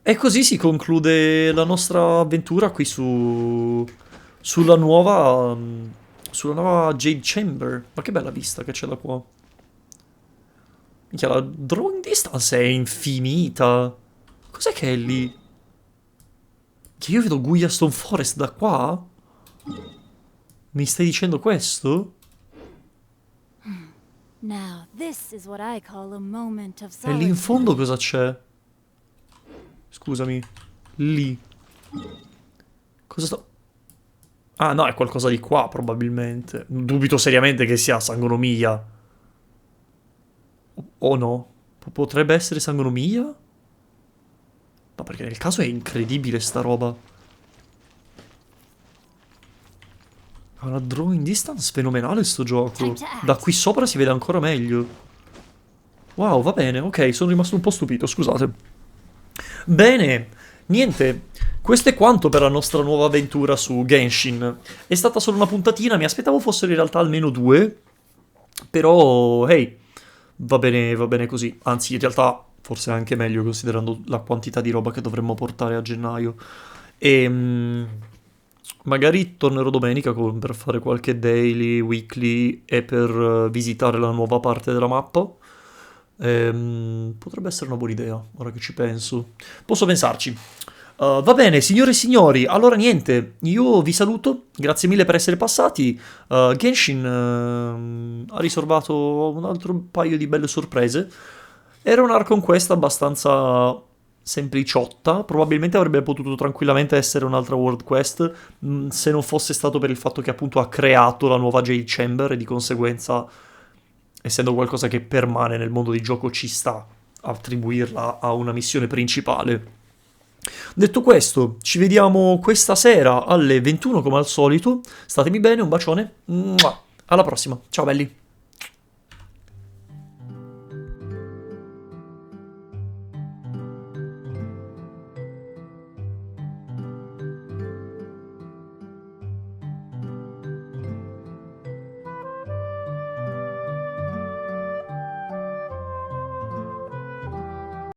E così si conclude la nostra avventura qui sulla nuova Jade Chamber. Ma che bella vista che c'è da qua. Minchia, la drawing distance è infinita. Cos'è che è lì? Che io vedo Guiastone Forest da qua? Mi stai dicendo questo? Now, this is what I call a moment of E lì in fondo cosa c'è? Scusami. Lì. Cosa sto... Ah, no, è qualcosa di qua, probabilmente. Dubito seriamente che sia Sangonomiya. O no? Potrebbe essere Sangonomiya? No, perché nel caso è incredibile sta roba. Ha una drawing distance fenomenale sto gioco. Da qui sopra si vede ancora meglio. Wow, va bene, ok, sono rimasto un po' stupito, scusate. Bene, niente, questo è quanto per la nostra nuova avventura su Genshin. È stata solo una puntatina, mi aspettavo fossero in realtà almeno 2. Però, hey, va bene così. Anzi, in realtà, forse è anche meglio considerando la quantità di roba che dovremmo portare a gennaio. E magari tornerò domenica per fare qualche daily, weekly e per visitare la nuova parte della mappa. Potrebbe essere una buona idea, ora che ci penso. Posso pensarci. Va bene, signore e signori, allora niente, io vi saluto, grazie mille per essere passati. Genshin ha riservato un altro paio di belle sorprese. Era un Archon Quest abbastanza sempliciotta, probabilmente avrebbe potuto tranquillamente essere un'altra World Quest se non fosse stato per il fatto che appunto ha creato la nuova Jade Chamber e di conseguenza, essendo qualcosa che permane nel mondo di gioco, ci sta attribuirla a una missione principale. Detto questo, ci vediamo questa sera alle 21 come al solito. Statemi bene, un bacione. Alla prossima. Ciao belli.